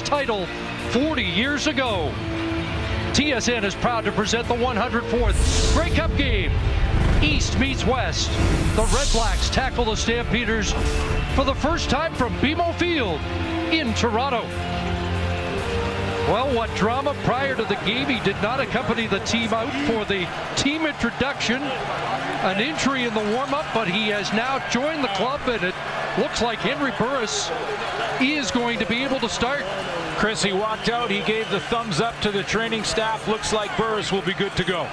title 40 years ago. TSN is proud to present the 104th Grey Cup game. East meets West. The Redblacks tackle the Stampeders for the first time from BMO Field in Toronto. Well, what drama prior to the game. He did not accompany the team out for the team introduction. An injury in the warm-up, but he has now joined the club, and it looks like Henry Burris is going to be able to start. Chris, he walked out. He gave the thumbs up to the training staff. Looks like Burris will be good to go.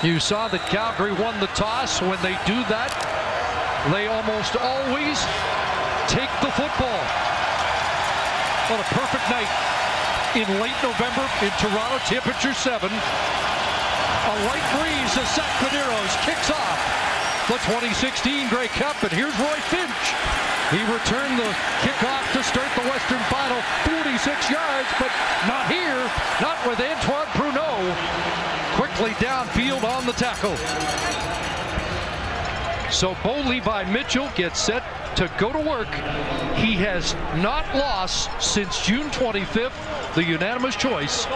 You saw that Calgary won the toss. When they do that, they almost always take the football. What a perfect night in late November in Toronto, temperature 7. A light breeze as Zach Medeiros kicks off the 2016 Grey Cup, and here's Roy Finch. He returned the kickoff to start the Western Final, 46 yards, but not here, not with Antoine Pruneau. Quickly downfield on the tackle. So Bo Levi Mitchell gets set to go to work. He has not lost since June 25th, the unanimous choice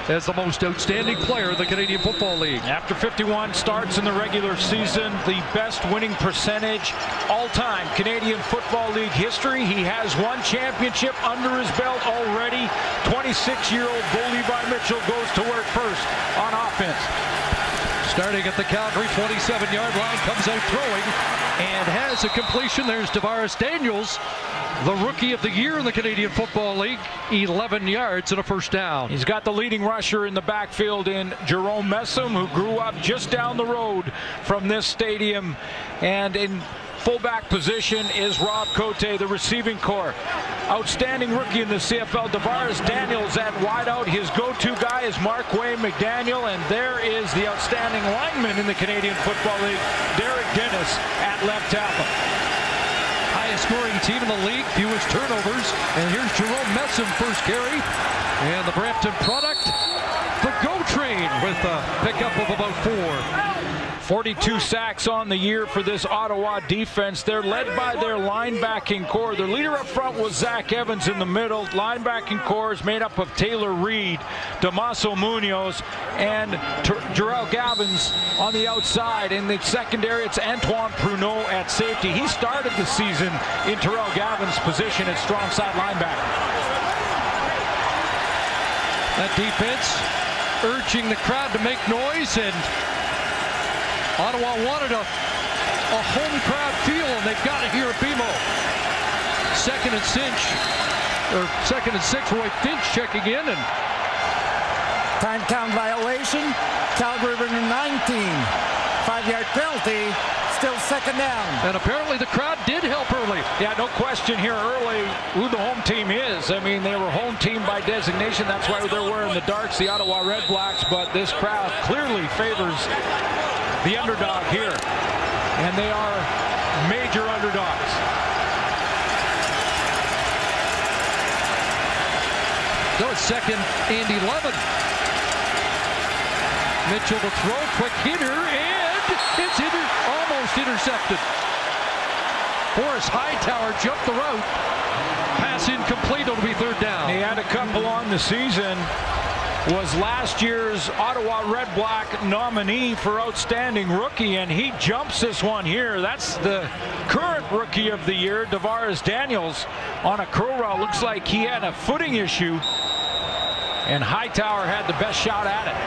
as the most outstanding player in the Canadian Football League. After 51 starts in the regular season, the best winning percentage all-time Canadian Football League history. He has one championship under his belt already. 26-year-old Bo Levi Mitchell goes to work first on offense. Starting at the Calgary 27-yard line, comes out throwing and has a completion. There's Tavares Daniels, the Rookie of the Year in the Canadian Football League. 11 yards and a first down. He's got the leading rusher in the backfield in Jerome Messam, who grew up just down the road from this stadium. And in fullback position is Rob Cote, the receiving corps. Outstanding rookie in the CFL, Tavares Daniels at wideout. His go-to guy is Mark-Way McDaniel, and there is the outstanding lineman in the Canadian Football League, Derek Dennis, at left tackle. Highest scoring team in the league, fewest turnovers. And here's Jerome Messam, first carry. And the Brampton product, the Go Train, with a pickup of about 4. 42 sacks on the year for this Ottawa defense. They're led by their linebacking core. Their leader up front was Zach Evans in the middle. Linebacking core is made up of Taylor Reed, Damaso Munoz, and Jarrell Gavins on the outside. In the secondary, it's Antoine Pruneau at safety. He started the season in Terrell Gavin's position at strong side linebacker. That defense urging the crowd to make noise, and Ottawa wanted a home crowd feel, and they've got it here at BMO. Second and 6, Roy Finch checking in, and time count violation. Calgary bringing 19. 5-yard penalty. Still second down. And apparently the crowd did help early. Yeah, no question here early who the home team is. I mean, they were home team by designation. That's why they're wearing the darks, the Ottawa Redblacks. But this crowd clearly favors the underdog here, and they are major underdogs. So it's second and 11. Mitchell to throw, quick hitter, and it's almost intercepted. Forrest Hightower jumped the route. Pass incomplete, it'll be third down. He had a couple on the season. Was last year's Ottawa Redblack nominee for Outstanding Rookie, and he jumps this one here. That's the current Rookie of the Year, Tavares Daniels, on a curl route. Looks like he had a footing issue, and Hightower had the best shot at it.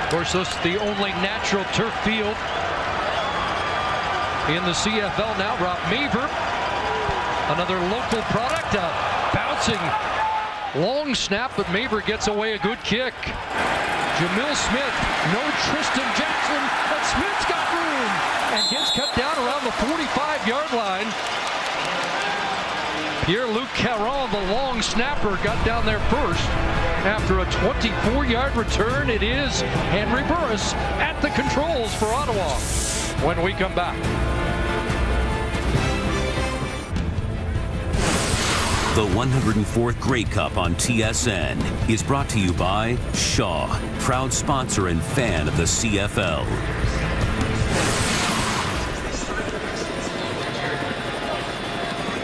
Of course, this is the only natural turf field in the CFL now. Rob Maver, another local product, bouncing long snap, but Maver gets away a good kick. Jamil Smith, no Tristan Jackson, but Smith's got room and gets cut down around the 45-yard line. Pierre-Luc Caron, the long snapper, got down there first. After a 24-yard return, it is Henry Burris at the controls for Ottawa when we come back. The 104th Grey Cup on TSN is brought to you by Shaw, proud sponsor and fan of the CFL.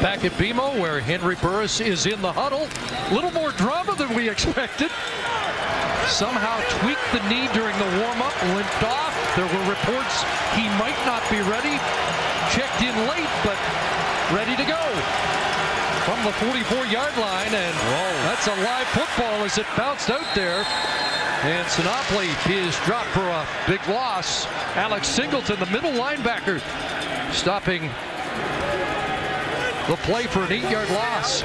Back at BMO, where Henry Burris is in the huddle. A little more drama than we expected. Somehow tweaked the knee during the warm-up, limped off. There were reports he might not be ready. Checked in late, but ready to go from the 44-yard line, and that's a live football as it bounced out there. And Sinopoli is dropped for a big loss. Alex Singleton, the middle linebacker, stopping the play for an 8-yard loss.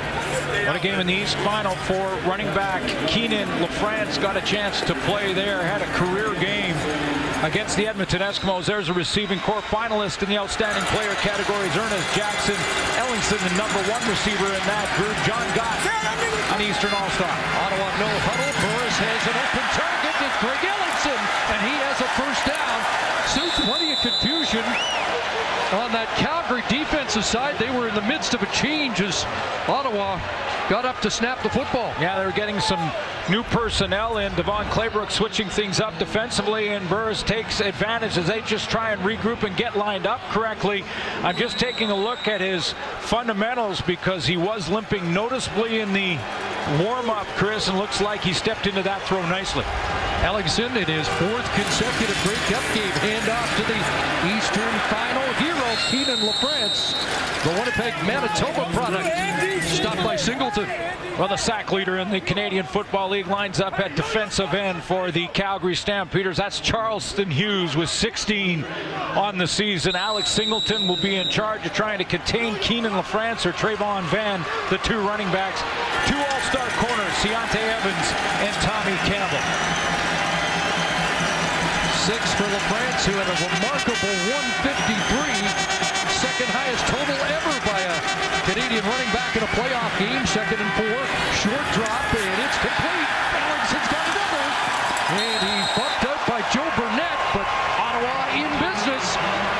What a game in the East Final for running back Keenan LaFrance. Got a chance to play there, had a career game against the Edmonton Eskimos. There's a receiving corps finalist in the outstanding player categories. Ernest Jackson Ellingson, the #1 receiver in that group. John Gott, an Eastern All-Star. Ottawa no huddle. Burris has an open target. It's Greg Ellingson, and he has a first down. Soon plenty of confusion on that Calgary defensive side. They were in the midst of a change as Ottawa got up to snap the football. Yeah, they were getting some new personnel in. Devon Claybrook switching things up defensively, and Burris takes advantage as they just try and regroup and get lined up correctly. I'm just taking a look at his fundamentals because he was limping noticeably in the warm-up, Chris, and looks like he stepped into that throw nicely. Ellingson in his 4th consecutive Grey Cup game. Handoff to the Eastern Final hero, Keenan LaFrance, the Winnipeg, Manitoba product. Stopped by Singleton. Well, the sack leader in the Canadian Football League lines up at defensive end for the Calgary Stampeders. That's Charleston Hughes with 16 on the season. Alex Singleton will be in charge of trying to contain Keenan LaFrance or Trayvon Van, the 2 running backs. 2 all-star corners, Deontay Evans and Tommy Campbell. 6 for LaFrance, who had a remarkable 153, second highest total ever by a Canadian running back in a playoff game. 2nd and 4, short drop, and it's complete. Ellingson's got another, and he's bumped out by Joe Burnett, but Ottawa in business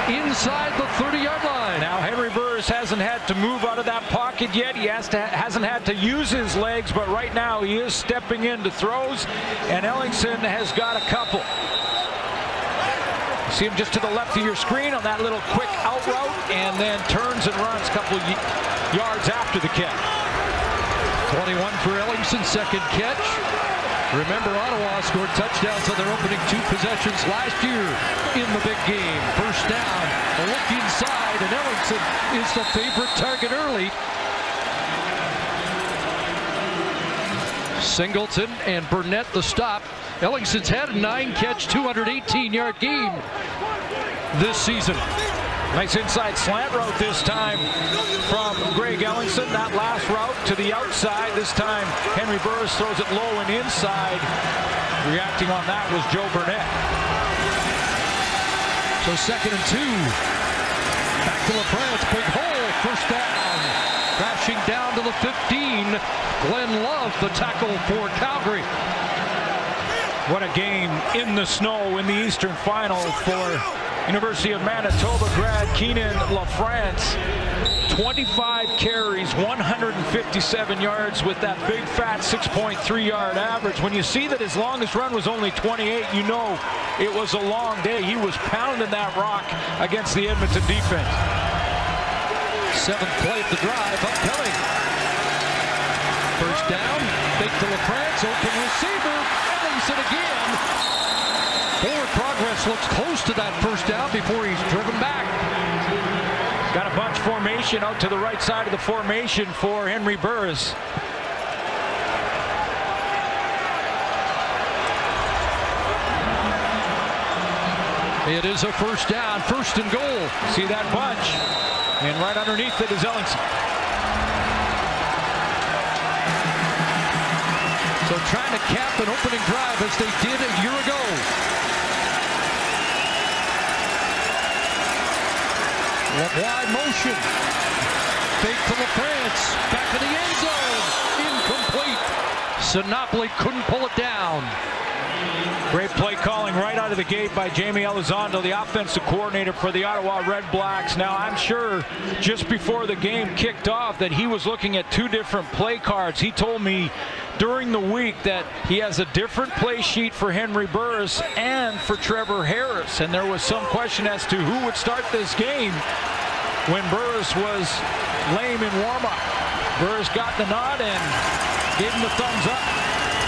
inside the 30-yard line. Now Henry Burris hasn't had to move out of that pocket yet. He hasn't had to use his legs, but right now he is stepping into throws, and Ellingson has got a couple. See him just to the left of your screen on that little quick out route, and then turns and runs a couple yards after the catch. 21 for Ellingson, 2nd catch. Remember, Ottawa scored touchdowns on their opening 2 possessions last year in the big game. First down, a look inside, and Ellingson is the favorite target early. Singleton and Burnett the stop. Ellingson's had a 9-catch, 218-yard game this season. Nice inside slant route this time from Greg Ellingson. That last route to the outside. This time Henry Burris throws it low and inside. Reacting on that was Joe Burnett. So 2nd and 2. Back to LaFrance. Big hole. First down. Crashing down to the 15. Glenn Love, the tackle for Calgary. What a game in the snow in the Eastern Final for University of Manitoba grad Keenan LaFrance. 25 carries, 157 yards with that big fat 6.3-yard average. When you see that his longest run was only 28, you know it was a long day. He was pounding that rock against the Edmonton defense. 7th play of the drive upcoming. First down, fake to LaFrance, open receiver. Ellingson again. Forward progress looks close to that first down before he's driven back. Got a bunch formation out to the right side of the formation for Henry Burris. It is a first down, 1st and goal. See that bunch, and right underneath it is Ellingson. So trying to cap an opening drive as they did a year ago. Wide motion. Fake to LaFrance. Back to the end zone. Incomplete. Sinopoli couldn't pull it down. Great play calling right out of the gate by Jamie Elizondo, the offensive coordinator for the Ottawa Redblacks. Now, I'm sure just before the game kicked off that he was looking at 2 different play cards. He told me during the week that he has a different play sheet for Henry Burris and for Trevor Harris. And there was some question as to who would start this game. when Burris was lame in warm-up. Burris got the nod and gave him the thumbs up.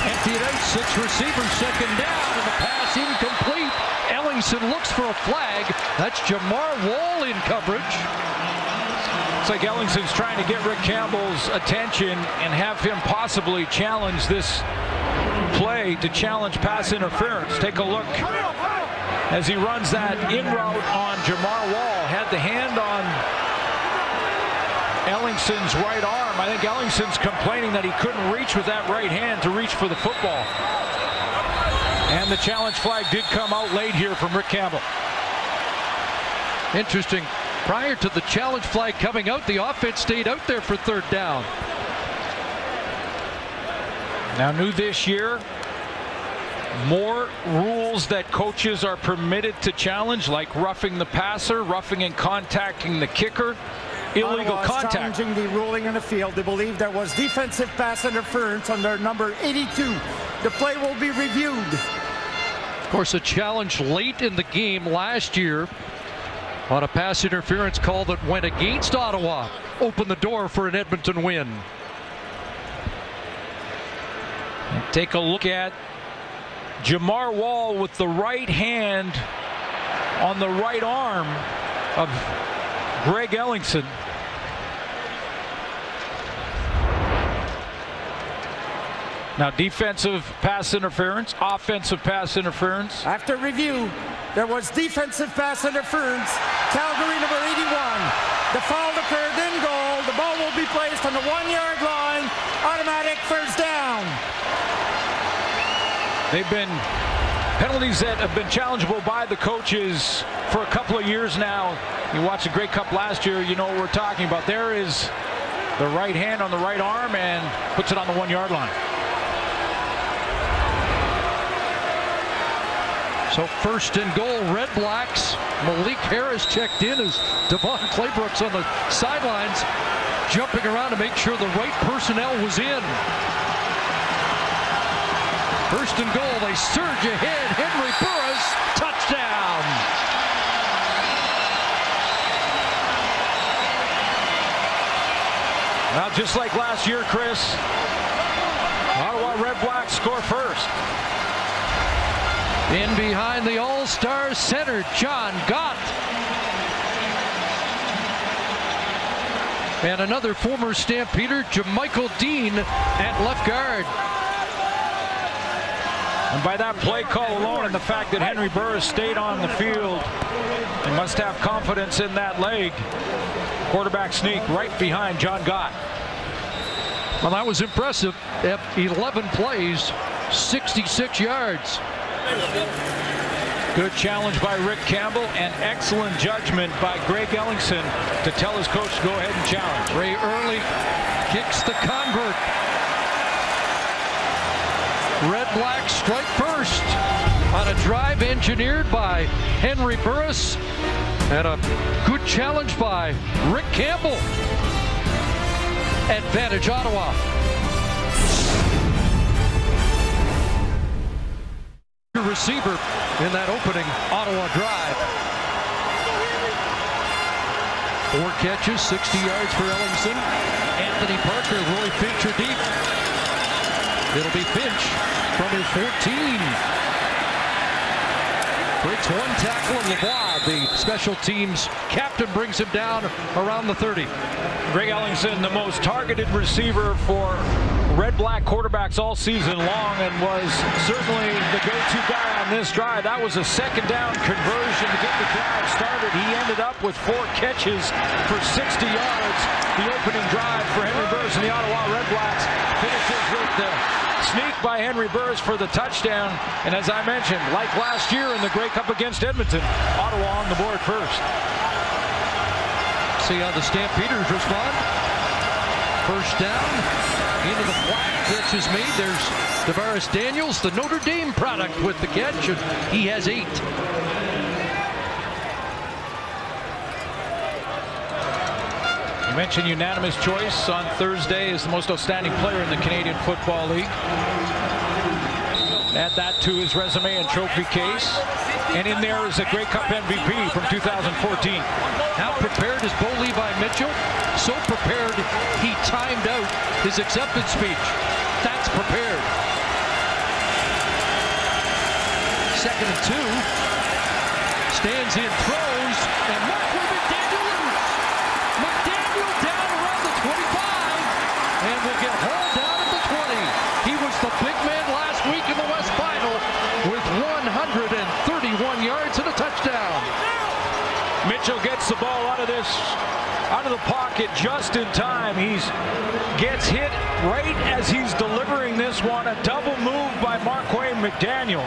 Empty it out, 6 receivers, second down, and the pass incomplete. Ellingson looks for a flag. That's Jamar Wall in coverage. It's like Ellingson's trying to get Rick Campbell's attention and have him possibly challenge this play to challenge pass interference. Take a look as he runs that in route on Jamar Wall. Had the hand on Ellingson's right arm. I think Ellingson's complaining that he couldn't reach with that right hand to reach for the football. And the challenge flag did come out late here from Rick Campbell. Interesting. Prior to the challenge flag coming out, the offense stayed out there for third down. Now, new this year, more rules that coaches are permitted to challenge, like roughing the passer, roughing and contacting the kicker, illegal contact. Challenging the ruling in the field. They believe there was defensive pass interference on their number 82. The play will be reviewed. Of course, a challenge late in the game last year on a pass interference call that went against Ottawa opened the door for an Edmonton win. And take a look at Jamar Wall with the right hand on the right arm of Greg Ellingson. Now, defensive pass interference, offensive pass interference. After review, there was defensive pass interference. Calgary number 81. The foul occurred in goal. The ball will be placed on the 1-yard line. Automatic first down. They've been penalties that have been challengeable by the coaches for a couple of years now. You watched the Grey Cup last year, you know what we're talking about. There is the right hand on the right arm and puts it on the 1-yard line. So first and goal, Redblacks. Malik Harris checked in as Devon Claybrooks on the sidelines, jumping around to make sure the right personnel was in. First and goal, they surge ahead. Henry Burris, touchdown. Now, just like last year, Chris, Ottawa Redblacks score first. In behind the All-Star center, John Gott. And another former Stampeder, Jamichael Dean at left guard. And by that play call alone and the fact that Henry Burris stayed on the field, they must have confidence in that leg. Quarterback sneak right behind John Gott. Well, that was impressive. 11 plays, 66 yards. Good challenge by Rick Campbell and excellent judgment by Greg Ellingson to tell his coach to go ahead and challenge. Ray Early kicks the convert. Redblacks strike first on a drive engineered by Henry Burris and a good challenge by Rick Campbell. Advantage Ottawa. Receiver in that opening Ottawa drive. 4 catches, 60 yards for Ellingson. Anthony Parker, Roy Finch are deep. It'll be Finch from his 14. Breaks 1 tackle, and LeBlanc, the special teams captain, brings him down around the 30. Greg Ellingson, the most targeted receiver for Red Black quarterbacks all season long, and was certainly the go-to guy on this drive. That was a second down conversion to get the drive started. He ended up with 4 catches for 60 yards. The opening drive for Henry Burris and the Ottawa Redblacks finishes with the sneak by Henry Burris for the touchdown. And as I mentioned, like last year in the Grey Cup against Edmonton, Ottawa on the board first. See how the Stampeders respond. First down, into the flat, catch is made. There's Tavares Daniels, the Notre Dame product, with the catch, and he has 8. You mentioned unanimous choice on Thursday as the most outstanding player in the Canadian Football League. Add that to his resume and trophy case. And in there is a Grey Cup MVP from 2014. How prepared is Bo Levi Mitchell? So prepared, he timed out his acceptance speech. That's prepared. 2nd and 2. Stands in, throws, and McDaniel loose. McDaniel down around the 25, and will get hauled down at the 20. He was the big man last week in the West Final with 131 yards and a touchdown. Mitchell gets the ball out of the pocket just in time. Gets hit right as he's delivering this one. A double move by Marquay McDaniel.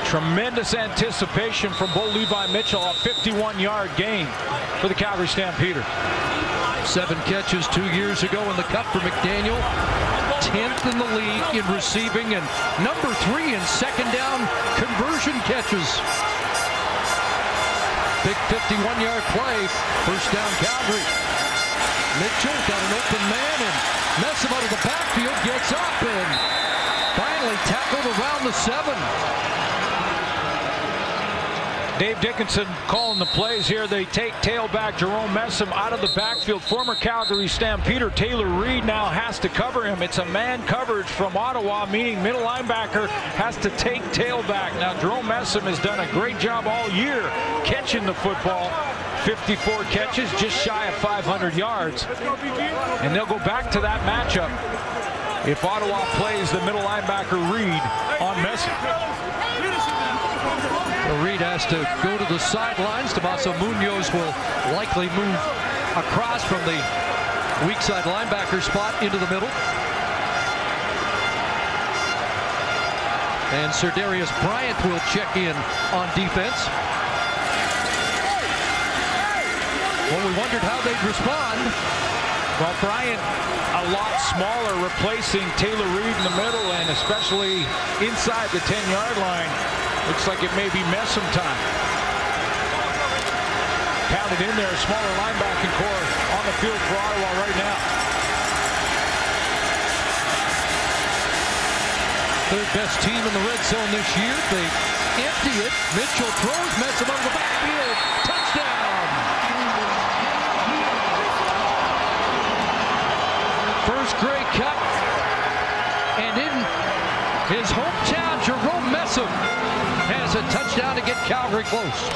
Tremendous anticipation from Bo Levi Mitchell, a 51-yard gain for the Calgary Stampeders. 7 catches 2 years ago in the Cup for McDaniel. 10th in the league in receiving and number 3 in second down conversion catches. Big 51-yard play. First down Calgary. Mitchell got an open man and Messam out of the backfield gets up and finally tackled around the 7. Dave Dickinson calling the plays here. They take tailback Jerome Messam out of the backfield. Former Calgary Stampeder Taylor Reed now has to cover him. It's a man coverage from Ottawa, meaning middle linebacker has to take tailback. Now Jerome Messam has done a great job all year catching the football. 54 catches, just shy of 500 yards. And they'll go back to that matchup if Ottawa plays the middle linebacker Reed on Messam. Reed has to go to the sidelines. Tomaso Munoz will likely move across from the weak side linebacker spot into the middle. And Sir Darius Bryant will check in on defense. Well, we wondered how they'd respond. Well, Bryant a lot smaller, replacing Taylor Reed in the middle and especially inside the 10-yard line. Looks like it may be Messam time. Pounded in there, smaller linebacking core on the field for Ottawa right now. Third best team in the red zone this year. They empty it. Mitchell throws, Messam out of the backfield. Touchdown! First Grey Cup. And in his hometown, Jerome Messam has a touchdown to get Calgary close.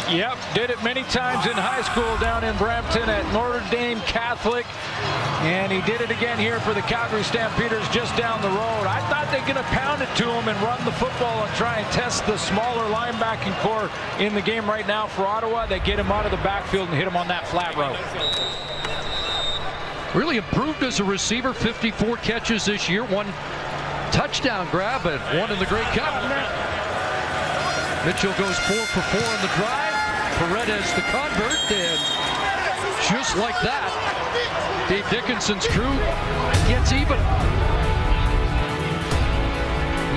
Yep, did it many times in high school down in Brampton at Notre Dame Catholic. And he did it again here for the Calgary Stampeders just down the road. I thought they were going to pound it to him and run the football and try and test the smaller linebacking core in the game right now for Ottawa. They get him out of the backfield and hit him on that flat route. Really improved as a receiver. 54 catches this year. 1 touchdown grab and 1 in the Grey Cup. Mitchell goes 4 for 4 on the drive. Paredes the convert, and just like that, Dave Dickinson's crew gets even.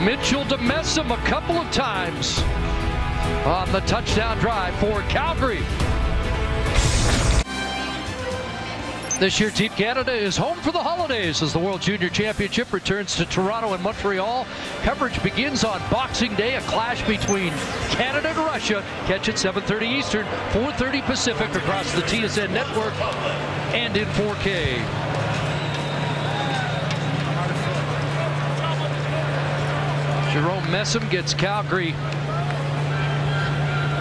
Mitchell to Messam a couple of times on the touchdown drive for Calgary. This year, Team Canada is home for the holidays as the World Junior Championship returns to Toronto and Montreal. Coverage begins on Boxing Day, a clash between Canada and Russia. Catch it 7:30 Eastern, 4:30 Pacific across the TSN network and in 4K. Jerome Messam gets Calgary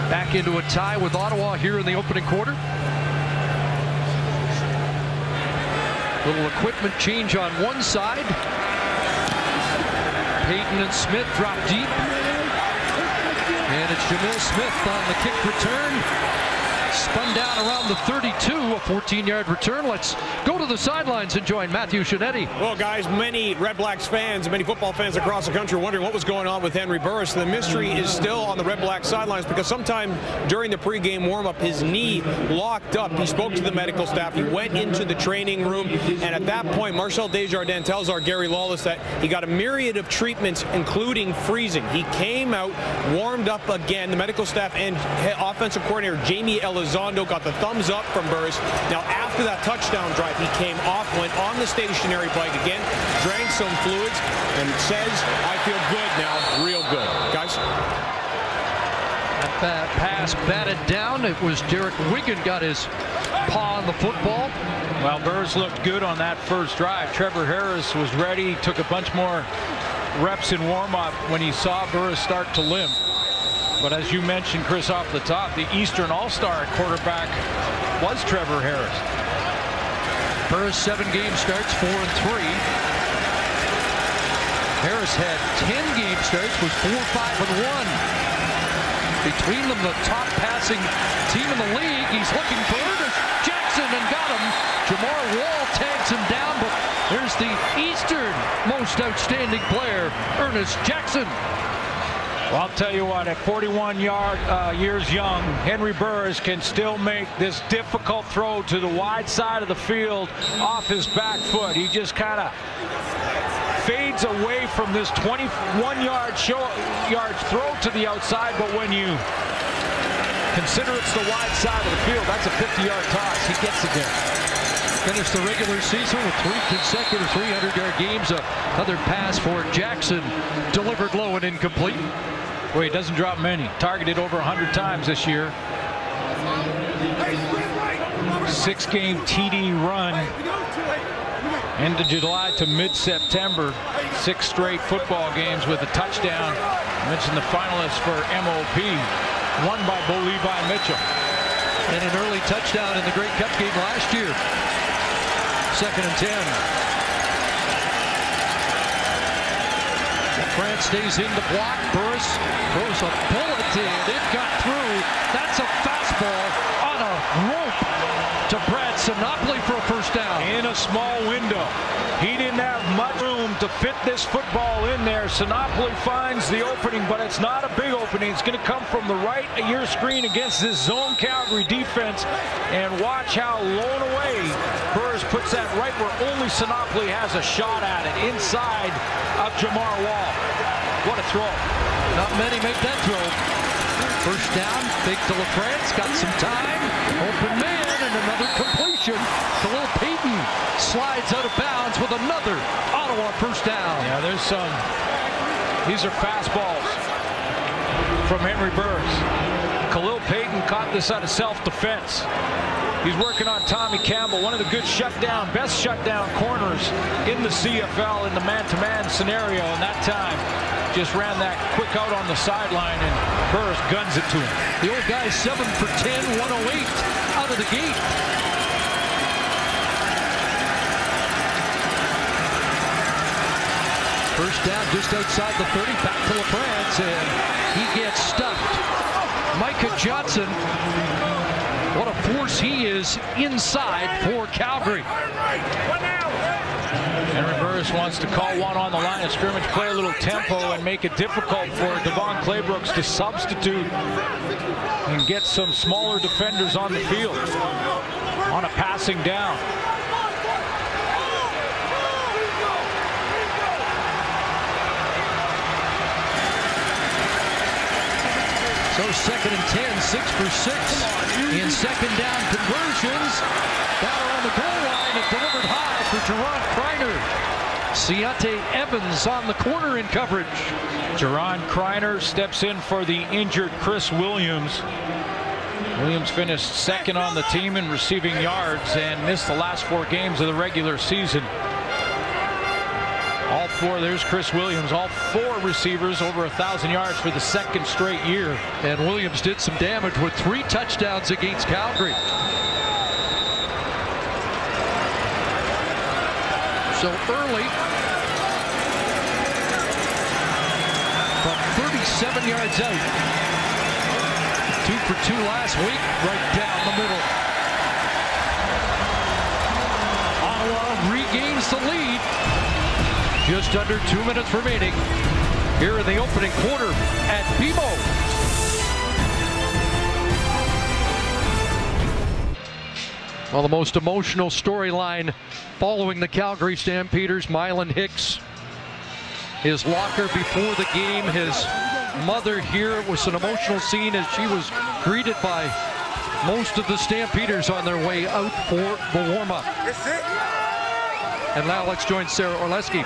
back into a tie with Ottawa here in the opening quarter. Little equipment change on one side. Payton and Smith drop deep. And it's Jamil Smith on the kick return. Spun down around the 32, a 14-yard return. Let's go to the sidelines and join Matthew Shinetti. Well, guys, many Red Blacks fans, many football fans across the country are wondering what was going on with Henry Burris. The mystery is still on the Red Blacks sidelines because sometime during the pregame warm-up, his knee locked up. He spoke to the medical staff. He went into the training room, and at that point, Marcel Desjardins tells our Gary Lawless that he got a myriad of treatments, including freezing. He came out, warmed up again. The medical staff and offensive coordinator Jamie Ellis Elizondo got the thumbs up from Burris. Now, after that touchdown drive, he came off, went on the stationary bike again, drank some fluids, and says, I feel good now, real good. Guys? That pass batted down. It was Derek Wigan got his paw on the football. Well, Burris looked good on that first drive. Trevor Harris was ready, took a bunch more reps in warm-up when he saw Burris start to limp. But as you mentioned, Chris, off the top, the Eastern All-Star quarterback was Trevor Harris. Burris 7 game starts, 4-3. Harris had 10 game starts, was 4-5-1. Between them, the top passing team in the league. He's looking for Ernest Jackson and got him. Jamar Wall tags him down, but there's the Eastern most outstanding player, Ernest Jackson. Well, I'll tell you what, at 41 years young, Henry Burris can still make this difficult throw to the wide side of the field off his back foot. He just kind of fades away from this 21-yard throw to the outside, but when you consider it's the wide side of the field, that's a 50-yard toss. He gets it there. Finished the regular season with 3 consecutive 300-yard games. Another pass for Jackson, delivered low and incomplete. Well, he doesn't drop many. Targeted over 100 times this year. 6-game TD run. End of July to mid-September. 6 straight football games with a touchdown. I mentioned the finalists for MOP, won by Bo Levi Mitchell. And an early touchdown in the Grey Cup game last year. 2nd and 10. France stays in the block. Burris throws a bullet in. It got through. That's a fastball on a rope to Brad Sinopoli for a first down. In a small window. He didn't have much room to fit this football in there. Sinopoli finds the opening, but it's not a big opening. It's going to come from the right of your screen against this zone Calgary defense. And watch how blown away Burris puts that right where only Sinopoli has a shot at it, inside of Jamar Wall. What a throw. Not many make that throw. First down, fake to LaFrance, got some time. Open man, and another completion. Khalil Payton slides out of bounds with another Ottawa first down. Yeah, there's some. These are fastballs from Henry Burris. Khalil Payton caught this out of self-defense. He's working on Tommy Campbell, one of the good best shutdown corners in the CFL in the man-to-man scenario. And that time, just ran that quick out on the sideline, and Burris guns it to him. The old guy's 7 for 10, 108 out of the gate. First down just outside the 30, back to LaFrance, and he gets stuffed. Micah Johnson, what a force he is inside for Calgary. Henry Burris wants to call one on the line of scrimmage, play a little tempo, and make it difficult for Devon Claybrooks to substitute and get some smaller defenders on the field on a passing down. So 2nd and 10, 6 for 6 in second down conversions. Down around the goal line and delivered high for Jerron Kreiner. Ciante Evans on the corner in coverage. Jerron Kreiner steps in for the injured Chris Williams. Williams finished 2nd on the team in receiving yards and missed the last 4 games of the regular season. All 4, there's Chris Williams, all 4 receivers over 1,000 yards for the 2nd straight year. And Williams did some damage with 3 touchdowns against Calgary. So early, from 37 yards out. 2 for 2 last week, right down the middle. Ottawa regains the lead. Just under 2 minutes remaining here in the opening quarter at BMO. Well, the most emotional storyline following the Calgary Stampeders, Mylan Hicks. His locker before the game, his mother here. It was an emotional scene as she was greeted by most of the Stampeders on their way out for the warm-up. And now let's join Sarah Orlesky.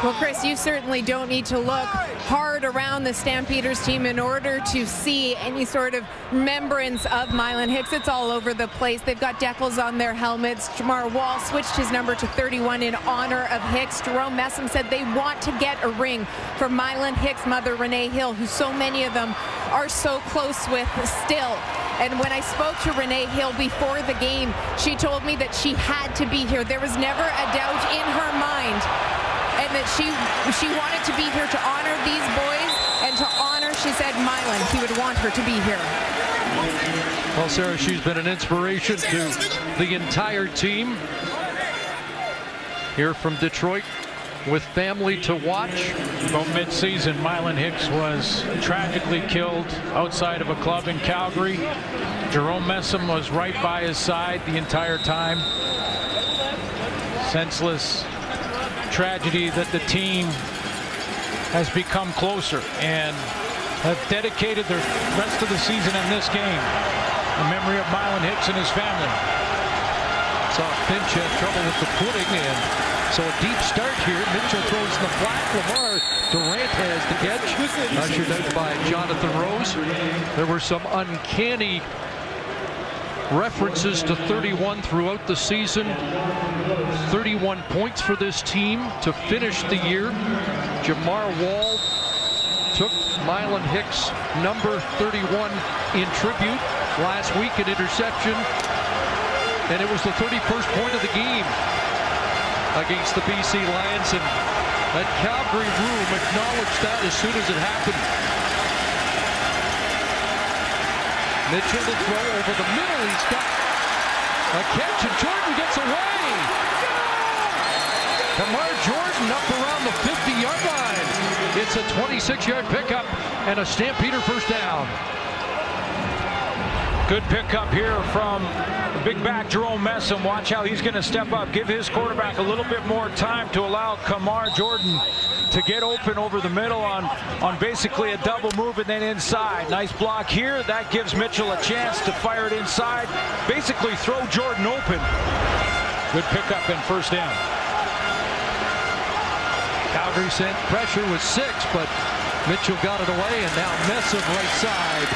Well, Chris, you certainly don't need to look hard around the Stampeders team in order to see any sort of remembrance of Mylan Hicks. It's all over the place. They've got decals on their helmets. Jamar Wall switched his number to 31 in honor of Hicks. Jerome Messam said they want to get a ring for Mylan Hicks' mother, Renee Hill, who so many of them are so close with still. And when I spoke to Renee Hill before the game, she told me that she had to be here. There was never a doubt in her mind, and that she wanted to be here to honor these boys and to honor, she said, Mylan. He would want her to be here. Well, Sarah, she's been an inspiration to the entire team here from Detroit, with family to watch. About mid-season, Mylan Hicks was tragically killed outside of a club in Calgary. Jerome Messam was right by his side the entire time. Senseless tragedy that the team has become closer and have dedicated the rest of the season in this game in memory of Mylan Hicks and his family. Saw Finch had trouble with the footing, and so a deep start here. Mitchell throws in the flat. Lamar Durant has the catch. Ushered out by Jonathan Rose. There were some uncanny references to 31 throughout the season. 31 points for this team to finish the year. Jamar Wall took Mylan Hicks' number 31 in tribute last week, an interception, and it was the 31st point of the game against the BC Lions, and that Calgary room acknowledged that as soon as it happened. Mitchell to throw over the middle. He's got a catch, and Jordan gets away. Kamar Jordan up around the 50-yard line. It's a 26-yard pickup and a Stampeder first down. Good pickup here from the big back Jerome Messam. Watch how he's going to step up, give his quarterback a little bit more time to allow Kamar Jordan to get open over the middle on basically a double move and then inside. Nice block here. That gives Mitchell a chance to fire it inside, basically throw Jordan open. Good pickup and first down. Calgary sent pressure with 6, but Mitchell got it away, and now Messam right side.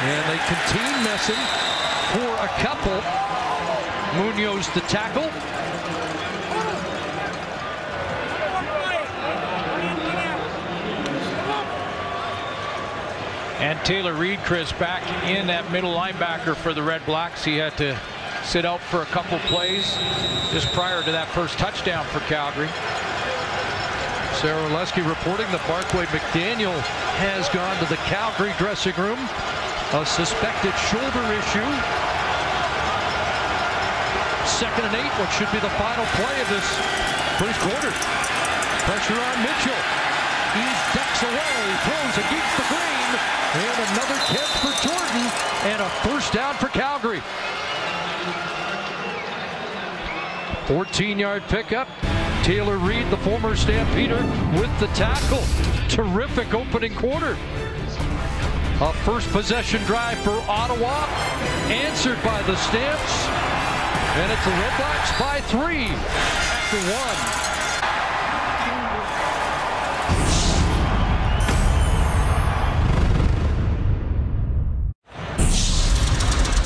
And they contain Messam for a couple. Munoz the tackle. And Taylor Reed, Chris, back in at middle linebacker for the Red Blacks. He had to sit out for a couple plays just prior to that first touchdown for Calgary. Sarah Orlesky reporting that Barclay McDaniel has gone to the Calgary dressing room. A suspected shoulder issue. 2nd and 8, what should be the final play of this first quarter. Pressure on Mitchell. He ducks away, throws against the green, and another catch for Jordan, and a first down for Calgary. 14-yard pickup. Taylor Reed, the former Stampeder, with the tackle. Terrific opening quarter. A first possession drive for Ottawa, answered by the Stamps, and it's the Redblacks by 3 after 1.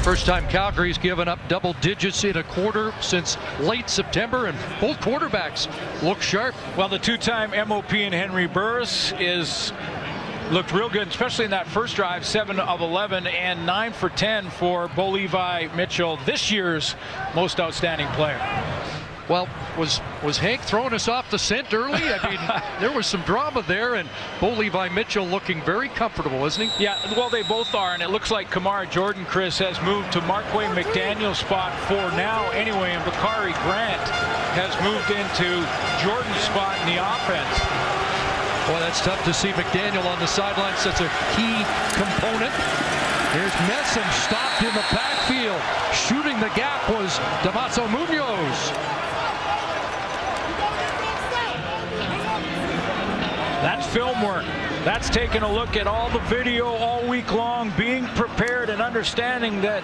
First time Calgary's given up double digits in a quarter since late September, and both quarterbacks look sharp. Well, the two-time MOP in Henry Burris looked real good, especially in that first drive. 7 of 11 and 9 for 10 for Bo Levi Mitchell, this year's most outstanding player. Well, was Hank throwing us off the scent early? I mean, there was some drama there, and Bo Levi Mitchell looking very comfortable, isn't he? Yeah, well, they both are, and it looks like Kamar Jordan, Chris, has moved to Markway McDaniel's spot for now anyway, and Bakari Grant has moved into Jordan's spot in the offense. Boy, that's tough to see McDaniel on the sidelines. Such a key component. Here's Messam stopped in the backfield. Shooting the gap was Damaso Munoz. That's film work. That's taking a look at all the video all week long, being prepared and understanding that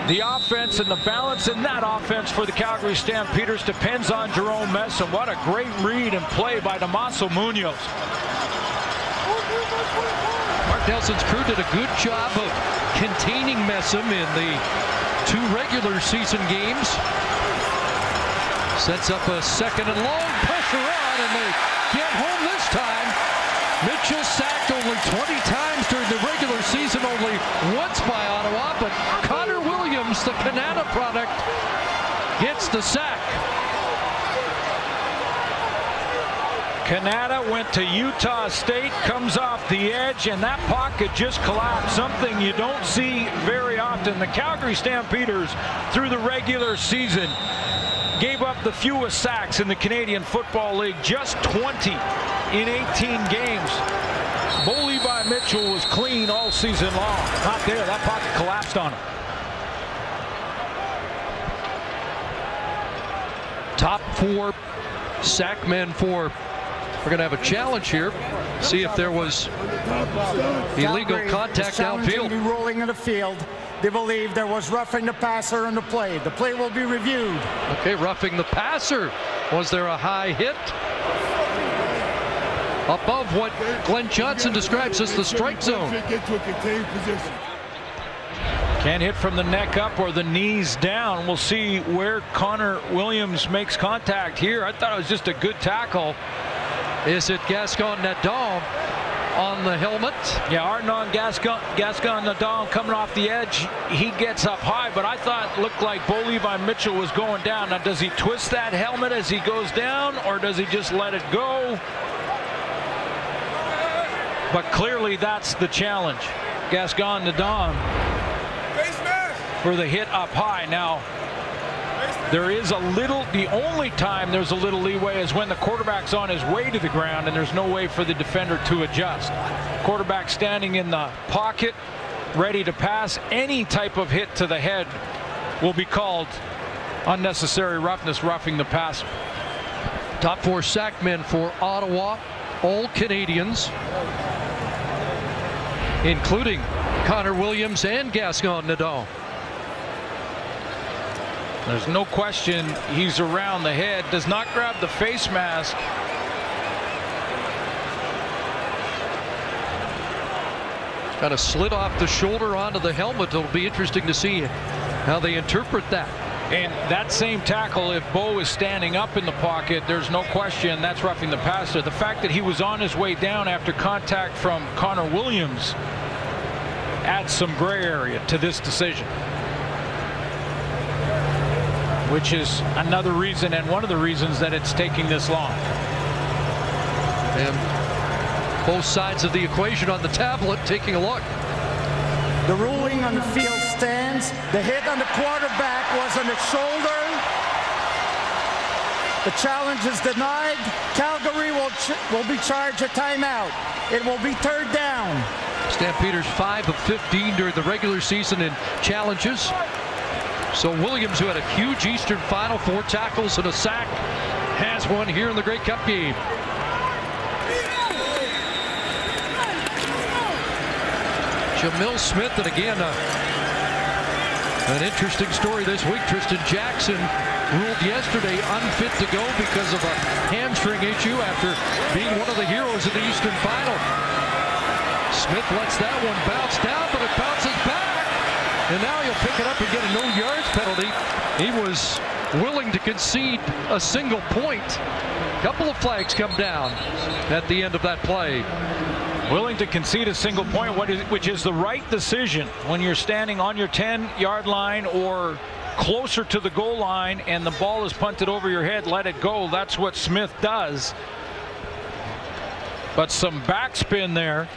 The offense and the balance in that offense for the Calgary Stampeders depends on Jerome Messam. What a great read and play by Damaso Munoz. Mark Nelson's crew did a good job of containing Messam in the 2 regular season games. Sets up a second and long, pressure on, and they get home this time. Mitchell sacked only 20 times during the regular season, only once by Ottawa, but Connor Williams, the Canada product, gets the sack. Canada went to Utah State, comes off the edge, and that pocket just collapsed, something you don't see very often. The Calgary Stampeders, through the regular season, gave up the fewest sacks in the Canadian Football League, just 20 in 18 games. Bo Levi Mitchell was clean all season long. Not there. That pocket collapsed on him. Top 4 sack men for. We're going to have a challenge here. See if there was illegal contact downfield. The ruling in the field. They believe there was roughing the passer on the play. The play will be reviewed. Okay, roughing the passer. Was there a high hit? Above what Glenn Johnson describes as the strike zone. Can't hit from the neck up or the knees down. We'll see where Connor Williams makes contact here. I thought it was just a good tackle. Is it Gascon-Nadon on the helmet? Yeah, Arnaud Gascon-Nadon coming off the edge. He gets up high, but I thought it looked like Bo Levi Mitchell was going down. Now, does he twist that helmet as he goes down, or does he just let it go? But clearly that's the challenge. Gascon-Nadon for the hit up high. Now, there is a little, the only time there's a little leeway is when the quarterback's on his way to the ground and there's no way for the defender to adjust. Quarterback standing in the pocket, ready to pass. Any type of hit to the head will be called unnecessary roughness, roughing the passer. Top 4 sack men for Ottawa, all Canadians, including Connor Williams and Gascon-Nadon. There's no question he's around the head. Does not grab the face mask. Kind of slid off the shoulder onto the helmet. It'll be interesting to see how they interpret that. And that same tackle, if Bo is standing up in the pocket, there's no question that's roughing the passer. The fact that he was on his way down after contact from Connor Williams adds some gray area to this decision, which is another reason and one of the reasons that it's taking this long. And both sides of the equation on the tablet taking a look. The ruling on the field stands. The hit on the quarterback was on the shoulder. The challenge is denied. Calgary will be charged a timeout. It will be 3rd down. Stampeders 5 of 15 during the regular season in challenges. So Williams, who had a huge Eastern Final, 4 tackles and a sack, has one here in the Grey Cup game. Jamil Smith, and again, an interesting story this week. Tristan Jackson ruled yesterday unfit to go because of a hamstring issue after being one of the heroes of the Eastern Final. Smith lets that one bounce down, but it bounces back. And now he'll pick it up and get a no yards penalty. He was willing to concede a single point. A couple of flags come down at the end of that play. Willing to concede a single point, which is the right decision when you're standing on your 10-yard line or closer to the goal line and the ball is punted over your head. Let it go. That's what Smith does. But some backspin there.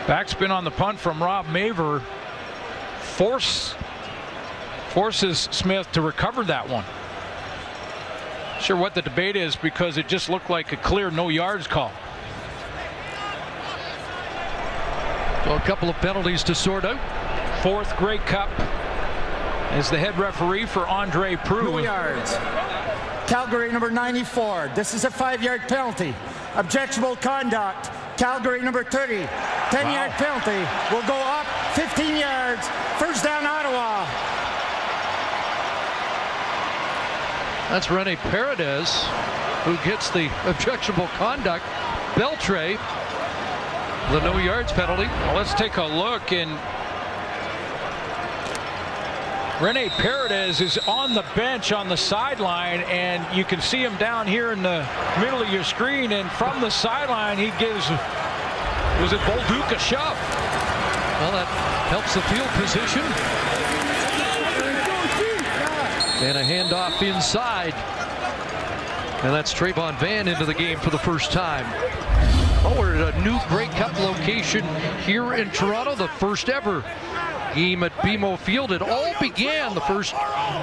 Backspin on the punt from Rob Maver forces Smith to recover that one. Sure what the debate is, because it just looked like a clear no yards call. So a couple of penalties to sort out. 4th Grey Cup is the head referee for Andre Proulx. 2 yards. Calgary number 94. This is a 5-yard penalty. Objectionable conduct. Calgary number 30. 10-yard penalty will go up 15 yards. First down, Ottawa. That's Rene Paredes who gets the objectionable conduct. Beltre, the no yards penalty. Well, let's take a look, and Rene Paredes is on the bench on the sideline, and you can see him down here in the middle of your screen, and from the sideline he gives, was it Bolduc, a shove? Well, that helps the field position. And a handoff inside. And that's Trayvon Van into the game for the first time. Oh, we're at a new Grey Cup location here in Toronto, the first ever game at BMO Field. It all began, the first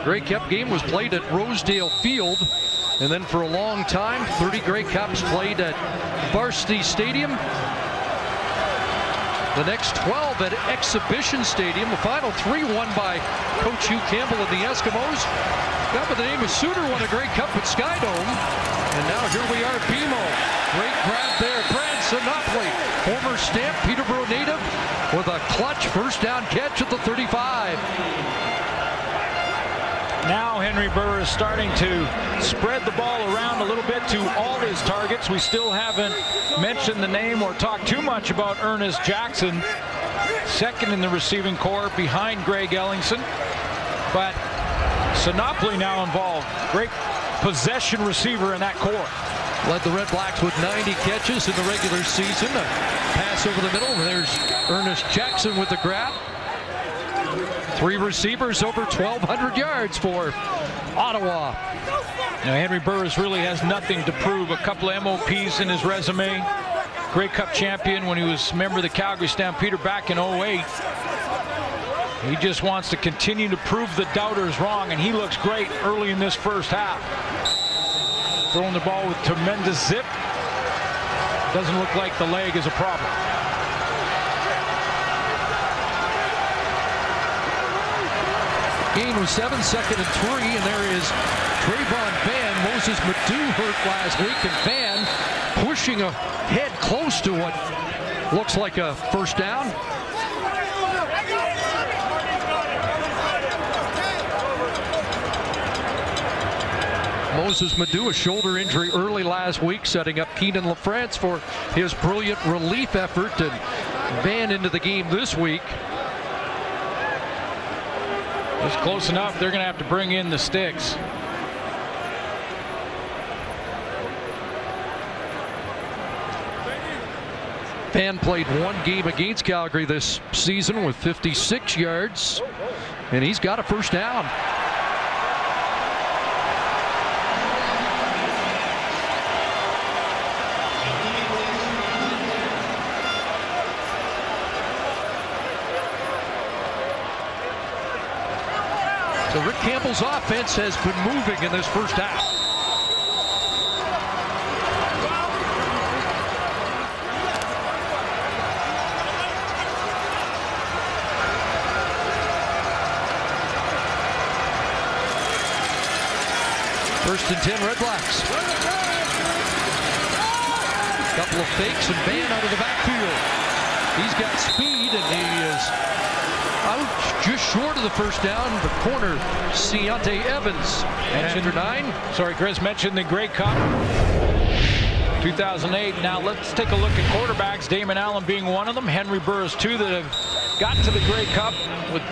Grey Cup game was played at Rosedale Field, and then for a long time 30 Grey Cups played at Varsity Stadium, the next 12 at Exhibition Stadium. The final 3 won by Coach Hugh Campbell and the Eskimos. Guy by the name of Suter won a Grey Cup at Skydome, and now here we are at BMO. Great grab there, Brad Sinopoli, former Stamp Peterborough native, with a clutch first down catch at the 35. Now Henry Burr is starting to spread the ball around a little bit to all his targets. We still haven't mentioned the name or talked too much about Ernest Jackson, second in the receiving corps behind Greg Ellingson. But Sinopoli now involved. Great possession receiver in that corps. Led the Redblacks with 90 catches in the regular season. A pass over the middle. There's Ernest Jackson with the grab. 3 receivers over 1,200 yards for Ottawa. Now Henry Burris really has nothing to prove. A couple of MOPs in his resume. Grey Cup champion when he was a member of the Calgary Stampeders back in 08. He just wants to continue to prove the doubters wrong, and he looks great early in this first half. Throwing the ball with tremendous zip. Doesn't look like the leg is a problem. Gain was 7, second and 3, and there is Trayvon Van. Moses Madu hurt last week, and Van pushing ahead close to what looks like a first down. Moses Madu, a shoulder injury early last week, setting up Keenan LaFrance for his brilliant relief effort, and Van into the game this week. It's close enough. They're going to have to bring in the sticks. Van played 1 game against Calgary this season with 56 yards, and he's got a first down. So Rick Campbell's offense has been moving in this first half. First and 10 Redblacks. Couple of fakes and Van out of the backfield. He's got speed and he is out just short of the first down. The corner, Ciante Evans. Mentioned 9. Sorry, Chris mentioned the Grey Cup 2008. Now let's take a look at quarterbacks. Damon Allen being one of them. Henry Burris, 2 that have got to the Grey Cup with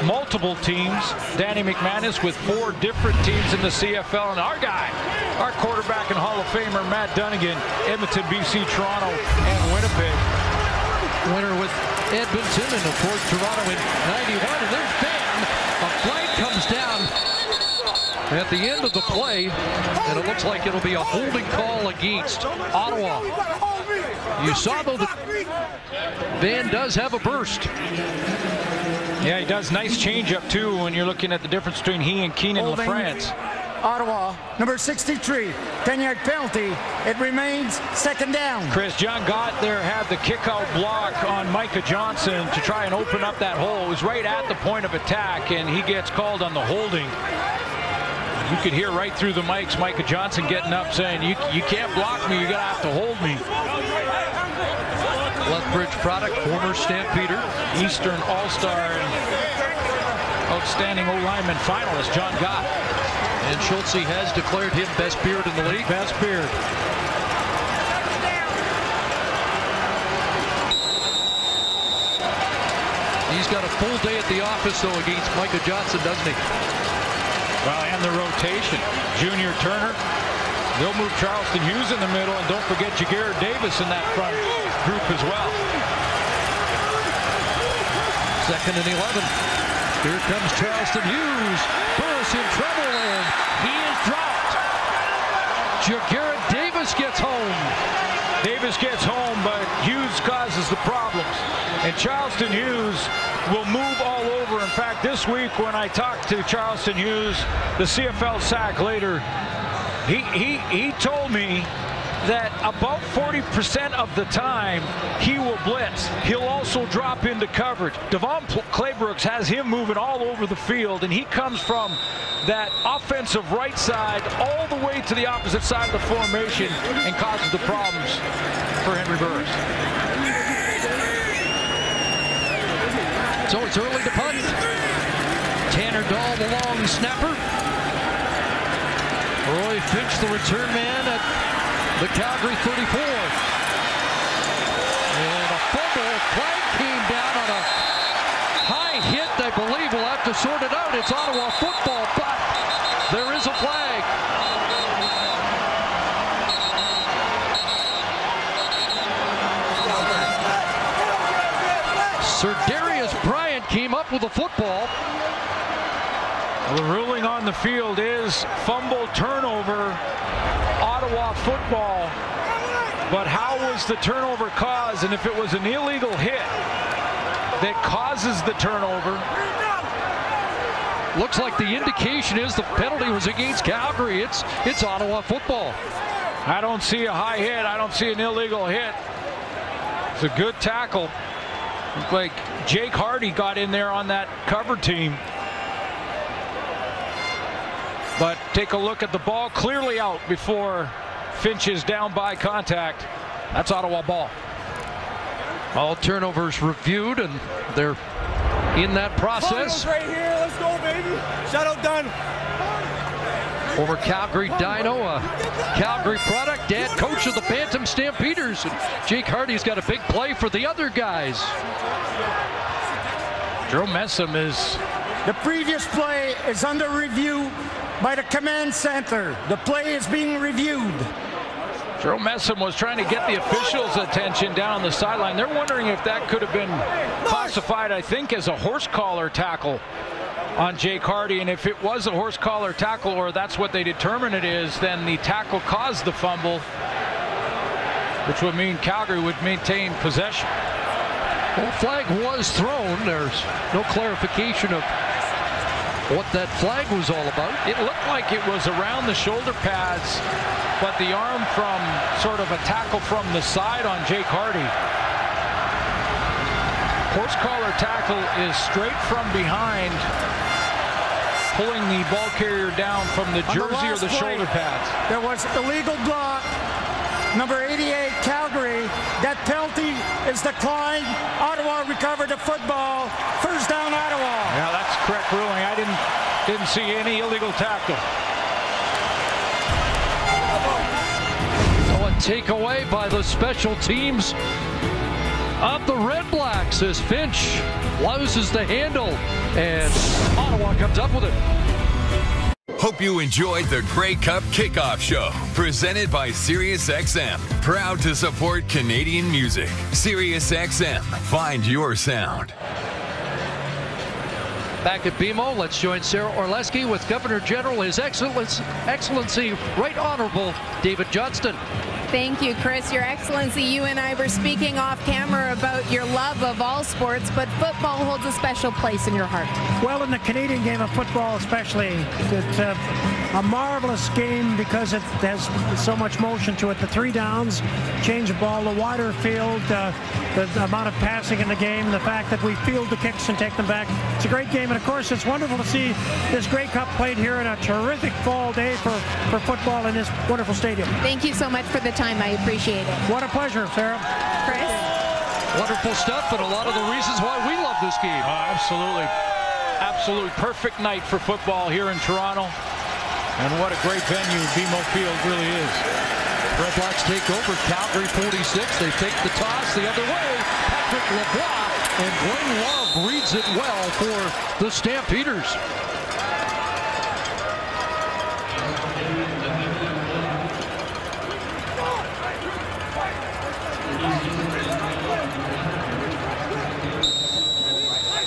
multiple teams. Danny McManus with 4 different teams in the CFL. And our guy, our quarterback and Hall of Famer, Matt Dunnigan, Edmonton, BC, Toronto, and Winnipeg. Winner with Edmonton, and of course Toronto in 91. And there's Van. A flag comes down at the end of the play, and it looks like it'll be a holding call against Ottawa. You saw though that Van does have a burst. Yeah, he does. Nice changeup too when you're looking at the difference between he and Keenan LaFrance. Ottawa, number 63, 10-yard penalty. It remains second down. Chris, John Gott there had the kick-out block on Micah Johnson to try and open up that hole. It was right at the point of attack, and he gets called on the holding. You could hear right through the mics Micah Johnson getting up saying, you can't block me, you're going to have to hold me. Stockbridge product, former Stampeder. Eastern All-Star and outstanding O-lineman finalist, John Gott. And Schultze has declared him best beard in the league. Best beard. He's got a full day at the office, though, against Micah Johnson, doesn't he? Well, and the rotation. Junior Turner. They'll move Charleston Hughes in the middle, and don't forget Jaguar Davis in that front group as well. 2nd and 11. Here comes Charleston Hughes. Burris in trouble, and he is dropped. Jaguar Davis gets home. Davis gets home, but Hughes causes the problems. And Charleston Hughes will move all over. In fact, this week when I talked to Charleston Hughes, the CFL SAC later, he told me that about 40% of the time he will blitz. He'll also drop into coverage. Devon Claybrooks has him moving all over the field, and he comes from that offensive right side all the way to the opposite side of the formation and causes the problems for Henry Burris. So it's early to punt. Tanner Dahl, the long snapper. Roy Finch, the return man at the Calgary 34. And a fumble. Flag came down on a high hit. I believe we'll have to sort it out. It's Ottawa football, but there is a flag. Sir Darius Bryant came up with a football. The ruling on the field is fumble turnover, Ottawa football. But how was the turnover caused? And if it was an illegal hit that causes the turnover, looks like the indication is the penalty was against Calgary. It's Ottawa football. I don't see a high hit. I don't see an illegal hit. It's a good tackle. Looked like Jake Hardy got in there on that cover team. But take a look at the ball, clearly out before Finch is down by contact. That's Ottawa ball. All turnovers reviewed, and they're in that process. Right here, let's go, baby. Shutout done. Former Calgary Dino, a Calgary product, dad coach of the Bantam Stampeders. And Jake Hardy's got a big play for the other guys. Jerome Messam is... The previous play is under review by the command center. The play is being reviewed. Jerome Messam was trying to get the officials' attention down on the sideline. They're wondering if that could have been classified, I think, as a horse collar tackle on Jake Hardy. And if it was a horse collar tackle, or that's what they determine it is, then the tackle caused the fumble, which would mean Calgary would maintain possession. Well, the flag was thrown. There's no clarification of what that flag was all about. It looked like it was around the shoulder pads, but the arm from sort of a tackle from the side on Jake Hardy. Horse collar tackle is straight from behind, pulling the ball carrier down from the jersey or the shoulder pads. There was illegal block. Number 88, Calgary. That penalty is declined. Ottawa recovered the football. First down, Ottawa. Yeah, that's correct ruling. I didn't see any illegal tackle. So a takeaway by the special teams of the Redblacks as Finch louses the handle, and Ottawa comes up with it. Hope you enjoyed the Grey Cup Kickoff Show, presented by SiriusXM. Proud to support Canadian music. SiriusXM, find your sound. Back at BMO, let's join Sarah Orleski with Governor General, His Excellency Right Honorable David Johnston. Thank you, Chris. Your Excellency, you and I were speaking off camera about your love of all sports, but football holds a special place in your heart. Well, in the Canadian game of football especially, it's a marvelous game because it has so much motion to it. The 3 downs, change the ball, the wider field, the amount of passing in the game, the fact that we field the kicks and take them back. It's a great game, and of course it's wonderful to see this Grey Cup played here in a terrific fall day for football in this wonderful stadium. Thank you so much for the time. I appreciate it. What a pleasure, Sarah. Chris? Wonderful stuff, and a lot of the reasons why we love this game. Absolutely. Absolutely perfect night for football here in Toronto. And what a great venue BMO Field really is. Redblacks take over. Calgary 46. They take the toss the other way. Patrick Lavoie and Blaine Love reads it well for the Stampeders.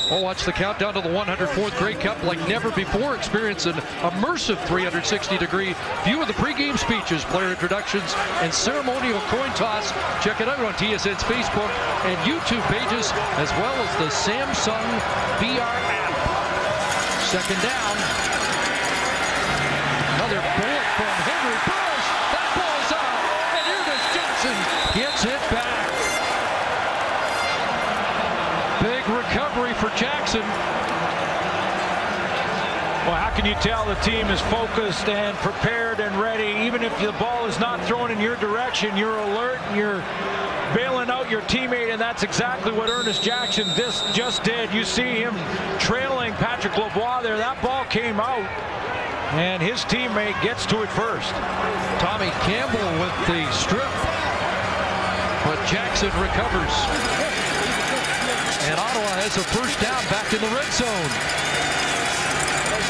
Oh, watch the countdown to the 104th Grey Cup like never before. Experience an immersive 360-degree view of the pregame speeches, player introductions, and ceremonial coin toss. Check it out on TSN's Facebook and YouTube pages, as well as the Samsung VR app. Second down. Another bullet from Henry Burris. That ball's out, and Ernest Jackson gets it back. Big recovery for Jackson. Well, how can you tell the team is focused and prepared and ready? Even if the ball is not thrown in your direction, you're alert and you're bailing out your teammate, and that's exactly what Ernest Jackson just did. You see him trailing Patrick Lavoie there. That ball came out, and his teammate gets to it first. Tommy Campbell with the strip, but Jackson recovers. And Ottawa has a first down back in the red zone.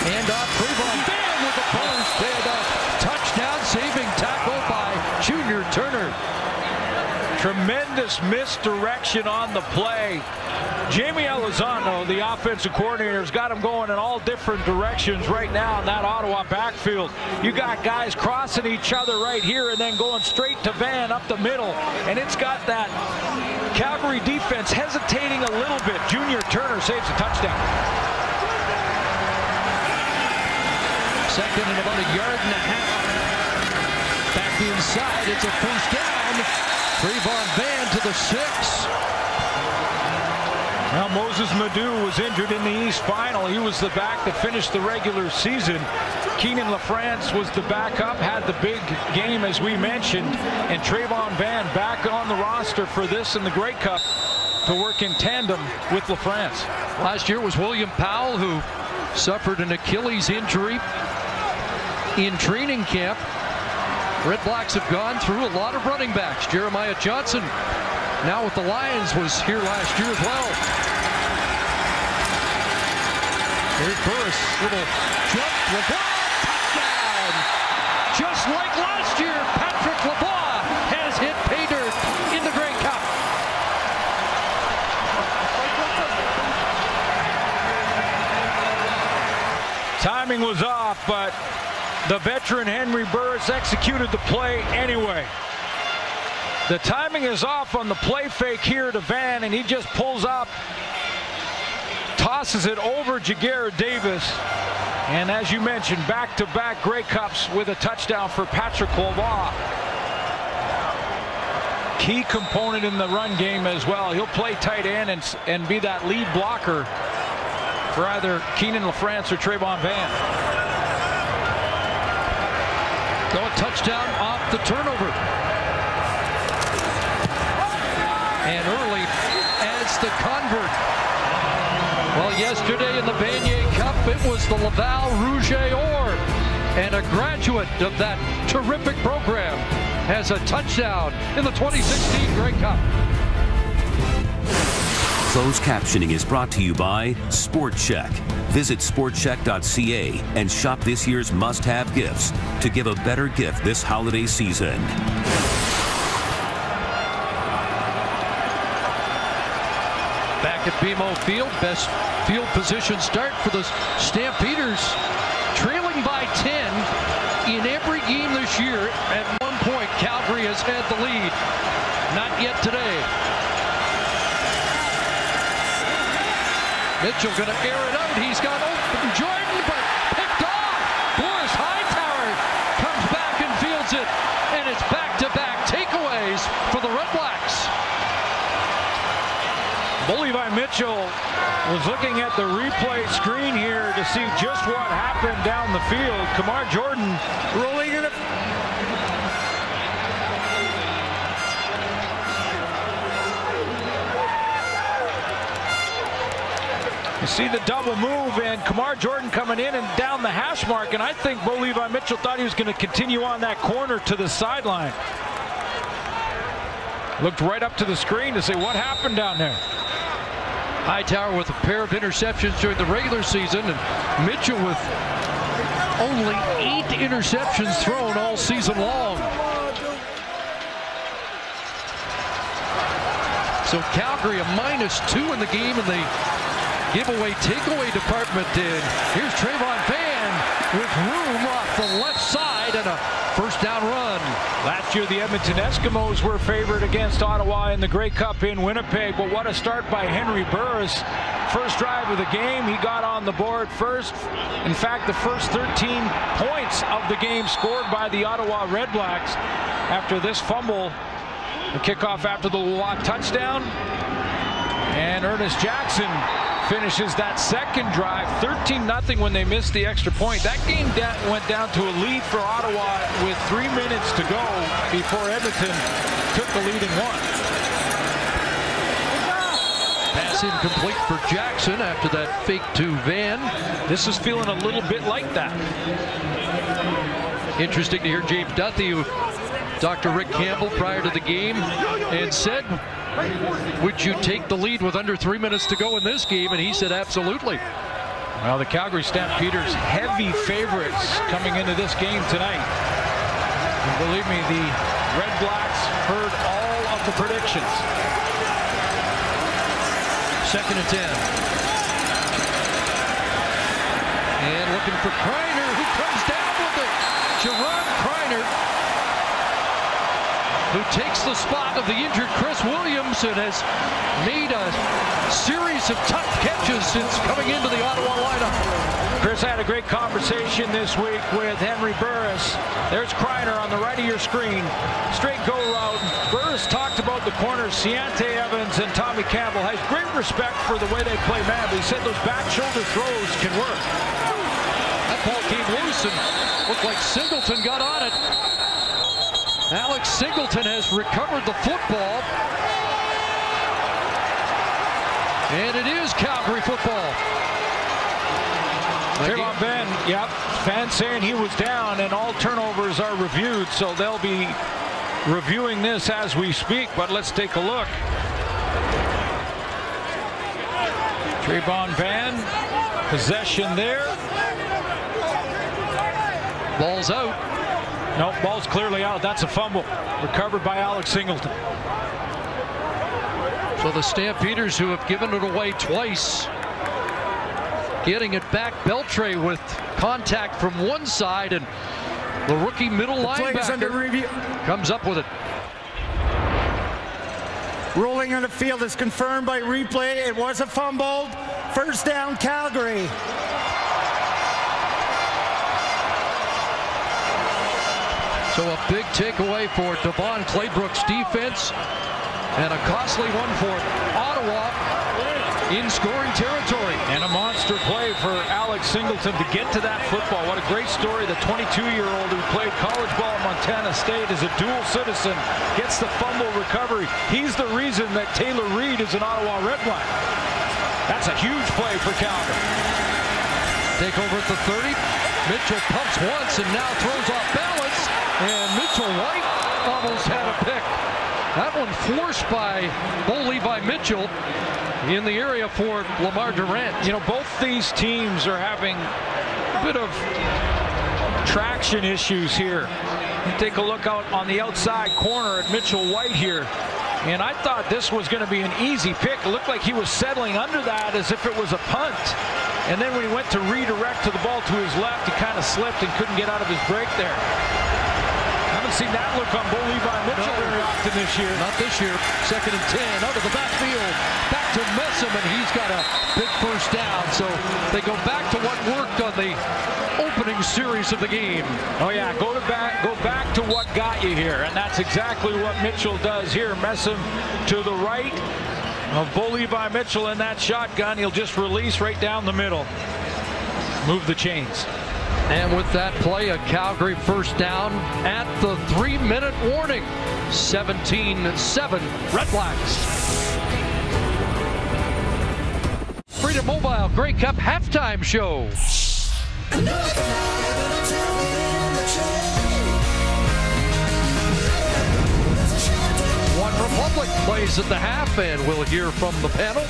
And off Trayvon Van with the burst and a touchdown saving tackle by Junior Turner. Tremendous misdirection on the play. Jamie Elizondo, the offensive coordinator, has got him going in all different directions right now in that Ottawa backfield. You got guys crossing each other right here and then going straight to Van up the middle. And it's got that Calgary defense hesitating a little bit. Junior Turner saves a touchdown. Second and about a yard and a half. Back inside, it's a first down. Trayvon Van to the 6. Now Moses Madu was injured in the East Final. He was the back that finished the regular season. Keenan LaFrance was the backup, had the big game as we mentioned, and Trayvon Van back on the roster for this in the Grey Cup to work in tandem with LaFrance. Last year was William Powell, who suffered an Achilles injury in training camp. Redblacks have gone through a lot of running backs. Jeremiah Johnson, now with the Lions, was here last year as well. Here's Burris, little jump, Lavoie, touchdown! Just like last year, Patrick Lavoie has hit pay dirt in the Grey Cup. Timing was off, but the veteran Henry Burris executed the play anyway. The timing is off on the play fake here to Van, and he just pulls up, tosses it over Jagger Davis, and as you mentioned, back-to-back Grey Cups with a touchdown for Patrick Lavoie. Key component in the run game as well. He'll play tight end and be that lead blocker for either Keenan LaFrance or Trayvon Van. So a touchdown off the turnover. And early adds the convert. Well, yesterday in the Vanier Cup, it was the Laval Rouge et Or. And a graduate of that terrific program has a touchdown in the 2016 Grey Cup. Closed captioning is brought to you by Sport Check. Visit sportcheck.ca and shop this year's must-have gifts to give a better gift this holiday season. Back at BMO Field, best field position start for the Stampeders, trailing by 10 in every game this year. At one point, Calgary has had the lead. Not yet today. Mitchell going to air it out. He's got open Jordan, but picked off. Boris Hightower comes back and fields it, and it's back-to-back takeaways for the Redblacks. Levi Mitchell was looking at the replay screen here to see just what happened down the field. Kamar Jordan rolling in it. You see the double move, and Kamar Jordan coming in and down the hash mark, and I think Bo Levi Mitchell thought he was going to continue on that corner to the sideline. Looked right up to the screen to say what happened down there. Hightower with a pair of interceptions during the regular season, and Mitchell with only 8 interceptions thrown all season long. So Calgary a -2 in the game in the giveaway takeaway department. And here's Trayvon Van with room off the left side and a first down run. Last year the Edmonton Eskimos were favored against Ottawa in the Grey Cup in Winnipeg, but what a start by Henry Burris. First drive of the game, he got on the board first. In fact, the first 13 points of the game scored by the Ottawa Redblacks after this fumble. The kickoff after the Watt touchdown, and Ernest Jackson finishes that second drive 13-0 when they missed the extra point. That game went down to a lead for Ottawa with 3 minutes to go before Edmonton took the lead and won. Pass incomplete for Jackson after that fake to Van. This is feeling a little bit like that. Interesting to hear James Duthie, who Dr. Rick Campbell prior to the game, and said, would you take the lead with under 3 minutes to go in this game? And he said absolutely. Well, the Calgary Stampeders heavy favorites coming into this game tonight. And believe me, the Redblacks heard all of the predictions. 2nd and 10. And looking for Kreiner, who comes down with it. Jerron Kreiner, who takes the spot of the injured Chris Williams and has made a series of tough catches since coming into the Ottawa lineup. Chris had a great conversation this week with Henry Burris. There's Kreiner on the right of your screen. Straight go route. Burris talked about the corners, Ciante Evans and Tommy Campbell. Has great respect for the way they play man, but he said those back shoulder throws can work. That ball came loose and looked like Singleton got on it. Alex Singleton has recovered the football. And it is Calgary football. Trayvon Van, yep, Van saying he was down, and all turnovers are reviewed, so they'll be reviewing this as we speak, but let's take a look. Trayvon Van, possession there. Ball's out. No, ball's clearly out. That's a fumble. Recovered by Alex Singleton. So the Stampeders, who have given it away twice, getting it back. Beltre with contact from one side, and the rookie middle linebacker comes up with it. Rolling on the field is confirmed by replay. It was a fumble. First down, Calgary. So a big takeaway for Devon Claybrook's defense, and a costly one for Ottawa in scoring territory. And a monster play for Alex Singleton to get to that football. What a great story. The 22-year-old who played college ball at Montana State is a dual citizen, gets the fumble recovery. He's the reason that Taylor Reed is an Ottawa Redblack. That's a huge play for Calgary. Take over at the 30. Mitchell pumps once and now throws off balance. And Mitchell White almost had a pick. That one forced by Bo Levi Mitchell in the area for Lamar Durant. You know, both these teams are having a bit of traction issues here. You take a look out on the outside corner at Mitchell White here. And I thought this was going to be an easy pick. It looked like he was settling under that as if it was a punt. And then when he went to redirect to the ball to his left, he kind of slipped and couldn't get out of his break there. Haven't seen that look on Bo Levi Mitchell very often this year. Not this year. 2nd and 10 out of the backfield. Back to Messam, and he's got a big first down. So they go back to what worked on the opening series of the game. Oh yeah, go back to what got you here, and that's exactly what Mitchell does here. Messam to the right of Bo Levi Mitchell in that shotgun. He'll just release right down the middle. Move the chains. And with that play, a Calgary first down at the 3-minute warning. 17-7 Redblacks. Operator Mobile Grey Cup halftime show. One Republic plays at the half, and we'll hear from the panel.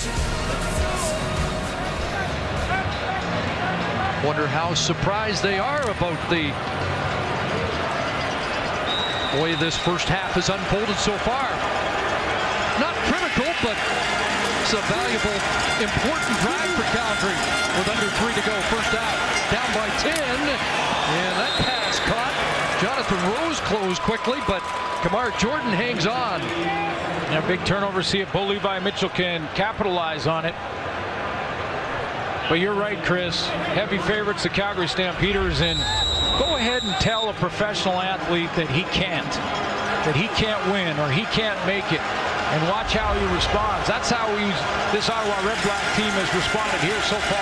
Wonder how surprised they are about the way this first half has unfolded so far. Not critical, but it's a valuable, important drive for Calgary with under 3 to go. First out, down by 10, and that pass caught. Jonathan Rose closed quickly, but Kamar Jordan hangs on. And a big turnover. See if Bo Levi Mitchell can capitalize on it. But you're right, Chris. Heavy favorites, the Calgary Stampeders, and go ahead and tell a professional athlete that he can't win or he can't make it, and watch how he responds. That's how this Ottawa Redblacks team has responded here so far.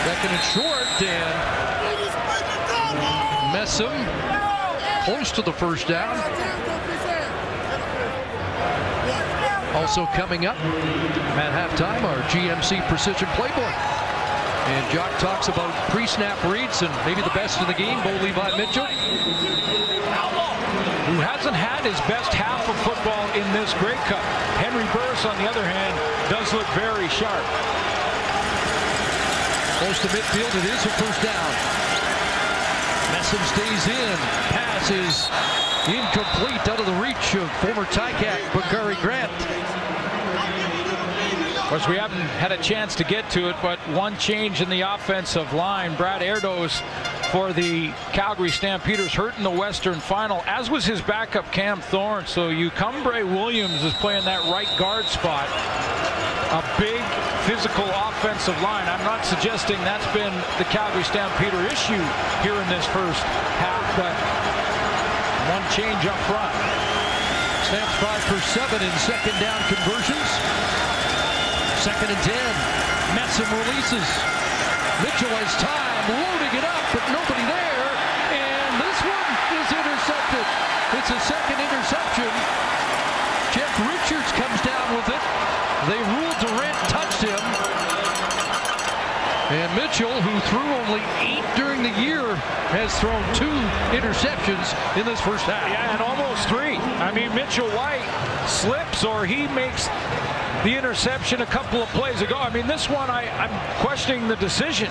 Second and short, and Messam close to the first down. Also coming up at halftime, our GMC Precision Playbook. And Jock talks about pre-snap reads and maybe the best in the game, Bo Levi Mitchell, who hasn't had his best half of football in this Grey Cup. Henry Burris, on the other hand, does look very sharp. Close to midfield, it is a first down. Messam stays in. Pass is incomplete, out of the reach of former Ticat Bakari Grant. Of course, we haven't had a chance to get to it, but one change in the offensive line. Brad Erdos for the Calgary Stampeders hurt in the Western Final, as was his backup Cam Thorne. So Ucumbre Williams is playing that right guard spot. A big physical offensive line. I'm not suggesting that's been the Calgary Stampeder issue here in this first half, but one change up front. Stamps 5 for 7 in second down conversions. Second and 10. Messam releases. Mitchell has time, loading it up, but nobody there. And this one is intercepted. It's a second interception. Jeff Richards comes down with it. They ruled Durant touched him. And Mitchell, who threw only 8 during the year, has thrown 2 interceptions in this first half. Yeah, and almost 3. I mean, Mitchell White slips or he makes the interception a couple of plays ago. I mean, this one, I'm questioning the decision.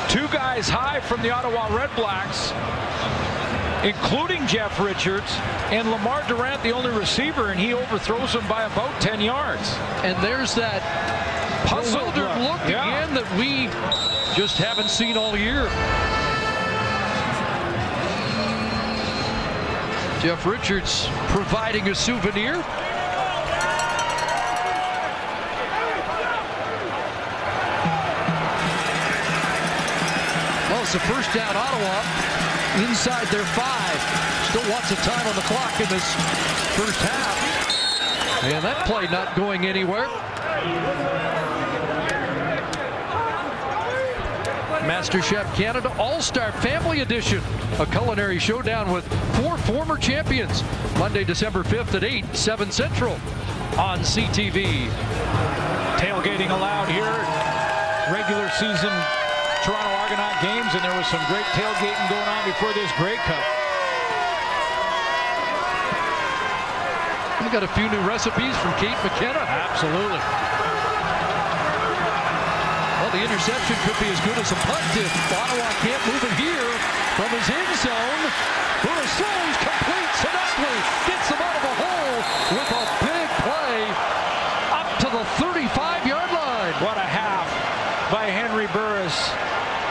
2 guys high from the Ottawa Redblacks, including Jeff Richards, and Lamar Durant, the only receiver, and he overthrows him by about 10 yards. And there's that puzzled look again that we just haven't seen all year. Jeff Richards providing a souvenir. Well, it's a first down, Ottawa inside their 5. Still lots of time on the clock in this first half. And that play not going anywhere. MasterChef Canada All-Star Family Edition, a culinary showdown with 4 former champions. Monday, December 5th at 8, 7 Central on CTV. Tailgating allowed here. Regular season Toronto Argonaut games, and there was some great tailgating going on before this Grey Cup. We've got a few new recipes from Kate McKenna. Absolutely. Well, the interception could be as good as a punt if Ottawa can't move it here from his end zone. Burris throws, complete. Sinopoli gets them out of a hole with a big play up to the 35-yard line. What a half by Henry Burris.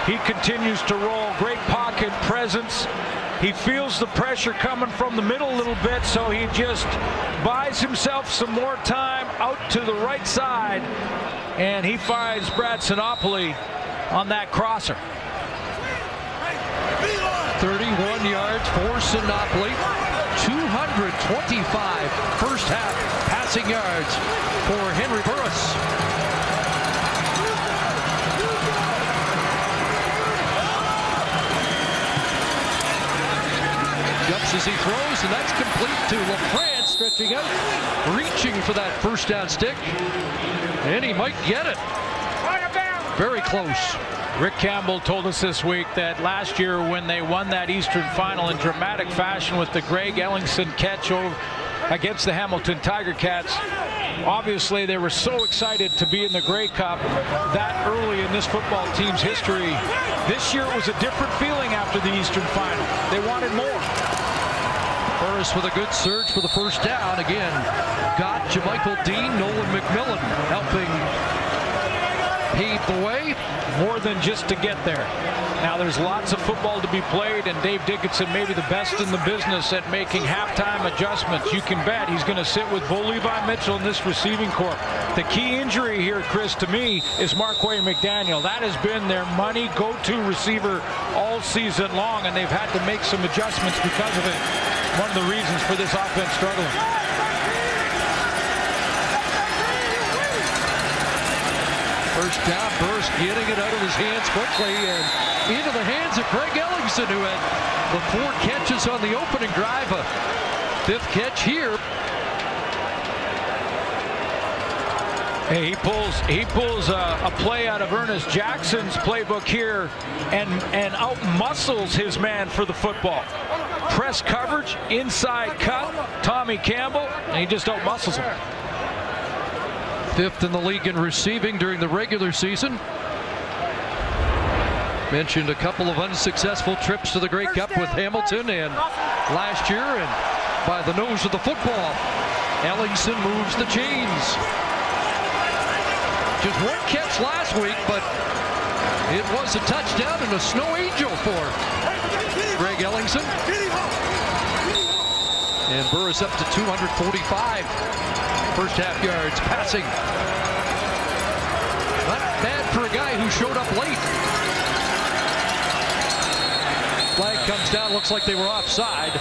He continues to roll. Great pocket presence. He feels the pressure coming from the middle a little bit, so he just buys himself some more time out to the right side, and he finds Brad Sinopoli on that crosser. 31 yards for Sinopoli. 225 first half passing yards for Henry Burris. Jumps as he throws, and that's complete to LaFrance. stretching out, reaching for that first down stick, and he might get it. Very close. Rick Campbell told us this week that last year when they won that Eastern final in dramatic fashion with the Greg Ellingson catch over against the Hamilton Tiger Cats, obviously they were so excited to be in the Grey Cup that early in this football team's history. This year it was a different feeling after the Eastern final. They wanted more. Burris with a good surge for the first down. Again, got Jamichael Dean, Nolan McMillan helping pave the way. More than just to get there. Now there's lots of football to be played, and Dave Dickinson may be the best in the business at making halftime adjustments. You can bet he's going to sit with Bo Levi Mitchell in this receiving corps. The key injury here, Chris, to me, is Marquay McDaniel. That has been their money go-to receiver all season long, and they've had to make some adjustments because of it. One of the reasons for this offense struggling. First down, Burris getting it out of his hands quickly and into the hands of Greg Ellingson, who had the 4 catches on the opening drive. A 5th catch here. Hey, he pulls a play out of Ernest Jackson's playbook here and out-muscles his man for the football. Press coverage, inside cut, Tommy Campbell, and he just out-muscles him. 5th in the league in receiving during the regular season. Mentioned a couple of unsuccessful trips to the Grey Cup with Hamilton and last year, and by the nose of the football, Ellingson moves the chains. Just 1 catch last week, but it was a touchdown and a snow angel for Greg Ellingson. And Burris up to 245 first half yards passing. Not bad for a guy who showed up late. Flag comes down, looks like they were offside.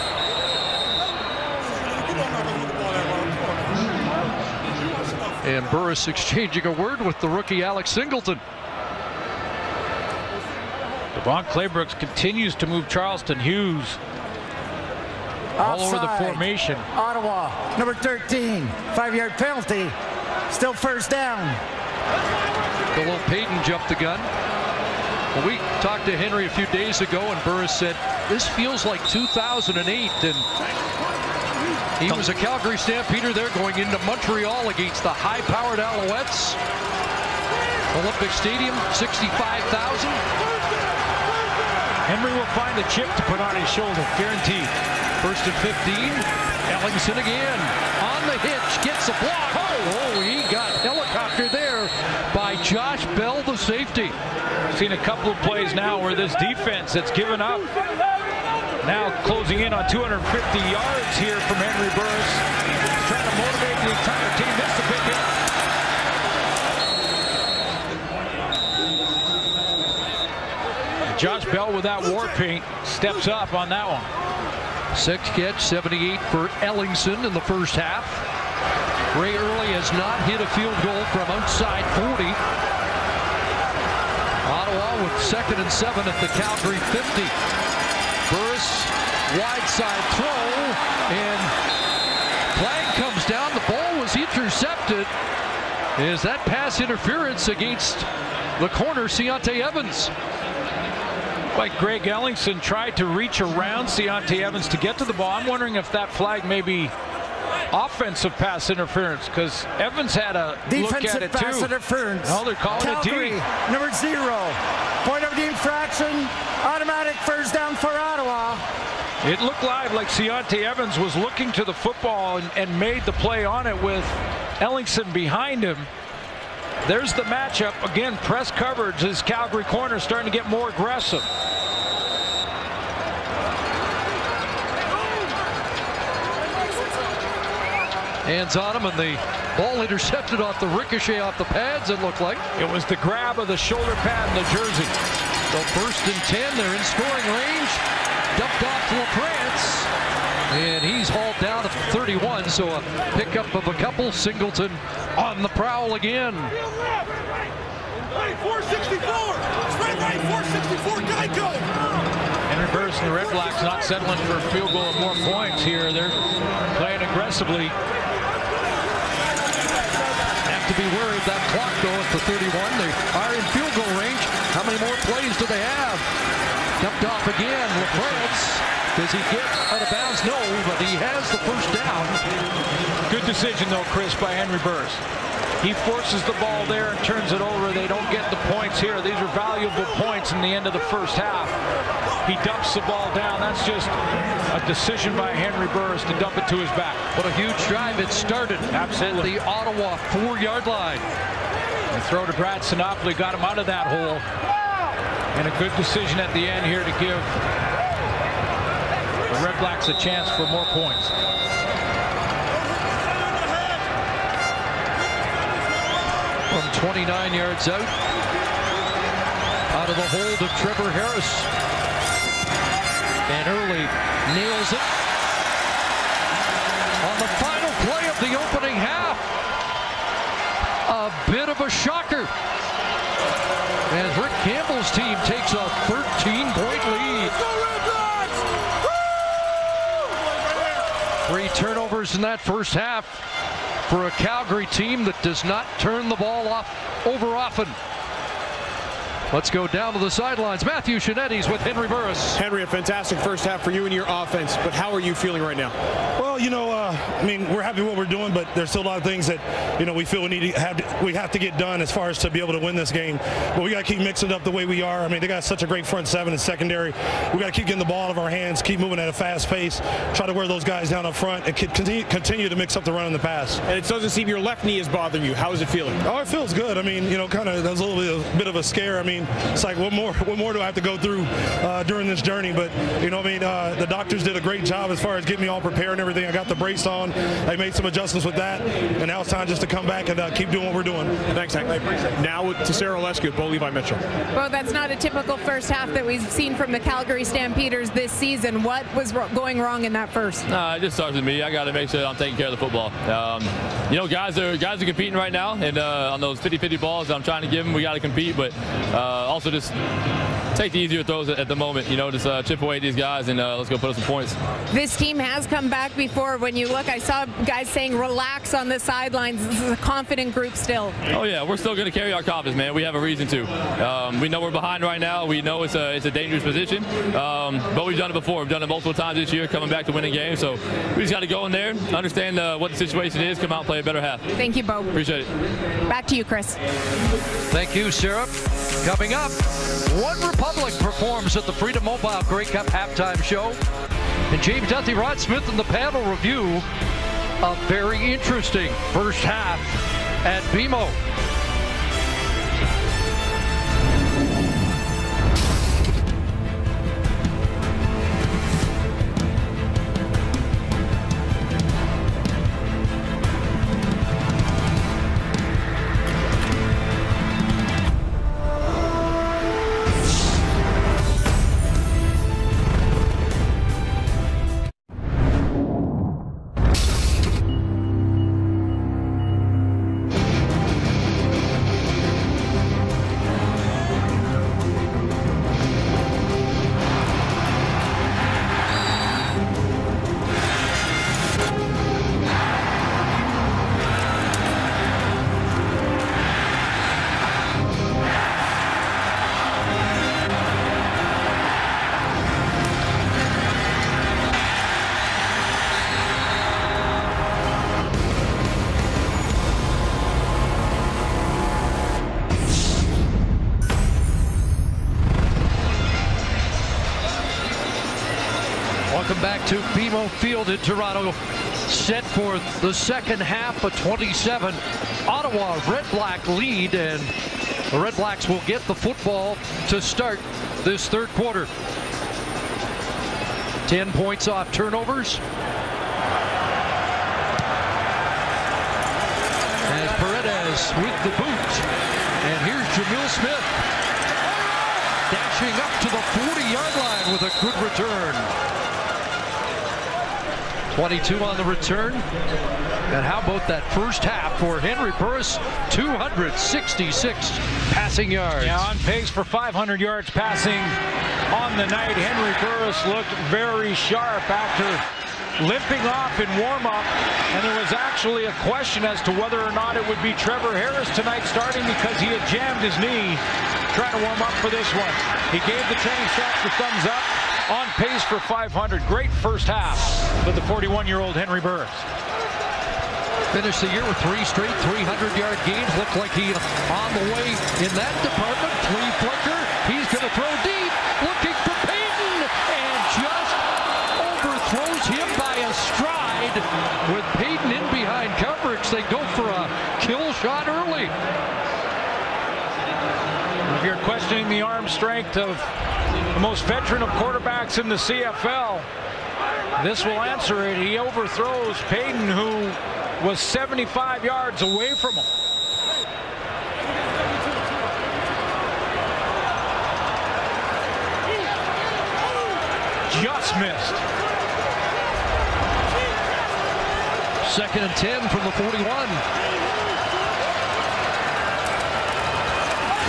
And Burris exchanging a word with the rookie Alex Singleton. Devon Claybrooks continues to move Charleston Hughes all over the formation. Ottawa, number 13, 5-yard penalty. Still first down. Bill Payton jumped the gun. Well, we talked to Henry a few days ago, and Burris said, this feels like 2008. And he was a Calgary Stampeder there going into Montreal against the high-powered Alouettes. Olympic Stadium, 65,000. Henry will find a chip to put on his shoulder, guaranteed. 1st and 15. Ellingson again on the hitch, gets a block. Oh, he got helicoptered there by Josh Bell, the safety. Seen a couple of plays now where this defense that's given up. Now closing in on 250 yards here from Henry Burris. Trying to motivate the entire team. This is a big hit. Josh Bell with that war paint steps up on that one. 6 catch, 78 for Ellingson in the first half. Ray Early has not hit a field goal from outside 40. Ottawa with 2nd and 7 at the Calgary 50. Burris, wide side throw, and flag comes down. The ball was intercepted. Is that pass interference against the corner, Ciante Evans? Like Greg Ellingson tried to reach around Ciante Evans to get to the ball. I'm wondering if that flag may be offensive pass interference, because Evans had a look at it too. Defensive pass interference. Oh, they're calling Calgary, it D. number 0. Point of the infraction. Automatic first down for Ottawa. It looked live like Ciante Evans was looking to the football and made the play on it with Ellingson behind him. There's the matchup. Again, press coverage. This Calgary corner starting to get more aggressive. Hands on him, and the ball intercepted off the ricochet off the pads, it looked like. It was the grab of the shoulder pad and the jersey. So 1st and 10, they're in scoring range. Dumped off to LaFrance, and he's hauled down at 31, so a pickup of a couple. Singleton on the prowl again. Right, 464. Straight right, 464. Geico. Henry Burris and the Red Blacks not settling for a field goal and more points here. They're playing aggressively. Have to be worried that clock though at the 31. They are in field goal range. How many more plays do they have? Dumped off again. LaFrance. Does he get out of bounds? No, but he has the first down. Good decision though, Chris, by Henry Burris. He forces the ball there and turns it over. They don't get the points here. These are valuable points in the end of the first half. He dumps the ball down. That's just a decision by Henry Burris to dump it to his back. What a huge drive it started. Absolutely. At the Ottawa 4-yard line. And throw to Brad Sinopoli, got him out of that hole. And a good decision at the end here to give the Red Blacks a chance for more points. From 29 yards out of the hold of Trevor Harris. And Early nails it on the final play of the opening half. A bit of a shocker. And Rick Campbell's team takes a 13-point lead. 3 turnovers in that first half for a Calgary team that does not turn the ball over often. Let's go down to the sidelines. Matthew Shinetti's with Henry Burris. Henry, a fantastic first half for you and your offense, but how are you feeling right now? Well, you know, I mean, we're happy with what we're doing, but there's still a lot of things that, you know, we feel we have to get done as far as to be able to win this game. But we got to keep mixing it up the way we are. I mean, they got such a great front seven and secondary. We got to keep getting the ball out of our hands, keep moving at a fast pace, try to wear those guys down up front, and continue to mix up the run and the pass. And it doesn't seem your left knee is bothering you. How is it feeling? Oh, it feels good. I mean, you know, kind of that was a little bit of a scare. I mean, it's like what more do I have to go through during this journey? But you know, I mean, the doctors did a great job as far as getting me all prepared and everything. I got the brace on. I made some adjustments with that, and now it's time just to come back and keep doing what we're doing. Thanks, Hank. I appreciate it. Now to Sarah Lescu, Bo Levi Mitchell. Well, that's not a typical first half that we've seen from the Calgary Stampeders this season. What was going wrong in that first? It just starts with me. I got to make sure that I'm taking care of the football. You know, guys are competing right now, and on those 50-50 balls that I'm trying to give them, we got to compete, but also just take the easier throws at the moment. You know, just chip away at these guys and let's go put up some points. This team has come back before. When you look, I saw guys saying relax on the sidelines. This is a confident group still. Oh yeah, we're still going to carry our confidence, man. We have a reason to. We know we're behind right now. We know it's a dangerous position, but we've done it before. We've done it multiple times this year, coming back to winning games. So we just got to go in there, understand what the situation is, come out and play a better half. Thank you, Bo. Appreciate it. Back to you, Chris. Thank you, Sarah. Coming up, One Republic performs at the Freedom Mobile Grey Cup halftime show. And James Duthie, Rod Smith, and the panel review a very interesting first half at BMO. Welcome back to BMO Field in Toronto. Set for the second half of 27. Ottawa Redblack lead, and the Redblacks will get the football to start this third quarter. 10 points off turnovers. As Paredes with the boot. And here's Jamil Smith dashing up to the 40-yard line with a good return. 22 on the return. And how about that first half for Henry Burris? 266 passing yards. Yeah, on pace for 500 yards passing on the night. Henry Burris looked very sharp after limping off in warm-up, and there was actually a question as to whether or not it would be Trevor Harris tonight starting because he had jammed his knee trying to warm up for this one. He gave the training staff the thumbs up. On pace for 500. Great first half for the 41-year-old Henry Burris. Finished the year with 3 straight 300-yard games. Looked like he on the way in that department. Flea flicker. He's going to throw deep. Looking for Payton. And just overthrows him by a stride. With Payton in behind coverage, they go for a kill shot early. If you're questioning the arm strength of the most veteran of quarterbacks in the CFL, this will answer it. He overthrows Payton, who was 75 yards away from him. Just missed. 2nd and 10 from the 41.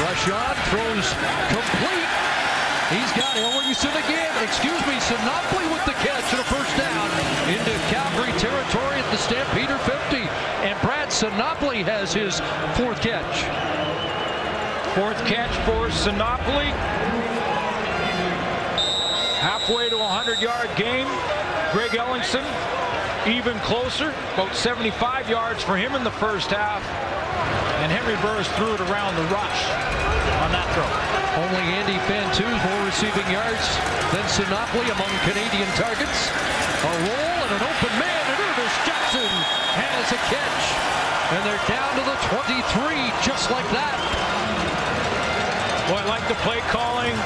Rashawn throws complete. He's got Ellingson again. Excuse me, Sinopoli with the catch and a first down into Calgary territory at the Stampeder 50. And Brad Sinopoli has his 4th catch. 4th catch for Sinopoli. Halfway to a 100-yard game. Greg Ellingson even closer, about 75 yards for him in the first half. And Henry Burris threw it around the rush on that throw. Only Andy Fantus more receiving yards than Sinopoli among Canadian targets. A roll and an open man, and Ernest Jackson has a catch. And they're down to the 23, just like that. Well, I like the play calling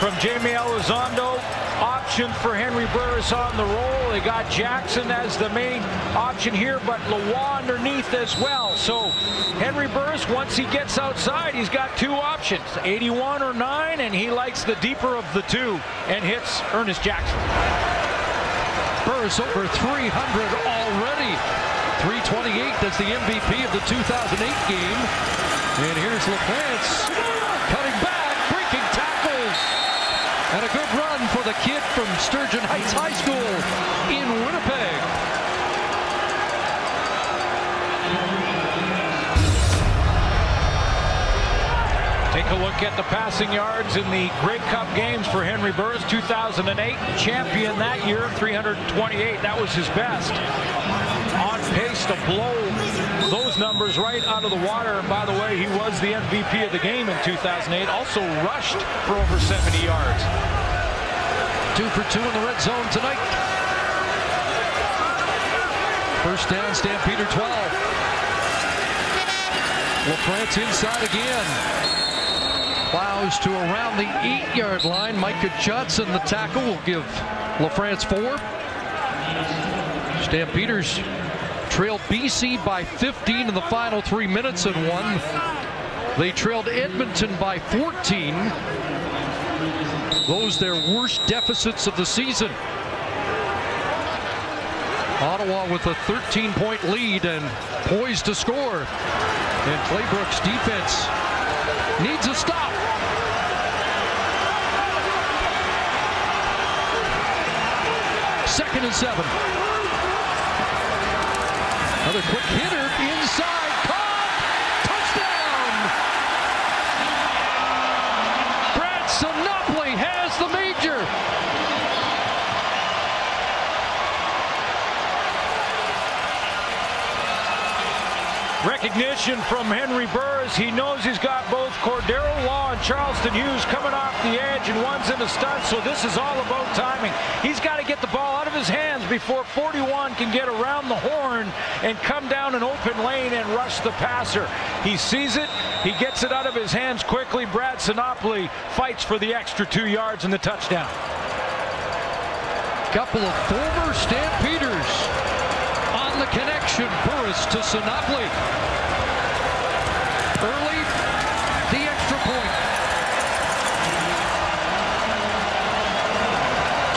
from Jamie Elizondo. Option for Henry Burris on the roll. They got Jackson as the main option here, but Lavoie underneath as well. So Henry Burris, once he gets outside, he's got 2 options, 81 or 9, and he likes the deeper of the 2 and hits Ernest Jackson. Burris over 300 already. 328, that's the MVP of the 2008 game. And here's LaFrance cutting back, breaking tackles. And a good run for the kid from Sturgeon Heights High School in Winnipeg. Take a look at the passing yards in the Grey Cup games for Henry Burris. 2008 champion that year, 328. That was his best. On pace to blow those numbers right out of the water. And by the way, he was the MVP of the game in 2008. Also rushed for over 70 yards. 2 for 2 in the red zone tonight. First down, Stampeder 12. LaFrance inside again. Plows to around the 8-yard line. Micah Johnson, the tackle, will give LaFrance 4. Stampeders trailed BC by 15 in the final 3 minutes and won. They trailed Edmonton by 14. Those their worst deficits of the season. Ottawa with a 13-point lead and poised to score. And Claybrook's defense needs a stop. Second and 7. Another quick hitter inside. Caught. Touchdown. Brad Sinopoli has the major. Recognition from Henry Burris. He knows he's got both Cordero Law and Charleston Hughes coming off the edge, and one's in the stunt, so this is all about timing. He's got to get the ball out of his hands before 41 can get around the horn and come down an open lane and rush the passer. He sees it. He gets it out of his hands quickly. Brad Sinopoli fights for the extra 2 yards and the touchdown. Couple of former Stampeders on the connection. Burris to Sinopoli. Early, the extra point.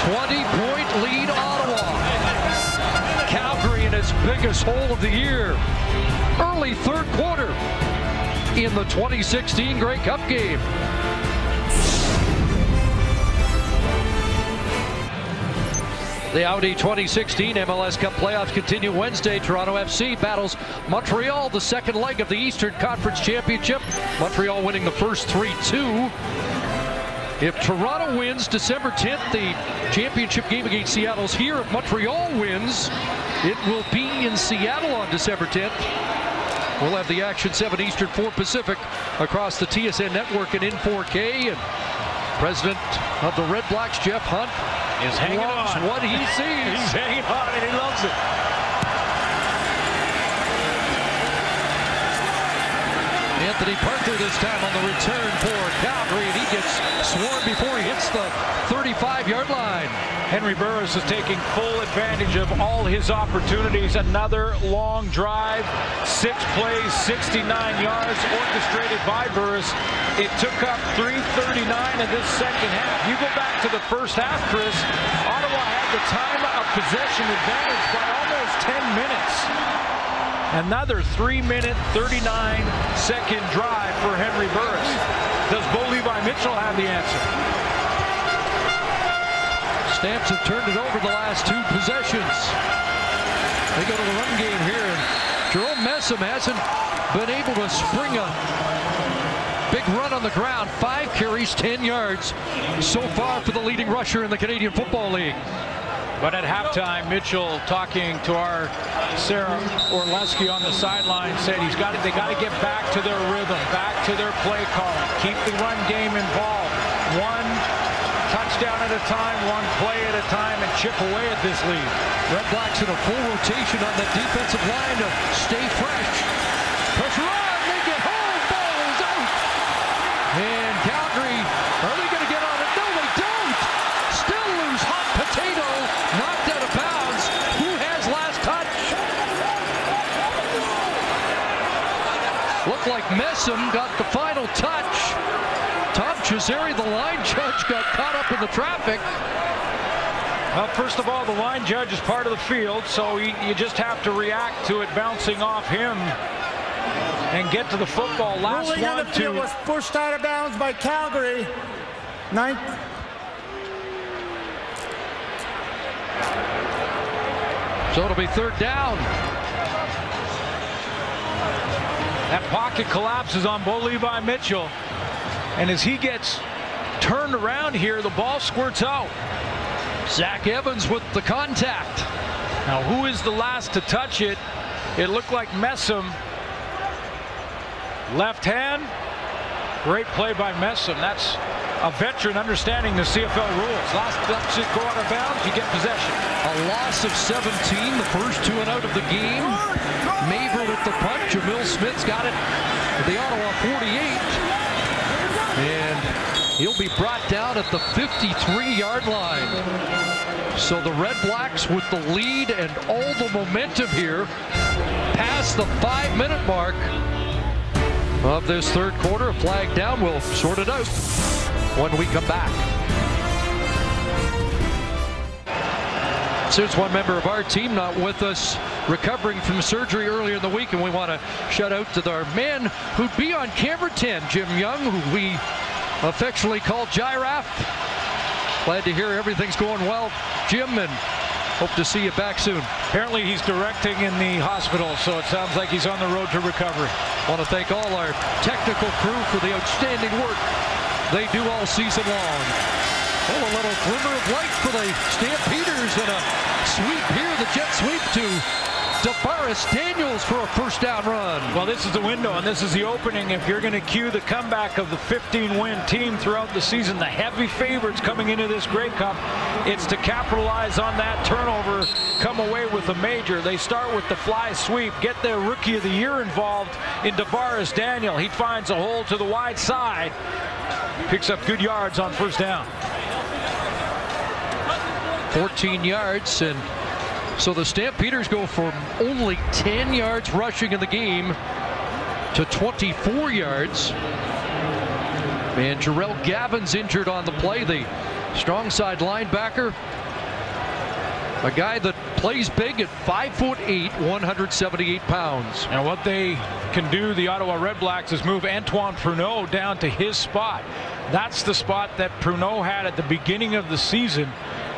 20-point lead, Ottawa. biggest hole of the year. Early third quarter in the 2016 Grey Cup game. The Audi 2016 MLS Cup playoffs continue Wednesday. Toronto FC battles Montreal, the second leg of the Eastern Conference Championship. Montreal winning the first 3-2. If Toronto wins December 10th, the championship game against Seattle's here. If Montreal wins, it will be in Seattle on December 10th. We'll have the action 7 Eastern, 4 Pacific across the TSN network and in 4K. And President of the Redblacks, Jeff Hunt, is hanging loves on. what he sees. He's hanging on and he loves it. Anthony Parker this time on the return for Calgary, and he gets swarmed before he hits the 35-yard line. Henry Burris is taking full advantage of all his opportunities. Another long drive, 6 plays, 69 yards, orchestrated by Burris. It took up 3:39 in this second half. You go back to the first half, Chris, Ottawa had the time of possession advantage by almost 10 minutes. Another 3-minute, 39-second drive for Henry Burris. Does Bo Levi Mitchell have the answer? Stamps have turned it over the last 2 possessions. They go to the run game here, and Jerome Messam hasn't been able to spring a big run on the ground. 5 carries, 10 yards so far for the leading rusher in the Canadian Football League. But at halftime, Mitchell, talking to our Sarah Orleski on the sideline, said they got to get back to their rhythm, back to their play calling, keep the run game involved. 1 touchdown at a time, 1 play at a time, and chip away at this lead. Redblacks in a full rotation on the defensive line to stay fresh. Pressure on, they get home, ball is out. And Calgary, are they going to get on it? No, they don't. Still lose hot potato, knocked out of bounds. Who has last touch? Looked like Messam got the final touch. Tom Cesare, the line judge, got caught up in the traffic. Well, first of all, the line judge is part of the field, so you just have to react to it bouncing off him and get to the football. Last Ruling on the field was pushed out of bounds by Calgary. So it'll be 3rd down. That pocket collapses on Bo Levi Mitchell. And as he gets turned around here, the ball squirts out. Zach Evans with the contact. Now, who is the last to touch it? It looked like Messam. Left hand. Great play by Messam. That's a veteran understanding the CFL rules. Last touch it, go out of bounds, you get possession. A loss of 17, the first 2 and out of the game. Maver with the punt. Jamil Smith's got it at the Ottawa 48. And he'll be brought down at the 53-yard line. So the Redblacks with the lead and all the momentum here past the 5-minute mark of this third quarter. A flag down. We'll sort it out when we come back. There's one member of our team not with us, recovering from surgery earlier in the week, and we want to shout out to our man who'd be on camera 10, Jim Young, who we affectionately call Giraffe. Glad to hear everything's going well, Jim, and hope to see you back soon. Apparently he's directing in the hospital, so it sounds like he's on the road to recovery. Want to thank all our technical crew for the outstanding work they do all season long. Oh, a little glimmer of light for the Stampeders, and a sweep here, the jet sweep to DeForest Daniels for a first down run. Well, this is the window, and this is the opening. If you're going to cue the comeback of the 15-win team throughout the season, the heavy favorites coming into this Grey Cup, it's to capitalize on that turnover, come away with a major. They start with the fly sweep, get their Rookie of the Year involved in DeForest Daniel. He finds a hole to the wide side, picks up good yards on first down. 14 yards, and so the Stampeders go from only 10 yards rushing in the game to 24 yards. And Jarrell Gavin's injured on the play, the strong side linebacker. A guy that plays big at 5'8", 178 pounds. And what they can do, the Ottawa Redblacks, is move Antoine Pruneau down to his spot. That's the spot that Pruneau had at the beginning of the season.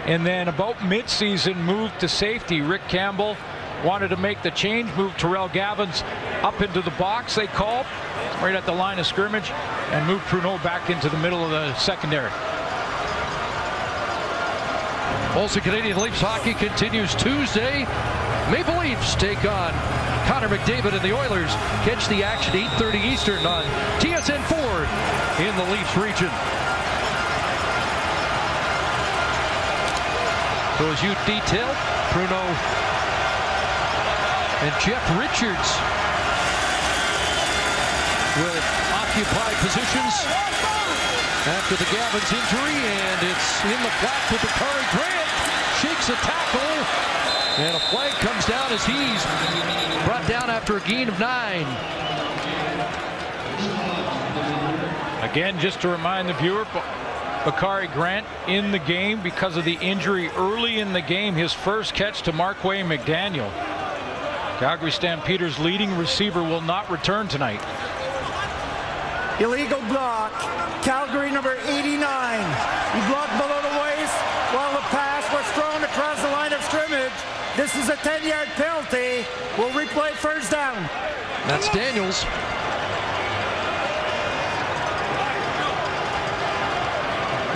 And then about mid-season moved to safety. Rick Campbell wanted to make the change, move Terrell Gavins up into the box, they called, right at the line of scrimmage, and move Pruneau back into the middle of the secondary. Also, Canadian Leafs hockey continues Tuesday. Maple Leafs take on Connor McDavid and the Oilers. Catch the action 8:30 Eastern on TSN 4 in the Leafs region. So as you detailed, Pruneau and Jeff Richards will occupy positions after the Gavins injury, and it's in the flat for Bakari Grant. Shakes a tackle, and a flag comes down as he's brought down after a gain of 9. Again, just to remind the viewer, Bakari Grant in the game because of the injury early in the game. His first catch to Marquay McDaniel. Calgary Stampeders leading receiver will not return tonight. Illegal block. Calgary number 89. He blocked below the waist while the pass was thrown across the line of scrimmage. This is a 10-yard penalty. We'll replay first down. That's Daniels.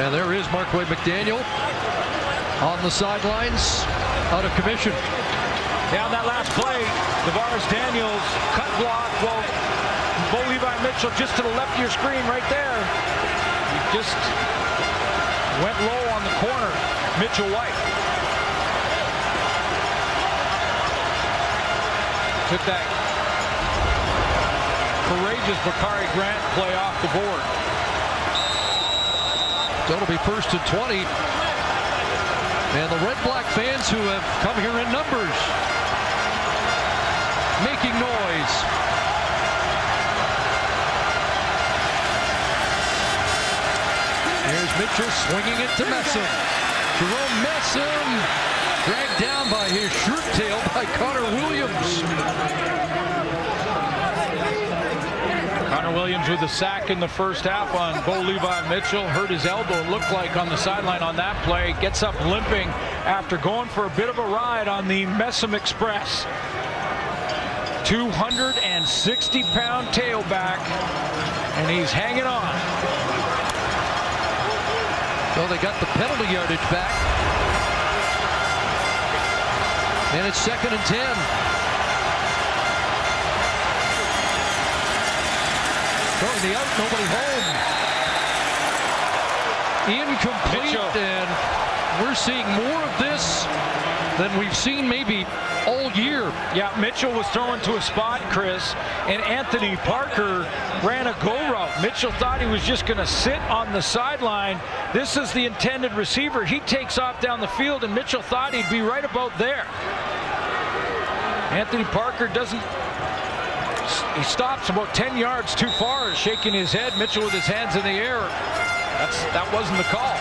And there is Marquay McDaniel on the sidelines, out of commission. Down that last play, Tavares Daniels cut block. Well, Bo Levi Mitchell just to the left of your screen right there. He just went low on the corner. Mitchell White took that courageous Bakari Grant play off the board. That'll be 1st and 20. And the Red Black fans who have come here in numbers making noise. Here's Mitchell swinging it to Messam. Jerome Messam dragged down by his shirt tail by Connor Williams. Connor Williams with a sack in the first half on Bo Levi Mitchell. Hurt his elbow, it looked like, on the sideline on that play. Gets up limping after going for a bit of a ride on the Messam Express. 260-pound tailback, and he's hanging on. So they got the penalty yardage back. And it's 2nd and 10. Throwing the out, nobody home. Incomplete, Mitchell. And we're seeing more of this than we've seen maybe all year. Yeah, Mitchell was throwing to a spot, Chris, and Anthony Parker ran a go route. Mitchell thought he was just going to sit on the sideline. This is the intended receiver. He takes off down the field, and Mitchell thought he'd be right about there. Anthony Parker doesn't. He stops about 10 yards too far, shaking his head. Mitchell with his hands in the air. That wasn't the call.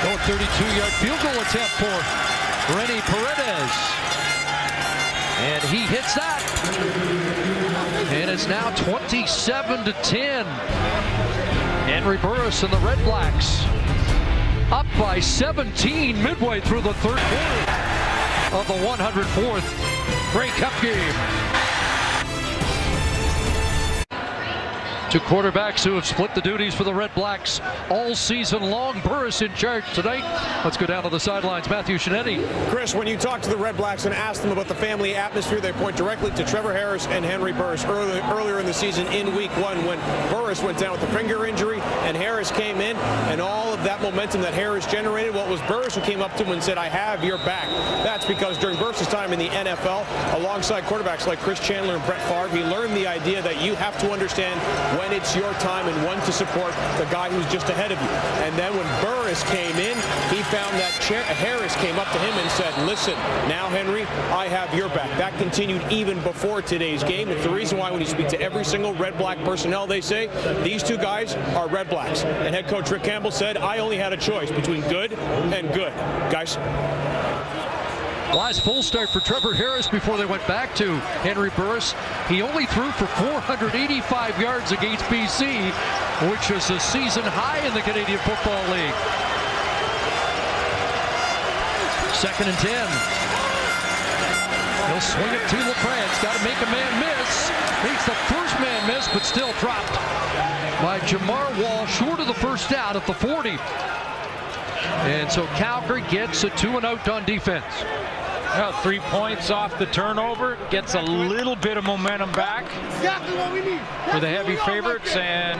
No, 32-yard field goal attempt for Rennie Paredes. And he hits that. And it's now 27-10. Henry Burris and the Red Blacks up by 17 midway through the third quarter of the 104th Grey Cup game. Two quarterbacks who have split the duties for the Red Blacks all season long. Burris in charge tonight. Let's go down to the sidelines. Matthew Shinetti. Chris, when you talk to the Red Blacks and ask them about the family atmosphere, they point directly to Trevor Harris and Henry Burris earlier in the season in week 1 when Burris went down with a finger injury and Harris came in, and all of that momentum that Harris generated, well, it was Burris who came up to him and said, I have your back. That's because during Burris' time in the NFL, alongside quarterbacks like Chris Chandler and Brett Favre, he learned the idea that you have to understand when when it's your time and when to support the guy who's just ahead of you. And then when Burris came in, he found that Harris came up to him and said, listen, now, Henry, I have your back. That continued even before today's game. It's the reason why when you speak to every single Red Black personnel, they say, these two guys are Red Blacks. And head coach Rick Campbell said, I only had a choice between good and good. Guys. Last full start for Trevor Harris before they went back to Henry Burris. He only threw for 485 yards against BC, which is a season high in the Canadian Football League. 2nd and 10. He'll swing it to LaFrance. Got to make a man miss. Makes the first man miss, but still dropped by Jamar Wall, short of the first down at the 40. And so Calgary gets a 2-and-out on defense. 3 points off the turnover, gets a little bit of momentum back for the heavy favorites, and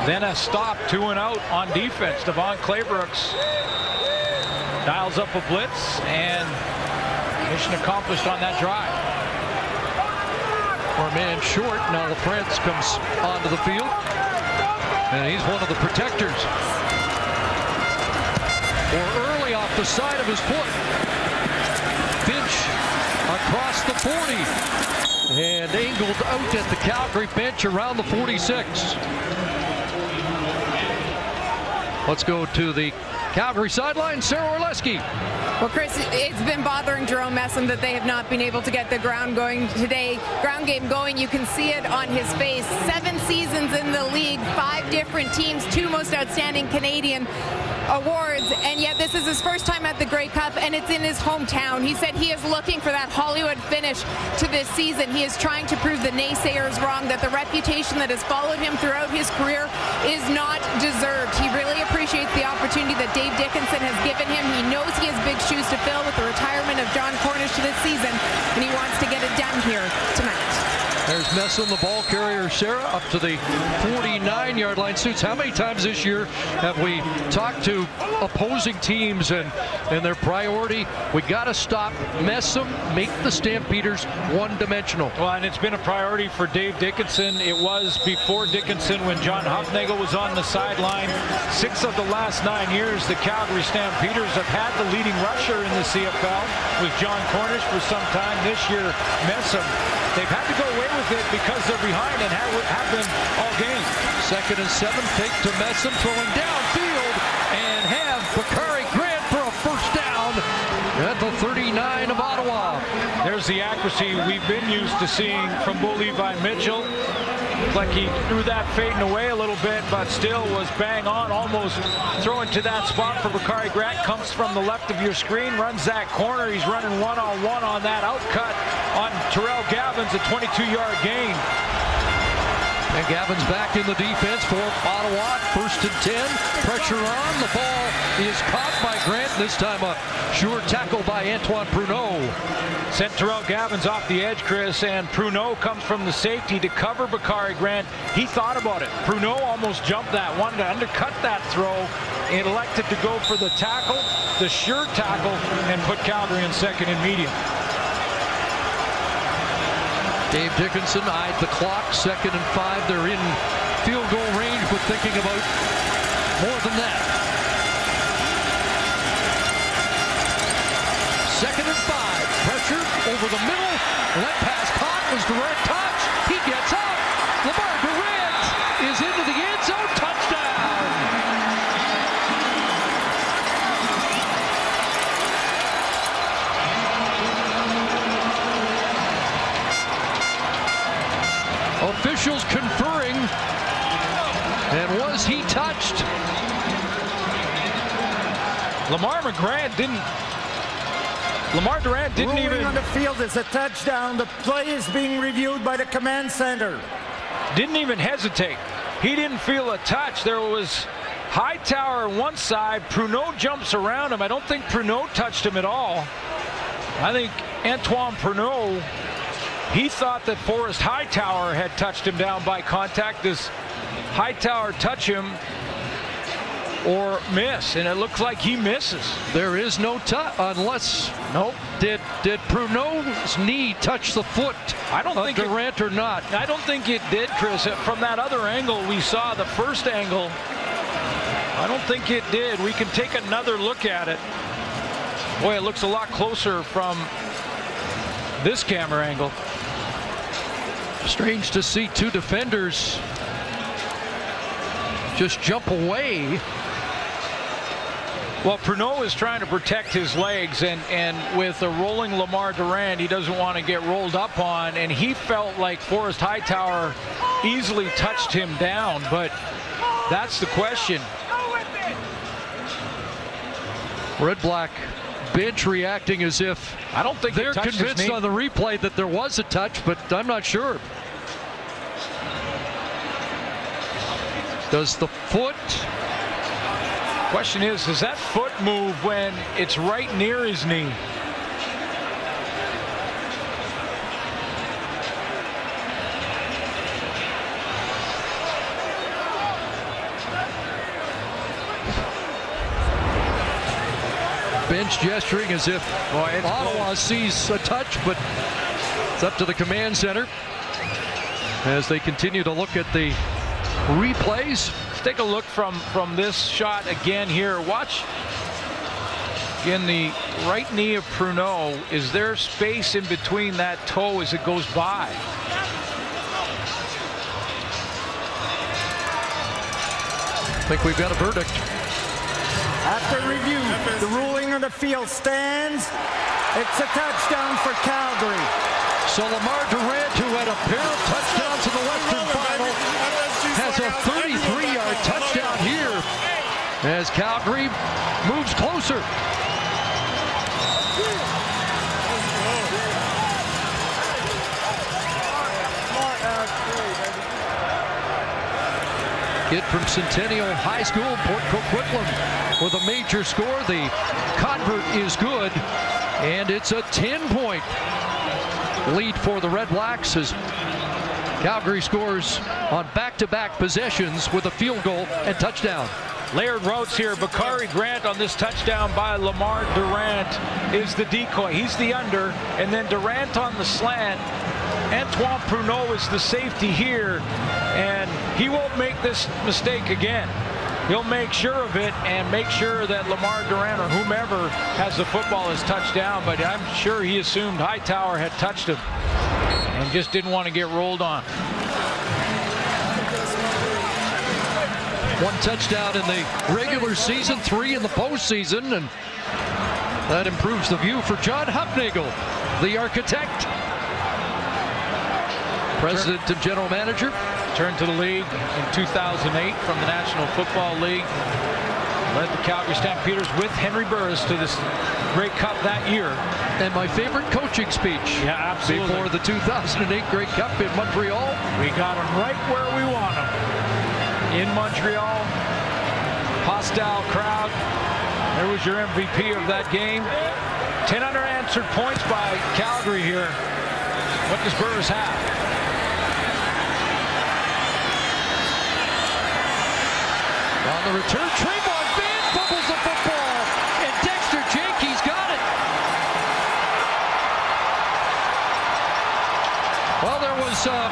then a stop, 2-and-out on defense. Devon Claybrooks dials up a blitz, and mission accomplished on that drive. Our man short, now LaFrance comes onto the field, and he's one of the protectors. Or early off the side of his foot. Finch across the 40 and angled out at the Calgary bench around the 46. Let's go to the Calgary sideline. Sarah Orleski. Well, Chris, it's been bothering Jerome Messam that they have not been able to get the ground game going. You can see it on his face. 7 seasons in the league, 5 different teams, 2 most outstanding Canadian awards, and yet this is his first time at the Grey Cup, and it's in his hometown. He said he is looking for that Hollywood finish to this season. He is trying to prove the naysayers wrong, that the reputation that has followed him throughout his career is not deserved. He really appreciates the opportunity that Dave Dickinson has given him. He knows he has big shoes to fill with the retirement of John Cornish to this season, and he wants to get it done here tonight. There's Messam, the ball carrier, Sarah, up to the 49-yard line. Suits, how many times this year have we talked to opposing teams and their priority? We got to stop Messam, make the Stampeders one-dimensional. Well, and it's been a priority for Dave Dickinson. It was before Dickinson when John Hufnagel was on the sideline. 6 of the last 9 years, the Calgary Stampeders have had the leading rusher in the CFL with John Cornish for some time. This year, Messam. They've had to go away with it because they're behind and have been all game. 2nd and 7, fake to Messam, throwing downfield, and have Bakari Grant for a first down at the 39 of Ottawa. There's the accuracy we've been used to seeing from Bo Levi Mitchell. Like he threw that fading away a little bit, but still was bang on, almost throwing to that spot for Bakari Grant. Comes from the left of your screen, runs that corner. He's running one-on-one on that outcut on Terrell Gavins, a 22-yard gain. And Gavin's back in the defense for Ottawa. 1st and 10. Pressure on. The ball is caught by Grant. This time a sure tackle by Antoine Pruneau. Sent Terrell Gavins off the edge, Chris, and Pruneau comes from the safety to cover Bakari Grant. He thought about it. Pruneau almost jumped that, wanted to undercut that throw, and elected to go for the tackle, the sure tackle, and put Calgary in 2nd and medium. Dave Dickinson eyed the clock. 2nd and 5. They're in field goal range, but thinking about more than that. 2nd and 5. Pressure over the middle. That pass caught was Durant touch. He gets up. Lamar Durant is into the end zone. Touchdown. Officials conferring, and was he touched? Lamar Durant didn't even on the field is a touchdown. The play is being reviewed by the command center. Didn't even hesitate. He didn't feel a touch. There was Hightower on one side. Pruneau jumps around him. I don't think Pruneau touched him at all. I think Antoine Pruneau, he thought that Forrest Hightower had touched him down by contact. Does Hightower touch him? or miss, and it looks like he misses. There is no touch unless nope. Did Pruneau's knee touch the foot? I don't think Durant or not. I don't think it did, Chris. From that other angle we saw, the first angle, I don't think it did. We can take another look at it. Boy, it looks a lot closer from this camera angle. Strange to see two defenders just jump away. Well, Pruneau is trying to protect his legs, and with a rolling Lamar Durant, he doesn't want to get rolled up on, and he felt like Forrest Hightower easily touched him down, but that's the question. Redblack bench reacting as if I don't think they're convinced on the replay that there was a touch, but I'm not sure. Does the foot? Question is, does that foot move when it's right near his knee? Bench gesturing as if Ottawa sees a touch, but it's up to the command center as they continue to look at the replays. Let's take a look from this shot again here. Watch in the right knee of Pruneau. Is there space in between that toe as it goes by? I think we've got a verdict. After review, the ruling on the field stands. It's a touchdown for Calgary. So Lamar Durant, who had a pair of touchdowns in the Western Final, has a 33-yard touchdown here as Calgary moves closer. Kid from Centennial High School, Port Coquitlam, with a major score. The convert is good, and it's a 10-point lead for the Redblacks as Calgary scores on back-to-back possessions with a field goal and touchdown. Layered routes here. Bakari Grant on this touchdown by Lamar Durant is the decoy. He's the under, and then Durant on the slant. Antoine Pruneau is the safety here, and he won't make this mistake again. He'll make sure of it and make sure that Lamar Durant or whomever has the football is touched down, but I'm sure he assumed Hightower had touched him and just didn't want to get rolled on. One touchdown in the regular season, 3 in the postseason, and that improves the view for John Hufnagel, the architect. President and general manager. Turned to the league in 2008 from the National Football League. Led the Calgary Stampeders with Henry Burris to this Grey Cup that year. And my favorite coaching speech. Yeah, absolutely. Before the 2008 Grey Cup in Montreal. We got them right where we want them. In Montreal. Hostile crowd. There was your MVP of that game. 10 unanswered points by Calgary here. What does Burris have? On the return, Trayvon Van fumbles the football, and Dexter Jenkins got it. Well, there was a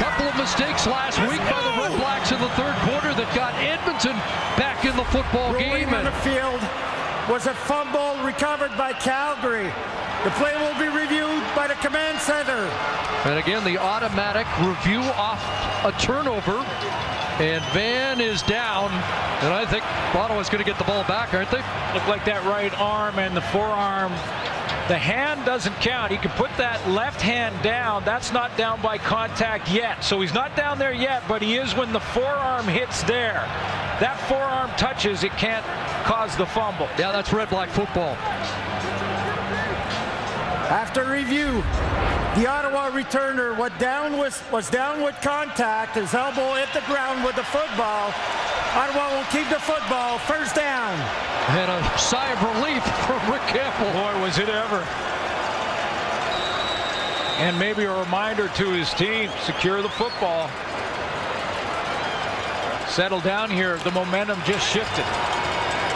couple of mistakes last week by the Redblacks in the third quarter that got Edmonton back in the football game. On the field was a fumble recovered by Calgary. The play will be reviewed by the command center. And again, the automatic review off a turnover. And Van is down, and I think Ottawa's going to get the ball back, aren't they? Look like that right arm and the forearm. The hand doesn't count. He can put that left hand down. That's not down by contact yet. So he's not down there yet, but he is when the forearm hits there. That forearm touches, it can't cause the fumble. Yeah, that's Redblack football. After review, the Ottawa returner was down with contact. His elbow hit the ground with the football. Ottawa will keep the football. First down. And a sigh of relief from Rick Campbell. Boy, was it ever. And maybe a reminder to his team, secure the football. settle down here. The momentum just shifted.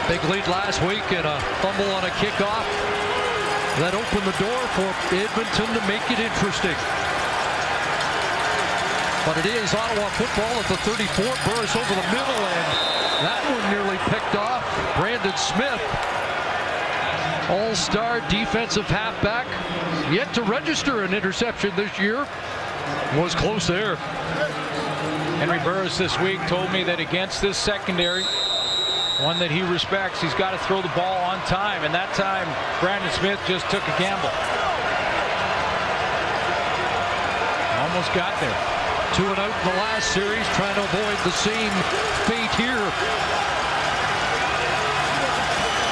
Big lead last week and a fumble on a kickoff that opened the door for Edmonton to make it interesting. But it is Ottawa football at the 34. Burris over the middle, and that one nearly picked off. Brandon Smith, all-star defensive halfback, yet to register an interception this year. Was close there. Henry Burris this week told me that against this secondary, one that he respects, he's got to throw the ball on time, and that time Brandon Smith just took a gamble. Almost got there. 2 and out in the last series, trying to avoid the same fate here.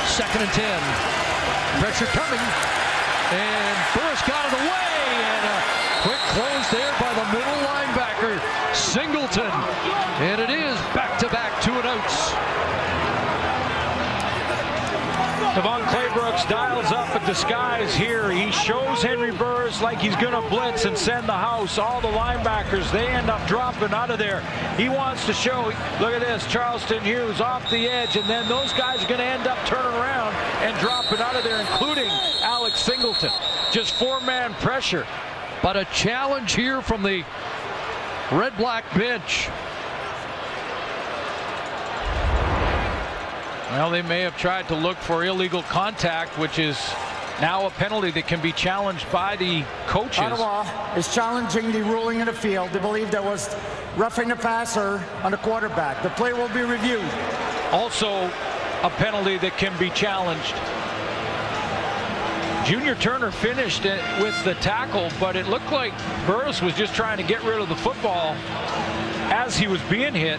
2nd and 10. Pressure coming, and Burris got it away, and a quick close there by the middle linebacker, Singleton. And it is back-to-back 2 and outs. Devon Claybrooks dials up a disguise here. He shows Henry Burris like he's going to blitz and send the house. All the linebackers, they end up dropping out of there. He wants to show, look at this, Charleston Hughes off the edge, and then those guys are going to end up turning around and dropping out of there, including Alex Singleton. Just 4-man pressure. But a challenge here from the Red Black bench. Well, they may have tried to look for illegal contact, which is now a penalty that can be challenged by the coaches. Ottawa is challenging the ruling in the field. They believe there was roughing the passer on the quarterback. The play will be reviewed. Also a penalty that can be challenged. Junior Turner finished it with the tackle, but it looked like Burris was just trying to get rid of the football as he was being hit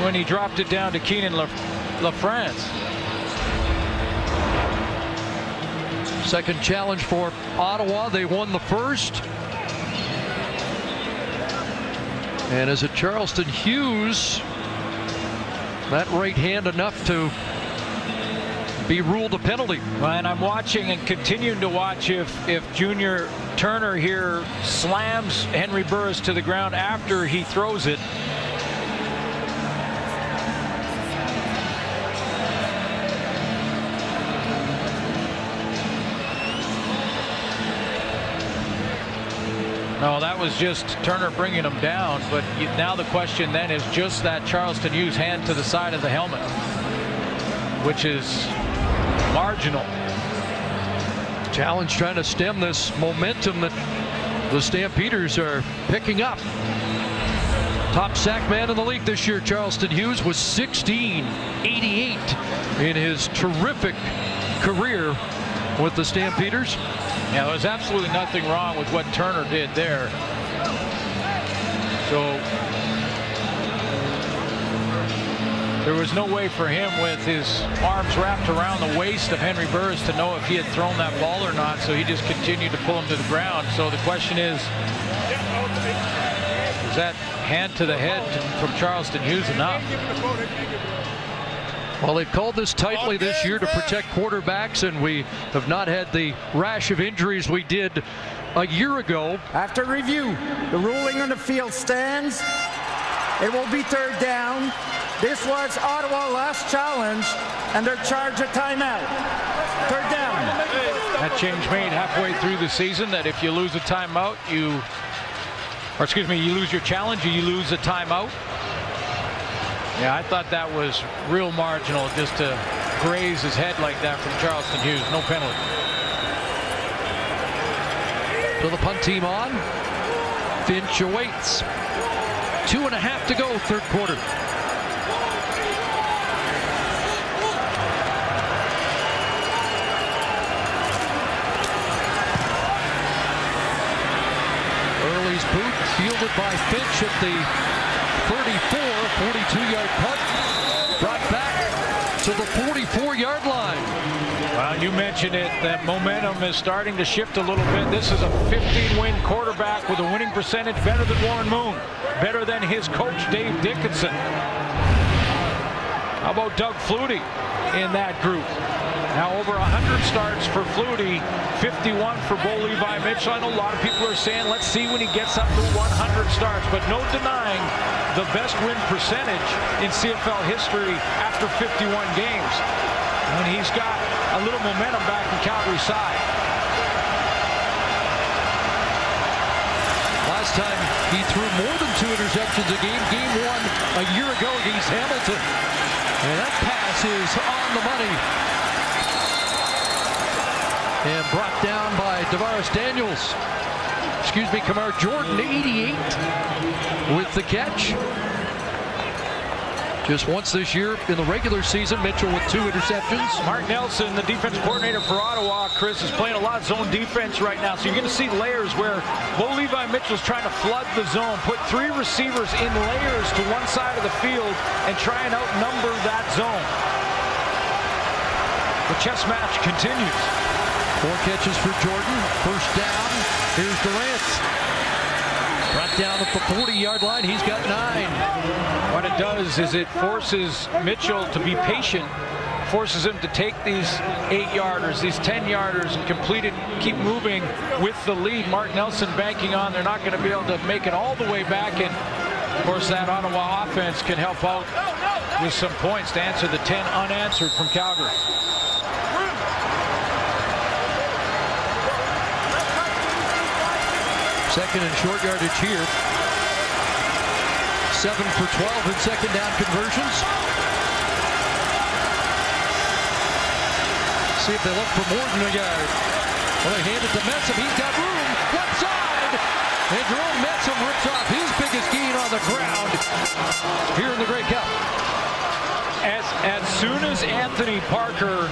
when he dropped it down to Keenan LaFrance. Second challenge for Ottawa. They won the first. And is it Charleston Hughes? That right hand enough to be ruled a penalty. And I'm watching and continuing to watch if Junior Turner here slams Henry Burris to the ground after he throws it. No, that was just Turner bringing him down, but now the question then is just that Charleston Hughes hand to the side of the helmet, which is marginal. Challenge trying to stem this momentum that the Stampeders are picking up. Top sack man in the league this year, Charleston Hughes, was 1688 in his terrific career with the Stampeders. Yeah, there was absolutely nothing wrong with what Turner did there. So there was no way for him with his arms wrapped around the waist of Henry Burris to know if he had thrown that ball or not, so he just continued to pull him to the ground. So the question is that hand to the head from Charleston Hughes enough? Well, they've called this tightly this year to protect quarterbacks, and we have not had the rash of injuries we did a year ago. After review, the ruling on the field stands. It will be 3rd down. This was Ottawa's last challenge, and they're charged a timeout. 3rd down. That change made halfway through the season, that if you lose a timeout, you lose your challenge, you lose a timeout. Yeah, I thought that was real marginal, just to graze his head like that from Charleston Hughes. No penalty. So the punt team on. Finch awaits. 2.5 to go, 3rd quarter. Early's boot fielded by Finch at the 34, 42-yard punt, brought back to the 44-yard line. Well, you mentioned it, that momentum is starting to shift a little bit. This is a 15-win quarterback with a winning percentage better than Warren Moon, better than his coach, Dave Dickinson. How about Doug Flutie in that group? Now over 100 starts for Flutie, 51 for Bo Levi Mitchell. I know a lot of people are saying, let's see when he gets up to 100 starts, but no denying the best win percentage in CFL history after 51 games. And he's got a little momentum back in Calgary's side. Last time he threw more than 2 interceptions a game, game 1 a year ago against Hamilton. And that pass is on the money. And brought down by Tavares Daniels. Excuse me, Kamar Jordan, 88 with the catch. Just once this year in the regular season, Mitchell with 2 interceptions. Mark Nelson, the defense coordinator for Ottawa, Chris, is playing a lot of zone defense right now. So you're going to see layers where Bo Levi Mitchell's trying to flood the zone, put 3 receivers in layers to one side of the field and try and outnumber that zone. The chess match continues. 4 catches for Jordan. First down. Here's Durant. Brought down at the 40-yard line. He's got 9. What it does is it forces Mitchell to be patient, forces him to take these 8-yarders, these 10-yarders, and complete it, keep moving with the lead. Mark Nelson banking on they're not going to be able to make it all the way back. And, of course, that Ottawa offense can help out with some points to answer the 10 unanswered from Calgary. Second and short yardage here. 7 for 12 in second down conversions. See if they look for more than a yard. Well, they hand it to Messam. He's got room. Left side. And Jerome Messam rips off his biggest gain on the ground here in the Grey Cup. As soon as Anthony Parker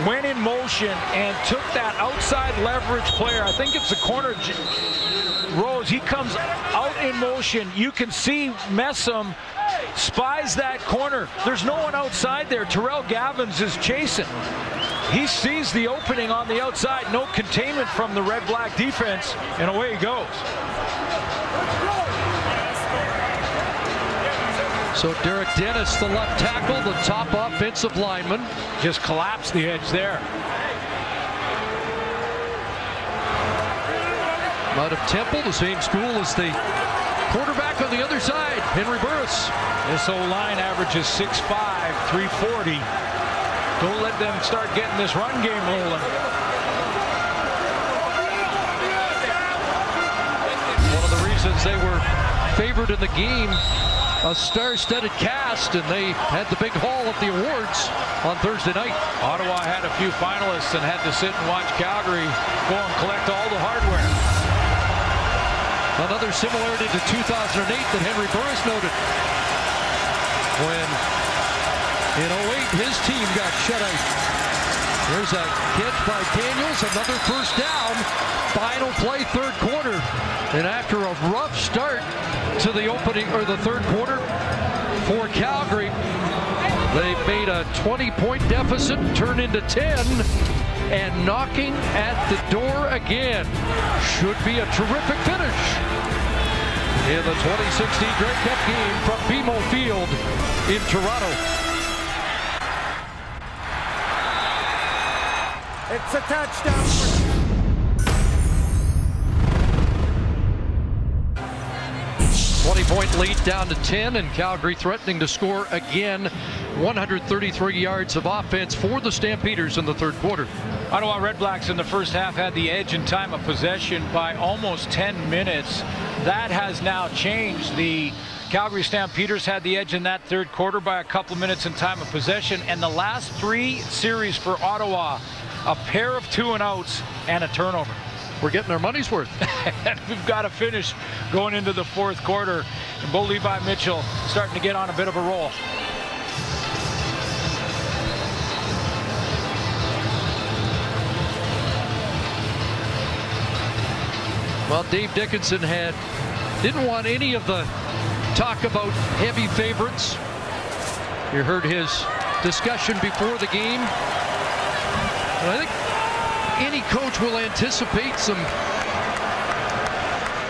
went in motion and took that outside leverage player, I think it's the corner, Rose, he comes out in motion. You can see Messam spies that corner. There's no one outside there. Terrell Gavins is chasing. He sees the opening on the outside. No containment from the Red-Black defense, and away he goes. So Derek Dennis, the left tackle, the top offensive lineman, just collapsed the edge there. Out of Temple, the same school as the quarterback on the other side, Henry Burris. This O-line averages 6'5", 340. Don't let them start getting this run game rolling. One of the reasons they were favored in the game, a star-studded cast, and they had the big haul at the awards on Thursday night. Ottawa had a few finalists and had to sit and watch Calgary go and collect all the hardware. Another similarity to 2008 that Henry Burris noted. When in 08 his team got shut out. There's a catch by Daniels, another first down. Final play, third quarter. And after a rough start to the opening or the third quarter for Calgary, they made a 20-point deficit turn into 10. And knocking at the door again. Should be a terrific finish in the 2016 Grey Cup game from BMO Field in Toronto. It's a touchdown. 20-point lead down to 10, and Calgary threatening to score again. 133 yards of offense for the Stampeders in the third quarter. Ottawa Redblacks in the first half had the edge in time of possession by almost 10 minutes. That has now changed. The Calgary Stampeders had the edge in that third quarter by a couple of minutes in time of possession. And the last 3 series for Ottawa, a pair of 2-and-outs and a turnover. We're getting our money's worth. We've got to finish going into the fourth quarter. And Bo Levi Mitchell starting to get on a bit of a roll. Well, Dave Dickinson didn't want any of the talk about heavy favorites. You heard his discussion before the game. And I think any coach will anticipate some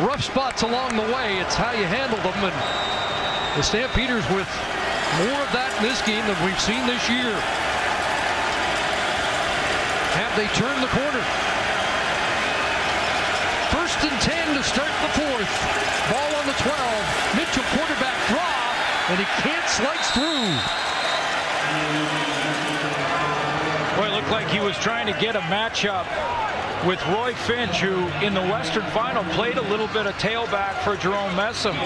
rough spots along the way. It's how you handle them, and the Stampeders with more of that in this game than we've seen this year. Have they turned the corner? First and 10 to start the fourth. Ball on the 12. Mitchell quarterback draw. and he can't slice through. Boy, it looked like he was trying to get a matchup with Roy Finch, who in the Western Final played a little bit of tailback for Jerome Messam.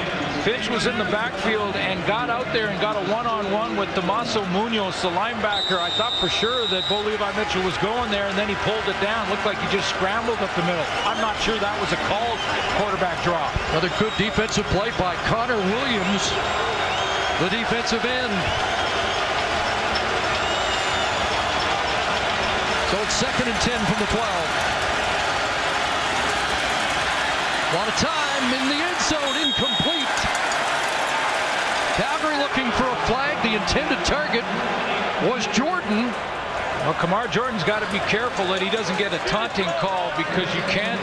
Finch was in the backfield and got out there and got a one-on-one with Damaso Munoz, the linebacker. I thought for sure that Bo Levi Mitchell was going there, and then he pulled it down. Looked like he just scrambled up the middle. I'm not sure that was a called quarterback draw. Another good defensive play by Connor Williams, the defensive end. So it's 2nd and 10 from the 12. A lot of time in the end zone, incomplete. Calgary looking for a flag. The intended target was Jordan. Well, Kamar Jordan's got to be careful that he doesn't get a taunting call, because you can't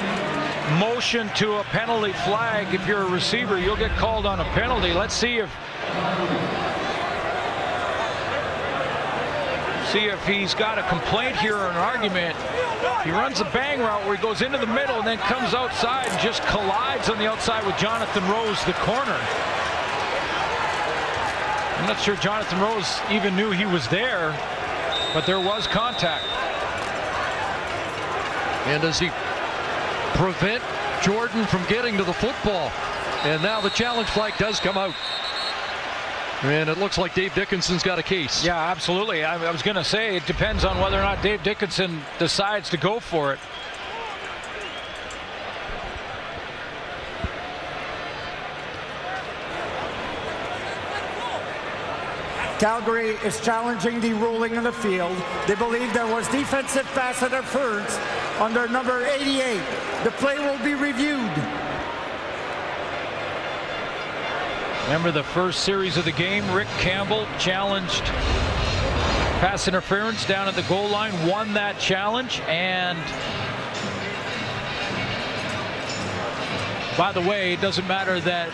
motion to a penalty flag. If you're a receiver, you'll get called on a penalty. Let's see if he's got a complaint here or an argument. He runs a bang route where he goes into the middle and then comes outside and just collides on the outside with Jonathan Rose, the corner. I'm not sure Jonathan Rose even knew he was there, but there was contact. And does he prevent Jordan from getting to the football? And now the challenge flag does come out. And it looks like Dave Dickinson's got a case. Yeah, absolutely. I was going to say it depends on whether or not Dave Dickinson decides to go for it. Calgary is challenging the ruling in the field. They believe there was defensive pass interference under number 88. The play will be reviewed. Remember the first series of the game, Rick Campbell challenged pass interference down at the goal line, won that challenge. And by the way, it doesn't matter that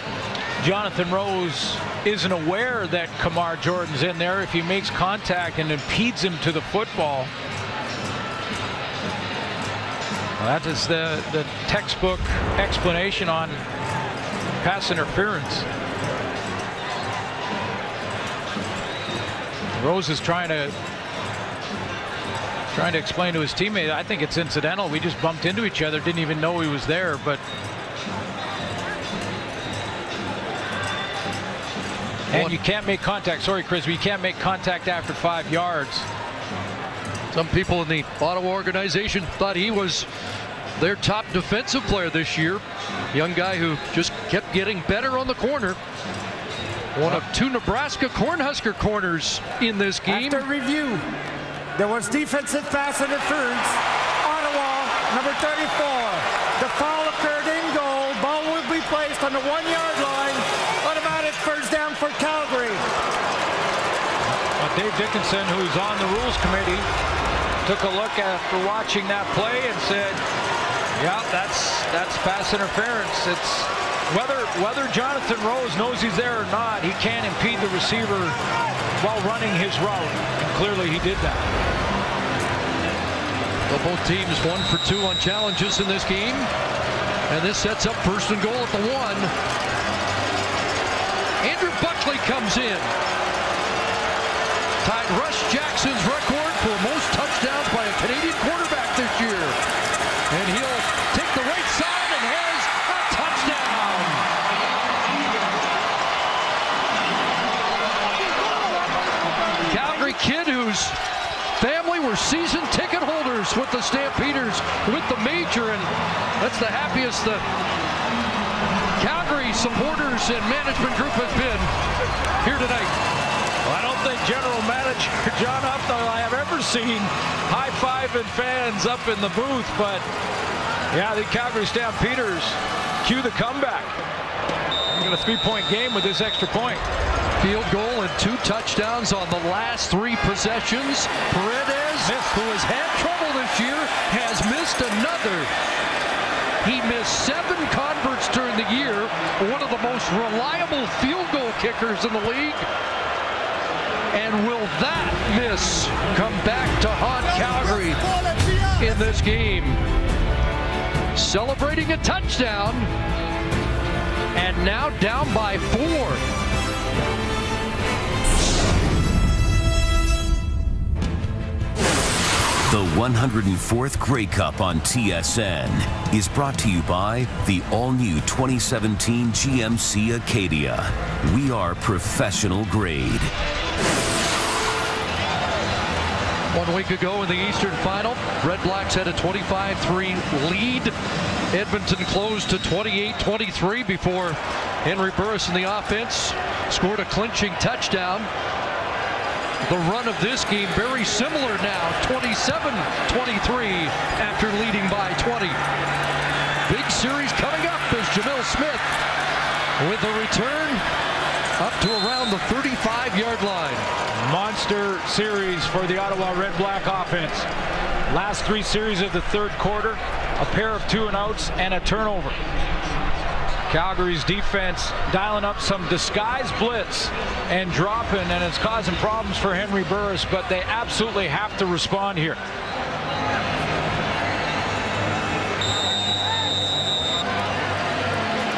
Jonathan Rose isn't aware that Kamar Jordan's in there. If he makes contact and impedes him to the football, well, that is the textbook explanation on pass interference. Rose is trying to explain to his teammate, I think it's incidental. We just bumped into each other, didn't even know he was there. But and you can't make contact. Sorry, Chris, but you can't make contact after 5 yards. Some people in the Ottawa organization thought he was their top defensive player this year. Young guy who just kept getting better on the corner. One of 2 Nebraska Cornhusker corners in this game. After review, there was defensive pass interference. Ottawa, number 34. The foul occurred in goal. Ball will be placed on the 1-yard line. Automatic first down for Calgary. Dave Dickinson, who's on the rules committee, took a look after watching that play and said, yeah, that's pass interference. It's whether Jonathan Rose knows he's there or not, he can't impede the receiver while running his route. And clearly he did that. Well, both teams 1 for 2 on challenges in this game. And this sets up 1st and goal at the 1. Andrew Buckley comes in. Tied Russ Jackson's record for most touchdowns by a Canadian quarterback this year. And he'll take the right side and has a touchdown. Calgary kid whose family were season ticket holders with the Stampeders, with the major, and that's the happiest the Calgary supporters and management group has been here tonight. Well, I don't think General Manager John Upthall I have ever seen high-fiving fans up in the booth, but yeah, the Calgary Stampeders cue the comeback. Got a 3-point game with this extra point. Field goal and 2 touchdowns on the last 3 possessions. Paredes, who has had trouble this year, has missed another. He missed 7 converts during the year. One of the most reliable field goal kickers in the league. And will that miss come back to haunt Calgary in this game? Celebrating a touchdown. And now down by 4. The 104th Grey Cup on TSN is brought to you by the all-new 2017 GMC Acadia. We are professional grade. 1 week ago in the Eastern Final, Redblacks had a 25-3 lead. Edmonton closed to 28-23 before Henry Burris in the offense scored a clinching touchdown. The run of this game very similar now, 27-23 after leading by 20. Big series coming up as Jamil Smith with a return up to around the 35-yard line. Monster series for the Ottawa Redblack offense. Last 3 series of the third quarter, a pair of 2-and-outs and a turnover. Calgary's defense dialing up some disguised blitz and dropping, and it's causing problems for Henry Burris, but they absolutely have to respond here.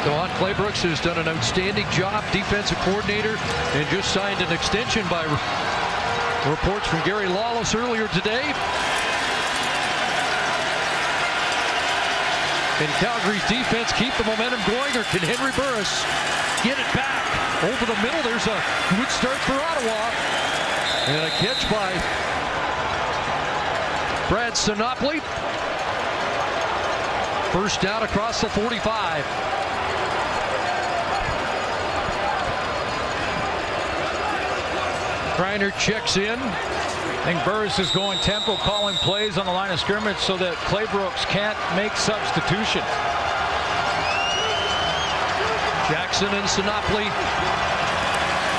Don Claybrooks has done an outstanding job, defensive coordinator, and just signed an extension by reports from Gary Lawless earlier today. Can Calgary's defense keep the momentum going, or can Henry Burris get it back? Over the middle, there's a good start for Ottawa. And a catch by Brad Sinopoli. First down across the 45. Kreiner checks in. I think Burris is going tempo, calling plays on the line of scrimmage so that Claybrooks can't make substitutions. Jackson and Sinopoli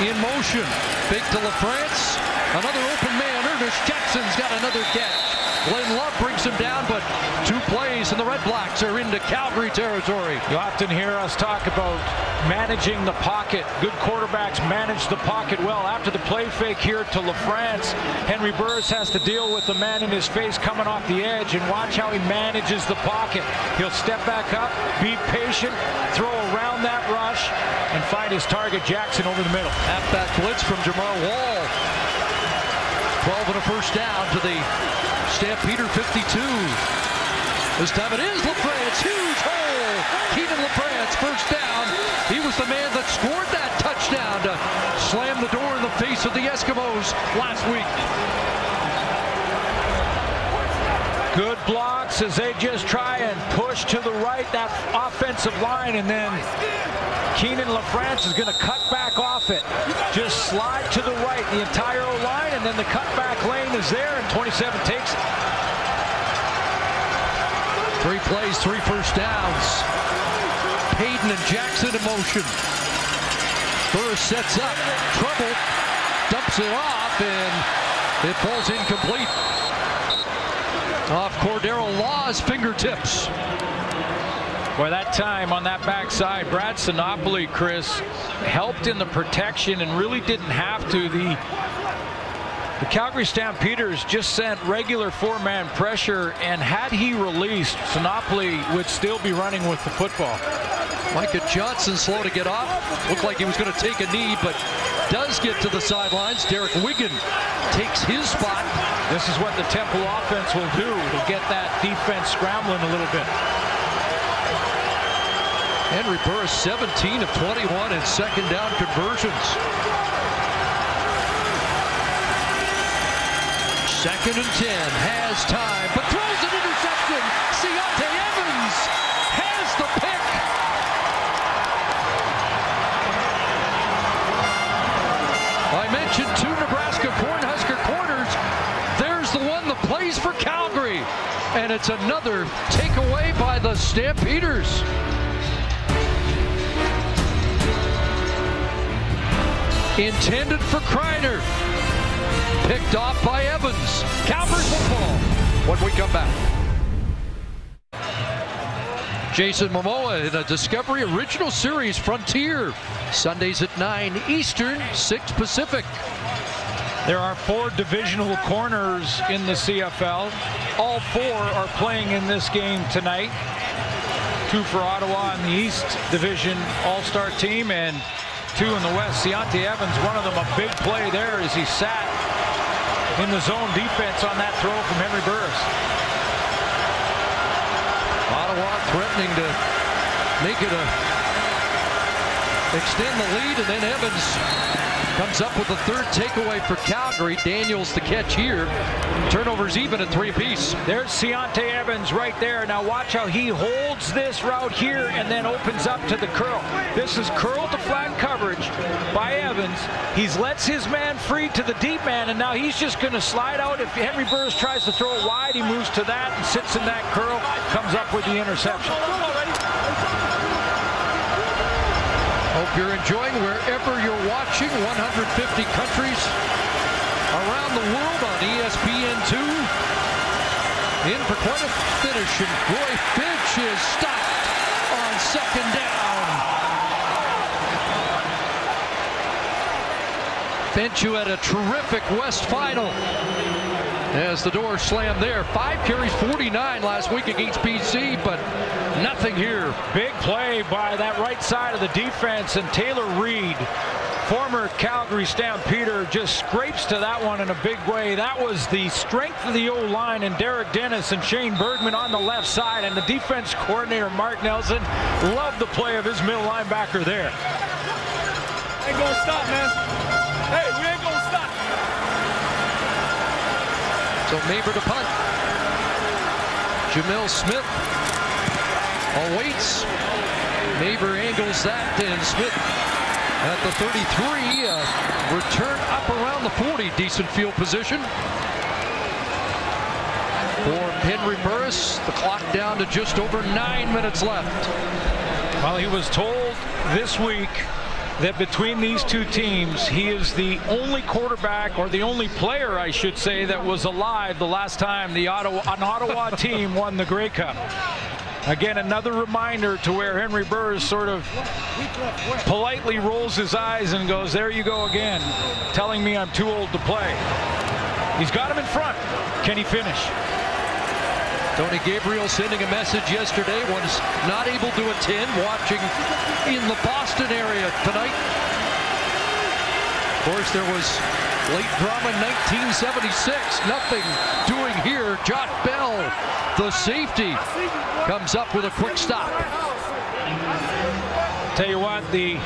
in motion. Fake to LaFrance. Another open man. Ernest Jackson's got another catch. Glenn Love brings him down, but 2 plays and the Redblacks are into Calgary territory. You often hear us talk about managing the pocket. Good quarterbacks manage the pocket well. After the play fake here to LaFrance, Henry Burris has to deal with the man in his face coming off the edge, and watch how he manages the pocket. He'll step back up, be patient, throw around that rush, and find his target, Jackson, over the middle. Halfback blitz from Jamar Wall. 12 and a first down to the Stampeder 52. This time it is LaFrance. Huge hole. Keenan LaFrance, first down. He was the man that scored that touchdown to slam the door in the face of the Eskimos last week. Good blocks as they just try and push to the right, that offensive line, and then Keenan LaFrance is going to cut back off it. Just slide to the right, the entire line, and then the cutback lane is there, and 27 takes it. 3 plays, 3 first downs. Hayden and Jackson in motion. Burris sets up, trouble, dumps it off, and it falls incomplete. Off Cordero Law's fingertips. Boy, that time on that backside, Brad Sinopoli, Chris, helped in the protection and really didn't have to. The Calgary Stampeders just sent regular 4-man pressure, and had he released, Sinopoli would still be running with the football. Micah Johnson slow to get off. Looked like he was going to take a knee, but does get to the sidelines. Derek Wigan takes his spot. This is what the Temple offense will do to get that defense scrambling a little bit. Henry Burris, 17 of 21 in second down conversions. Second and 10, has time, but throws an interception. Deontay Evans has the pick. I mentioned 2 Nebraska Cornhusker corners. There's the one that plays for Calgary. And it's another takeaway by the Stampeders. Intended for Kreiner. Picked off by Evans. Calgary football when we come back. Jason Momoa in a Discovery Original Series Frontier. Sundays at 9 Eastern, 6 Pacific. There are 4 divisional corners in the CFL. All 4 are playing in this game tonight. 2 for Ottawa in the East Division All-Star team, and 2 in the West. Deontay Evans, one of them, a big play there as he sat in the zone defense on that throw from Henry Burris. Ottawa threatening to make it extend the lead, and then Evans comes up with the third takeaway for Calgary. Daniels the catch here. Turnovers even at 3 apiece. There's Ciante Evans right there. Now watch how he holds this route here and then opens up to the curl. This is curl to flat coverage by Evans. He's lets his man free to the deep man, and now he's just going to slide out. If Henry Burris tries to throw it wide, he moves to that and sits in that curl, comes up with the interception. Hope you're enjoying wherever you're watching. 150 countries around the world on ESPN2. In for quite a finish, and Roy Finch is stopped on second down. Finch, who had a terrific West Final, as the door slammed there. 5 carries, 49 last week against BC, but nothing here. Big play by that right side of the defense, and Taylor Reed, former Calgary Stampeder, just scrapes to that one in a big way. That was the strength of the O-line, and Derek Dennis and Shane Bergman on the left side, and the defense coordinator Mark Nelson loved the play of his middle linebacker there. Ain't gonna stop, man. Hey, we ain't gonna stop. So Maber to punt. Jamil Smith awaits. Maber angles that, and Smith at the 33. Return up around the 40. Decent field position for Henry Burris. The clock down to just over 9 minutes left. Well, he was told this week that between these two teams, he is the only quarterback, or the only player, I should say, that was alive the last time an Ottawa team won the Grey Cup. Again, another reminder to where Henry Burris sort of politely rolls his eyes and goes, there you go again, telling me I'm too old to play. He's got him in front. Can he finish? Tony Gabriel sending a message yesterday, was not able to attend, watching in the Boston area tonight. Of course, there was late drama in 1976. Nothing doing here. Josh Bell, the safety, comes up with a quick stop. Tell you what, the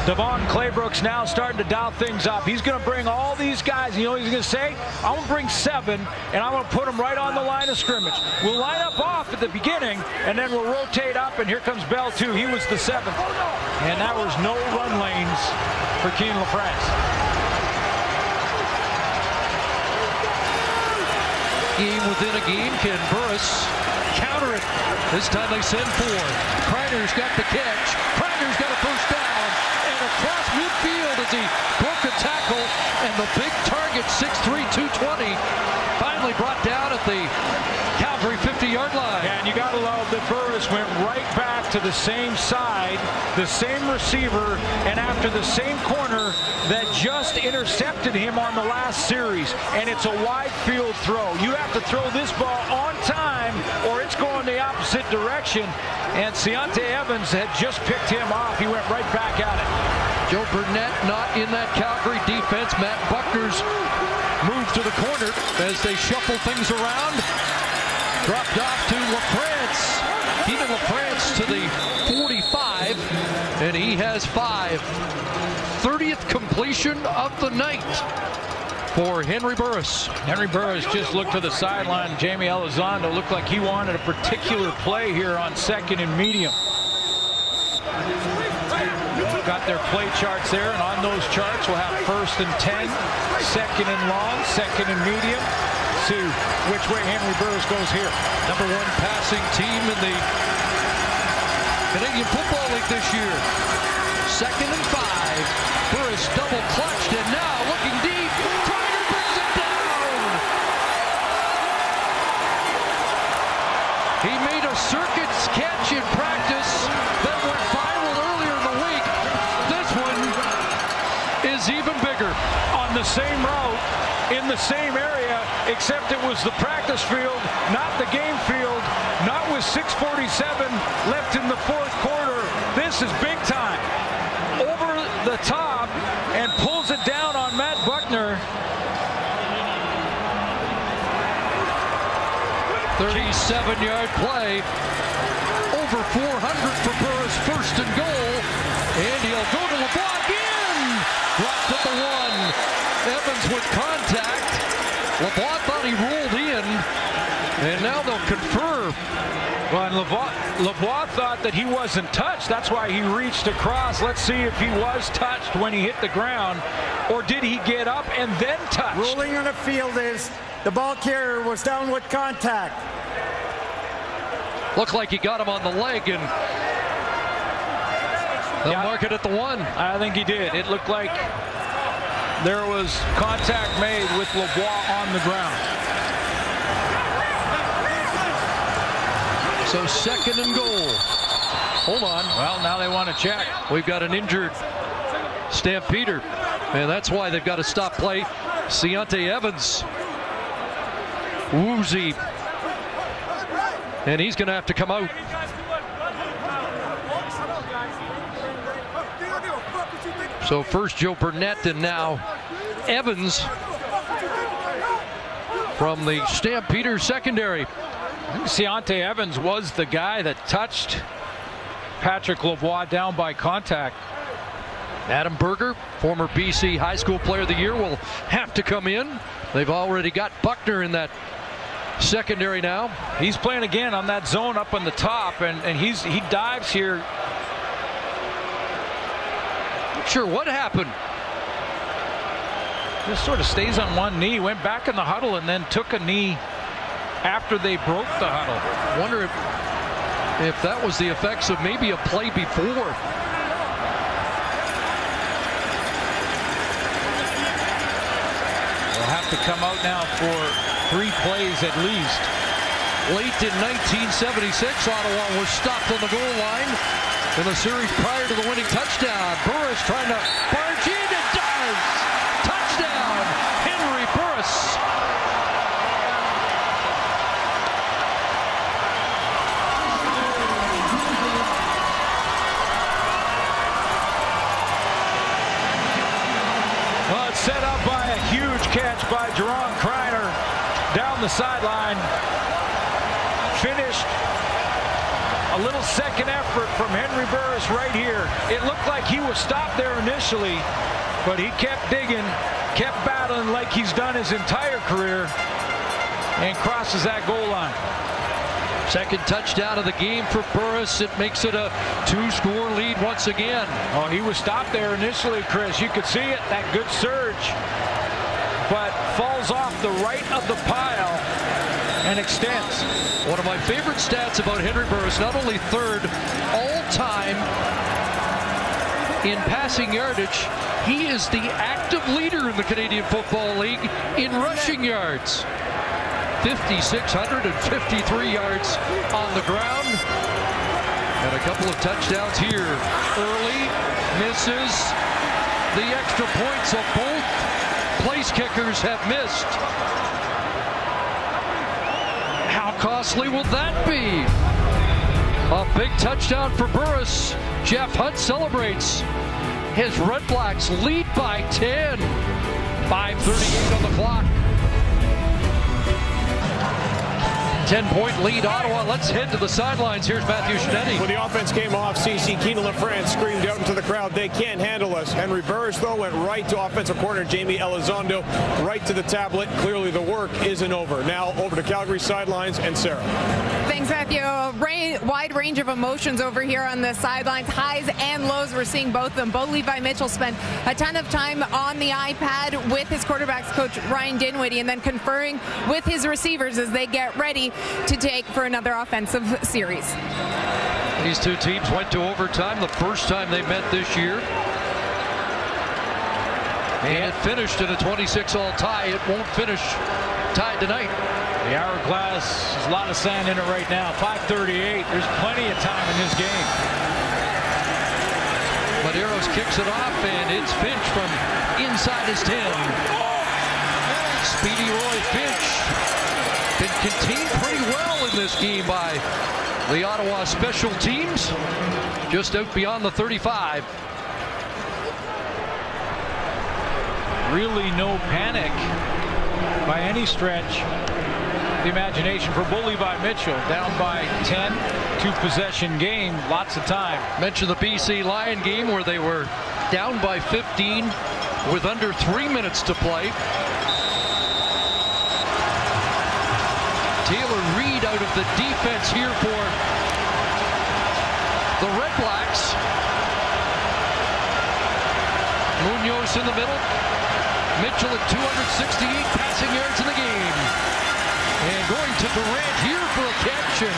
Devon Claybrooks now starting to dial things up. He's going to bring all these guys. You know what he's going to say? I'm going to bring 7, and I'm going to put them right on the line of scrimmage. We'll line up off at the beginning, and then we'll rotate up, and here comes Bell, too. He was the 7th. And that was no run lanes for Keane LaFrance. Game within a game. Can Burris counter it? This time they send 4. Kreider's got the catch. Kreider's got a first down. Across midfield as he broke a tackle, and the big target, 6'3", 220, finally brought down at the Calgary 50-yard line. And you got to love that Burris went right back to the same side, the same receiver, and after the same corner that just intercepted him on the last series. And it's a wide field throw. You have to throw this ball on time, or it's going the opposite direction. And Ciante Evans had just picked him off. He went right back at it. Joe Burnett not in that Calgary defense. Matt Buckner's move to the corner as they shuffle things around. Dropped off to LaFrance. Keaton LaFrance to the 45, and he has 5. 30th completion of the night for Henry Burris. Henry Burris just looked to the sideline. Jamie Elizondo looked like he wanted a particular play here on 2nd and medium. Got their play charts there, and on those charts we'll have 1st and 10, 2nd and long, 2nd and medium. See which way Henry Burris goes here. #1 passing team in the Canadian Football League this year. 2nd and 5. Burris double clutched, and now looking deep. Kreider brings it down. He made a circuit catch in practice that went viral earlier in the week. This one is even bigger. On the same route, in the same area, except it was the practice field, not the game field, not with 6:47 left in the 4th quarter. This is big time. Over the top and pulls it down on Matt Buckner. 7-yard play. Over 400 for Burris, first and goal. And he'll go to LeBlanc again. Dropped at the 1. Evans with contact. LeBlanc thought he rolled in. And now they'll confer. Well, and LeBlanc thought that he wasn't touched. That's why he reached across. Let's see if he was touched when he hit the ground. Or did he get up and then touch? Ruling on the field is the ball carrier was down with contact. Looked like he got him on the leg, and they'll mark it at the 1. I think he did. It looked like there was contact made with LeBlanc on the ground. So second and goal. Hold on. Well, now they want to check. We've got an injured Stampeder, and that's why they've got to stop play. Ciante Evans. Woozy. And he's going to have to come out. So first Joe Burnett and now Evans from the Stampeders secondary. I think Ciante Evans was the guy that touched Patrick LeBlanc down by contact. Adam Berger, former BC High School Player of the Year, will have to come in. They've already got Buckner in that secondary now. He's playing again on that zone up on the top, and he dives here. Not sure what happened. Just sort of stays on one knee, went back in the huddle, and then took a knee after they broke the huddle. Wonder if that was the effects of maybe a play before. They'll have to come out now for 3 plays at least. Late in 1976, Ottawa was stopped on the goal line in the series prior to the winning touchdown. Burris trying to barge in. It does! Touchdown! Henry Burris. Well, it's set up by a huge catch by Jerron Kreiner down the sideline. Finished a little second effort from Henry Burris right here. It looked like he was stopped there initially, but he kept digging, kept battling like he's done his entire career, and crosses that goal line. Second touchdown of the game for Burris. It makes it a 2-score lead once again. Oh, he was stopped there initially, Chris. You could see it, that good surge, but falls off the right of the pile and extends. One of my favorite stats about Henry Burris, not only third all-time in passing yardage, he is the active leader in the Canadian Football League in rushing yards. 5,653 yards on the ground. And a couple of touchdowns here. Early misses. The extra points of both place kickers have missed. How costly will that be? A big touchdown for Burris. Jeff Hunt celebrates. His Redblacks lead by 10. 5:38 on the clock. 10-point lead, Ottawa. Let's head to the sidelines. Here's Matthew Schnetti. When the offense came off, CC Keenan LaFrance screamed out into the crowd, "They can't handle us." Henry Burris, though, went right to offensive coordinator Jamie Elizondo, right to the tablet. Clearly the work isn't over. Now over to Calgary sidelines and Sarah. Thanks, Matthew. A wide range of emotions over here on the sidelines. Highs and lows. We're seeing both of them. Bo Levi Mitchell spent a ton of time on the iPad with his quarterbacks coach Ryan Dinwiddie and then conferring with his receivers as they get ready to take for another offensive series. These two teams went to overtime the first time they met this year. And it finished in a 26-all tie. It won't finish tied tonight. The hourglass, there's a lot of sand in it right now. 5:38. There's plenty of time in this game. Medeiros kicks it off, and it's Finch from inside his 10. Speedy Roy Finch been contained pretty well in this game by the Ottawa special teams. Just out beyond the 35. Really no panic by any stretch the imagination for Bo Levi Mitchell. Down by 10, 2-possession game, lots of time. Mentioned the BC Lion game where they were down by 15 with under 3 minutes to play. Taylor Reed out of the defense here for the Redblacks. Munoz in the middle. Mitchell at 268 passing yards in the game. And going to Durant here for a catch. And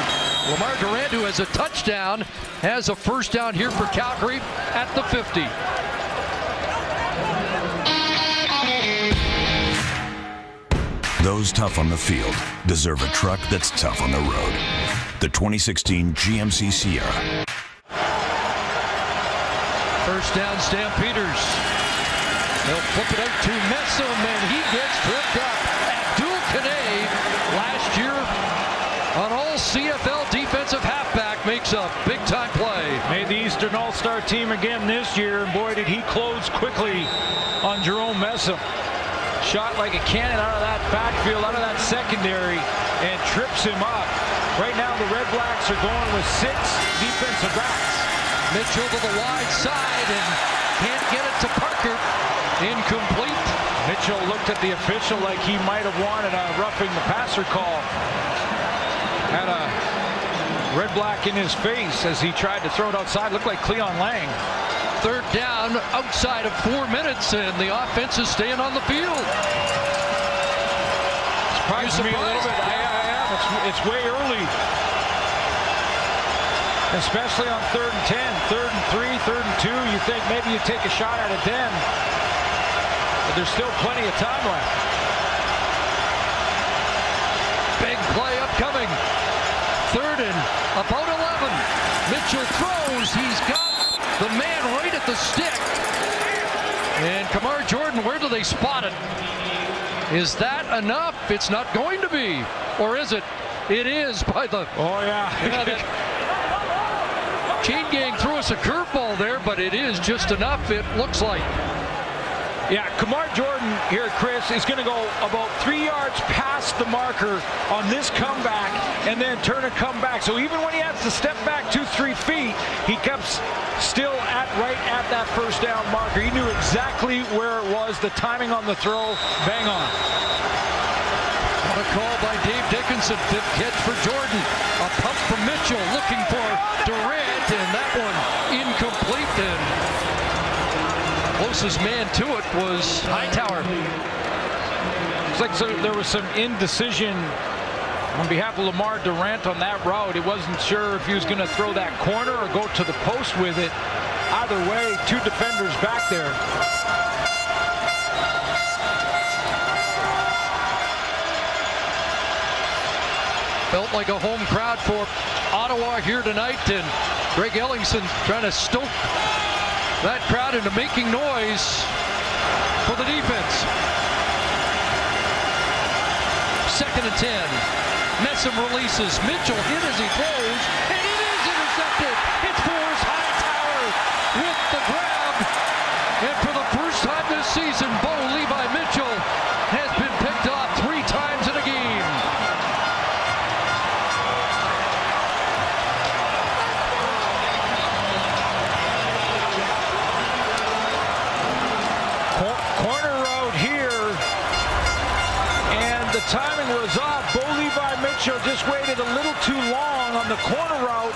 Lamar Durant, who has a touchdown, has a first down here for Calgary at the 50. Those tough on the field deserve a truck that's tough on the road. The 2016 GMC Sierra. First down, Stampeders. They'll flip it out to Messam, and he gets tripped up. Abdul Kanay, last year an all CFL defensive halfback, makes a big-time play. Made the Eastern All-Star team again this year, and boy, did he close quickly on Jerome Messam. Shot like a cannon out of that backfield, out of that secondary, and trips him up. Right now, the Redblacks are going with 6 defensive backs. Mitchell to the wide side and can't get it to Parker. Incomplete. Mitchell looked at the official like he might have wanted a roughing the passer call. Had a Redblack in his face as he tried to throw it outside. Looked like Cleon Lang. Third down outside of 4 minutes, and the offense is staying on the field. Surprised me a little bit. I am. It's way early. Especially on 3rd and 10, 3rd and 3, 3rd and 2. You think maybe you take a shot at it then. But there's still plenty of time left. Big play upcoming. 3rd and about 11. Mitchell throws. He's got the man right at the stick. And Kamar Jordan, where do they spot it? Is that enough? It's not going to be. Or is it? It is by the... Oh, yeah. Chain Gang threw us a curveball there, but it is just enough, it looks like. Yeah, Kamar Jordan here, Chris, is going to go about 3 yards past the marker on this comeback and then turn and come back. So even when he has to step back 2-3 feet, he comes still right at that first down marker. He knew exactly where it was, the timing on the throw, bang on. What a call by Dave Dickinson, 5th catch for Jordan. A pump from Mitchell looking for Durant, and that one incomplete. And closest man to it was Hightower. It's like there was some indecision on behalf of Lamar Durant on that route. He wasn't sure if he was going to throw that corner or go to the post with it. Either way, 2 defenders back there. Felt like a home crowd for Ottawa here tonight, and Greg Ellingson trying to stoke that crowd into making noise for the defense. 2nd and 10. Messam releases. Mitchell hit as he throws, and it is intercepted. It's Forrest Hightower with the grab. And for the first time this season, Bo Levi Mitchell has been picked off 3 times in a game. Corner road here, and the timing was off. Bo Levi Mitchell just waited a little too long on the corner route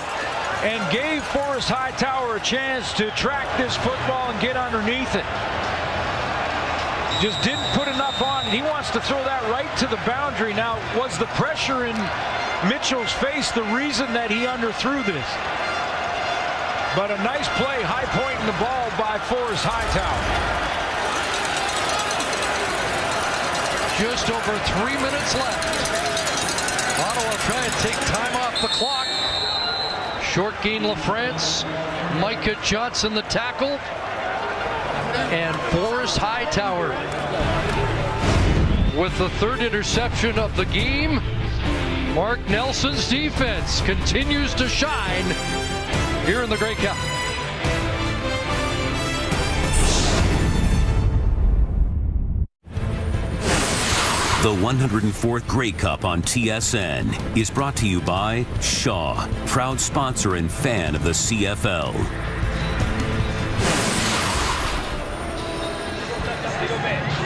and gave Forrest Hightower a chance to track this football and get underneath it. Just didn't put enough on it. He wants to throw that right to the boundary. Now, was the pressure in Mitchell's face the reason that he underthrew this? But a nice play, high point in the ball by Forrest Hightower. Just over 3 minutes left. Ottawa trying to take time off the clock. Short gain LaFrance. Micah Johnson the tackle. And Forrest Hightower with the 3rd interception of the game. Mark Nelson's defense continues to shine here in the Grey Cup. The 104th Grey Cup on TSN is brought to you by Shaw, proud sponsor and fan of the CFL.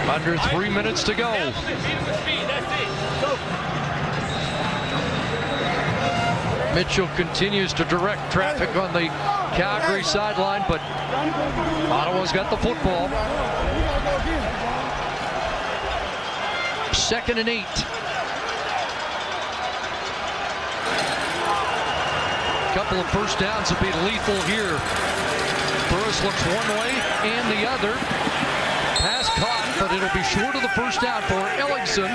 Under 3 minutes to go. Mitchell continues to direct traffic on the Calgary sideline, but Ottawa's got the football. 2nd and 8. Couple of first downs will be lethal here. Burris looks one way and the other. Pass caught, but it'll be short of the first down for Ellingson.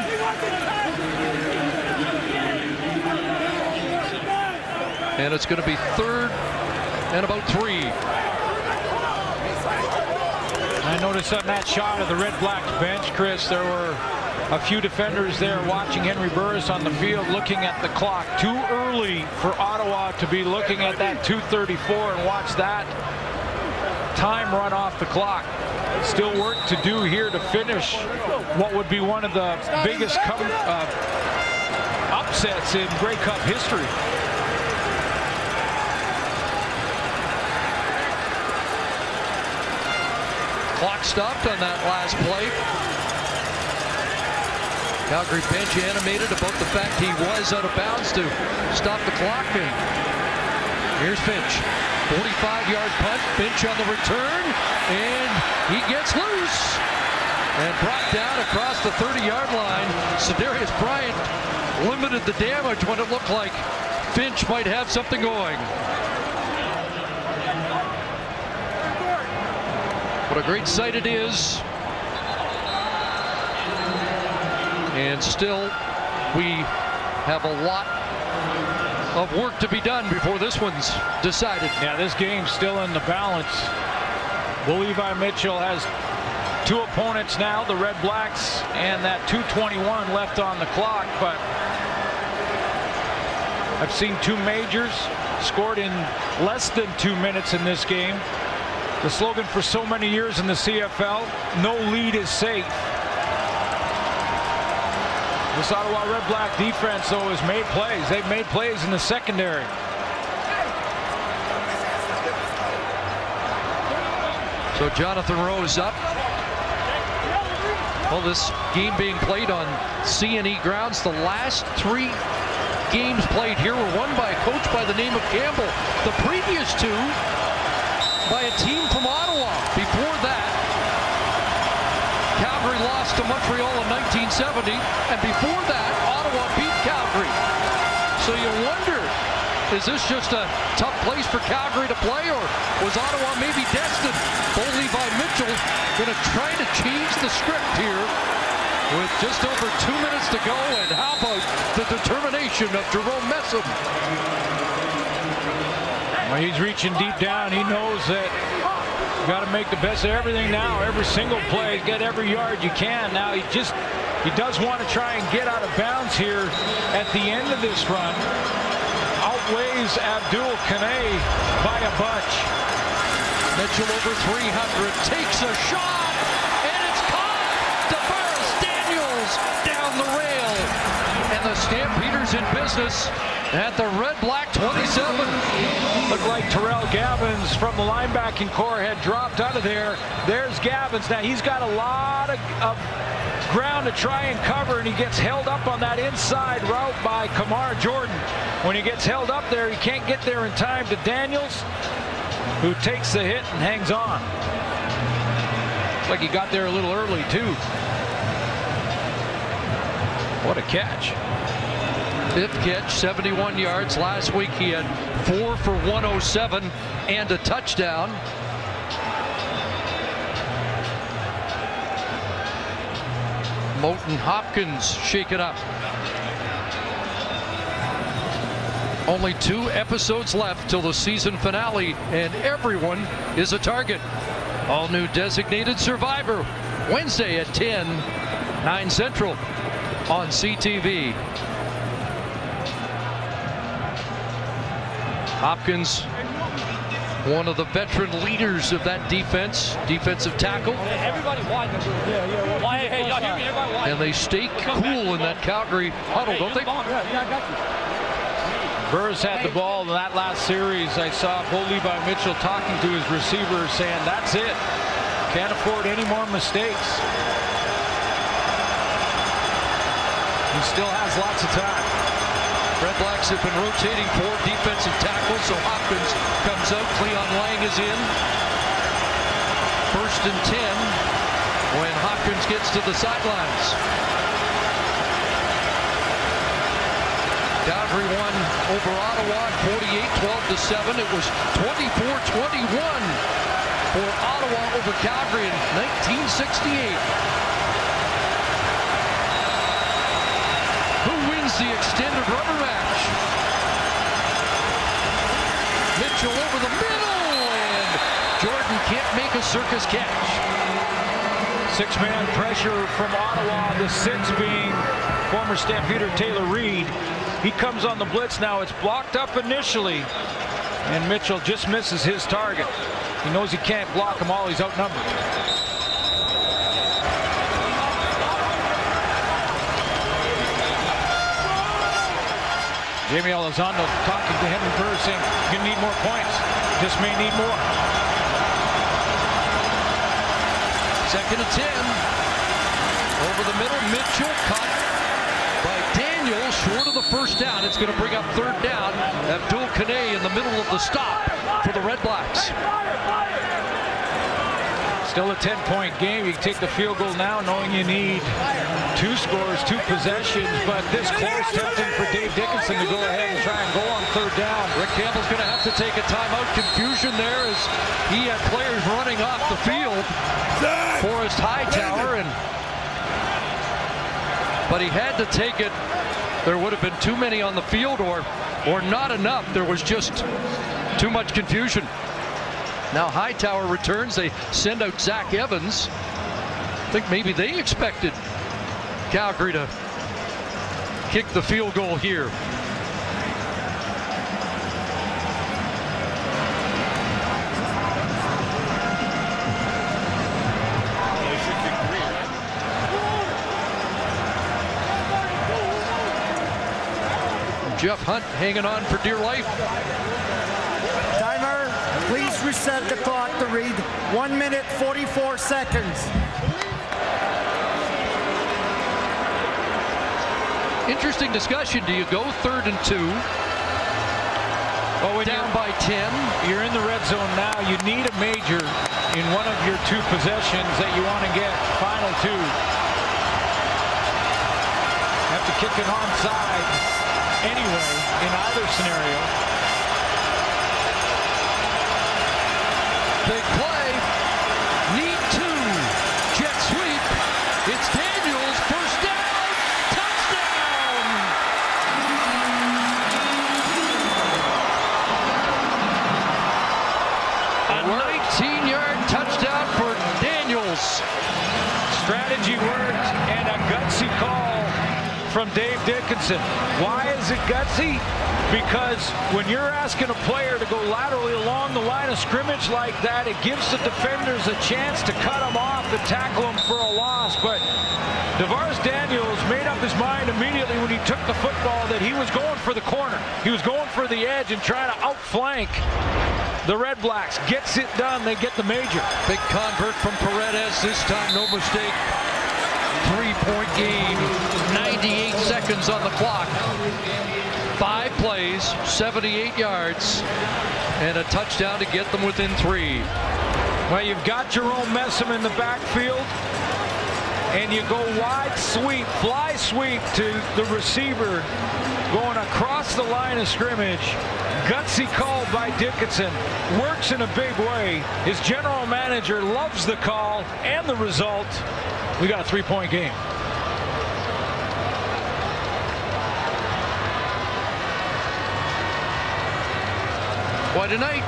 And it's going to be 3rd and about 3. I noticed on that shot of the Redblacks bench, Chris, there were a few defenders there watching Henry Burris on the field, looking at the clock. Too early for Ottawa to be looking at that 2:34 and watch that time run off the clock. Still work to do here to finish what would be one of the biggest upsets in Grey Cup history. Clock stopped on that last play. Calgary bench animated about the fact he was out of bounds to stop the clock. And here's Finch. 45-yard punt. Finch on the return. And he gets loose. And brought down across the 30-yard line. Cedarius Bryant limited the damage when it looked like Finch might have something going. What a great sight it is. And still, we have a lot of work to be done before this one's decided. Yeah, this game's still in the balance. Will Levi Mitchell has 2 opponents now, the Redblacks, and that 2:21 left on the clock. But I've seen 2 majors scored in less than 2 minutes in this game. The slogan for so many years in the CFL, no lead is safe. This Ottawa Redblack defense, though, has made plays. They've made plays in the secondary. So Jonathan Rose up. Well, this game being played on C&E grounds. The last 3 games played here were won by a coach by the name of Campbell. The previous 2 by a team from Ottawa. Before that, Calgary lost to Montreal in 1970, and before that, Ottawa beat Calgary. So you wonder, is this just a tough place for Calgary to play, or was Ottawa maybe destined? Bo Levi Mitchell going to try to change the script here with just over 2 minutes to go, and how about the determination of Jerome Messam? Well, he's reaching deep down. He knows that you got to make the best of everything now. Every single play, get every yard you can. Now he does want to try and get out of bounds here at the end of this run. Outweighs Abdul Kanay by a bunch. Mitchell over 300, takes a shot, and it's caught. DeForest Daniels down the rail, and the Stampeders in business at the Red Black 27. Looked like Terrell Gavins from the linebacking core had dropped out of there. There's Gavins. Now he's got a lot of ground to try and cover, and he gets held up on that inside route by Kamar Jordan. When he gets held up there, he can't get there in time to Daniels, who takes the hit and hangs on. Looks like he got there a little early too. What a catch. 5th catch, 71 yards. Last week he had 4 for 107 and a touchdown. Moten Hopkins shaken up. Only 2 episodes left till the season finale, and everyone is a target. All new Designated Survivor, Wednesday at 10, 9 Central on CTV. Hopkins One of the veteran leaders of that defense, defensive tackle. Everybody wide. Hey, y'all hear me? Everybody wide. And they stay cool in that Calgary huddle, don't they? Yeah, I got you. Burris had the ball in that last series. I saw Bo Levi Mitchell talking to his receiver saying, that's it. Can't afford any more mistakes. He still has lots of time. Redblacks have been rotating 4 defensive tackles, so Hopkins comes out. Cleon Lang is in. 1st and 10 when Hopkins gets to the sidelines. Calgary won over Ottawa 48-12-7. It was 24-21 for Ottawa over Calgary in 1968. Who wins the extended rubber match? Mitchell over the middle, and Jordan can't make a circus catch. 6-man pressure from Ottawa, the 6 being former Stampeder Taylor Reed. He comes on the blitz now. It's blocked up initially, and Mitchell just misses his target. He knows he can't block them all. He's outnumbered. Jamie Elizondo talking to Henry Burr saying, you need more points. Just may need more. 2nd and 10. Over the middle, Mitchell caught by Daniel short of the 1st down. It's going to bring up 3rd down. Abdul Kane in the middle of the stop for the Redblacks. Still a 10-point game. You can take the field goal now knowing you need 2 scores, 2 possessions, but this close, tempting for Dave Dickinson to go ahead and try and go on 3rd down. Rick Campbell's going to have to take a timeout. Confusion there as he had players running off the field. Forrest Hightower, but he had to take it. There would have been too many on the field or not enough. There was just too much confusion. Now Hightower returns. They send out Zach Evans. I think maybe they expected Calgary to kick the field goal here. Jeff Hunt hanging on for dear life. Timer, please reset the clock to read 1 minute 44 seconds. Interesting discussion. Do you go 3rd and 2? Well, when down by 10. You're in the red zone now. You need a major in one of your 2 possessions that you want to get. Final 2. You have to kick it onside anyway in either scenario. Big play. Need 2. Jet sweep. It's Daniels. 1st down. Touchdown. A 19-yard touchdown for Daniels. Strategy worked and a gutsy call from Dave Dickinson. Why is it gutsy? Because when you're asking a player to go laterally along the line of scrimmage like that, it gives the defenders a chance to cut him off and tackle him for a loss. But DeVaris Daniels made up his mind immediately when he took the football that he was going for the corner. He was going for the edge and trying to outflank the Redblacks. Gets it done. They get the major. Big convert from Paredes. This time, no mistake. 3-point game. 98 seconds on the clock. 5 plays, 78 yards, and a touchdown to get them within 3. Well, you've got Jerome Messam in the backfield, and you go wide sweep, fly sweep to the receiver going across the line of scrimmage. Gutsy call by Dickinson. Works in a big way. His general manager loves the call and the result. We got a 3-point game. Why tonight?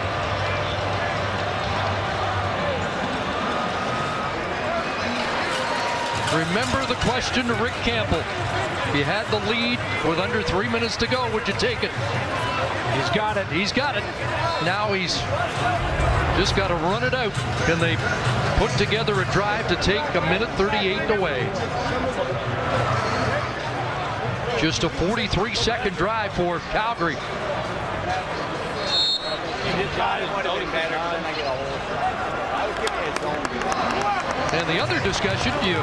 Remember the question to Rick Campbell. If you had the lead with under 3 minutes to go, would you take it? He's got it. He's got it. Now he's just got to run it out. Can they put together a drive to take a minute 38 away? Just a 43-second drive for Calgary. And the other discussion, you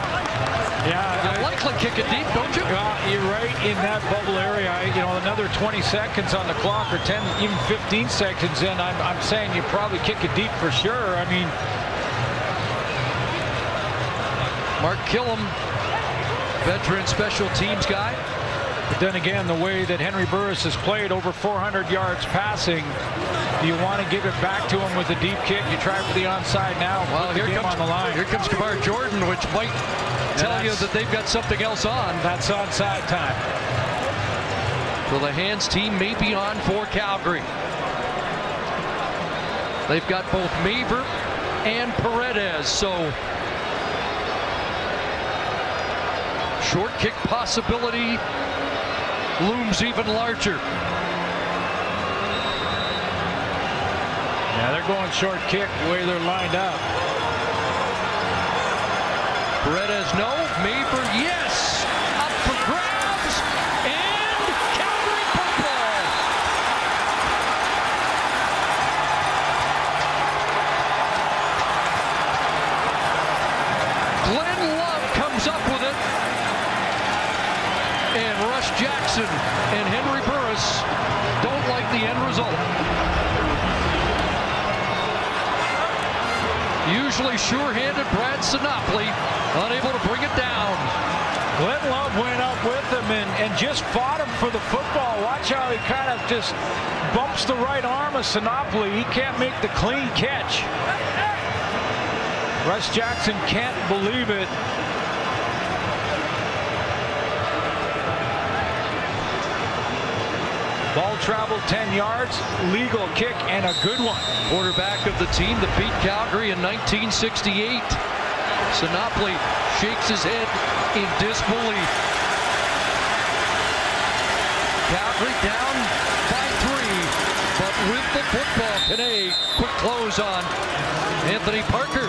likely kick it deep, don't you? You're right in that bubble area. Another 20 seconds on the clock, or 10, even 15 seconds in. I'm saying you probably kick it deep for sure. I mean, Mark Killam, veteran special teams guy. But then again, the way that Henry Burris has played, over 400 yards passing, do you want to give it back to him with a deep kick? You try for the onside now. Well, here comes Kamar Jordan, which might tell you that they've got something else on. That's onside time. So the hands team may be on for Calgary. They've got both Maver and Paredes, so short kick possibility looms even larger. Yeah, they're going short kick the way they're lined up. Paredes, no. Maver, yes. Up for grabs. And Calgary football. Glenn Love comes up with it. And Russ Jackson and Henry Burris don't like the end result. Usually sure-handed Brad Sinopoli, unable to bring it down. Glenn Love went up with him and just fought him for the football. Watch how he kind of just bumps the right arm of Sinopoli. He can't make the clean catch. Russ Jackson can't believe it. Ball traveled 10 yards, legal kick, and a good one. Quarterback of the team that beat Calgary in 1968. Sinopoli shakes his head in disbelief. Calgary down by 3, but with the football. Today, quick close on Anthony Parker.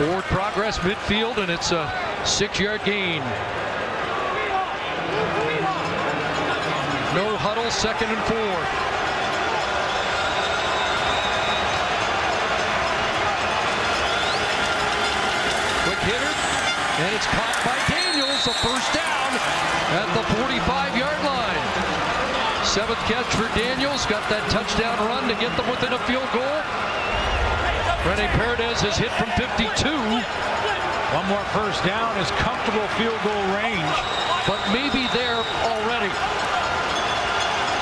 Forward progress midfield, and it's a 6-yard gain. No huddle, 2nd and 4. Quick hitter, and it's caught by Daniels. A first down at the 45-yard line. 7th catch for Daniels. Got that touchdown run to get them within a field goal. Rene Paredes has hit from 52. One more first down is comfortable field goal range, but maybe there already.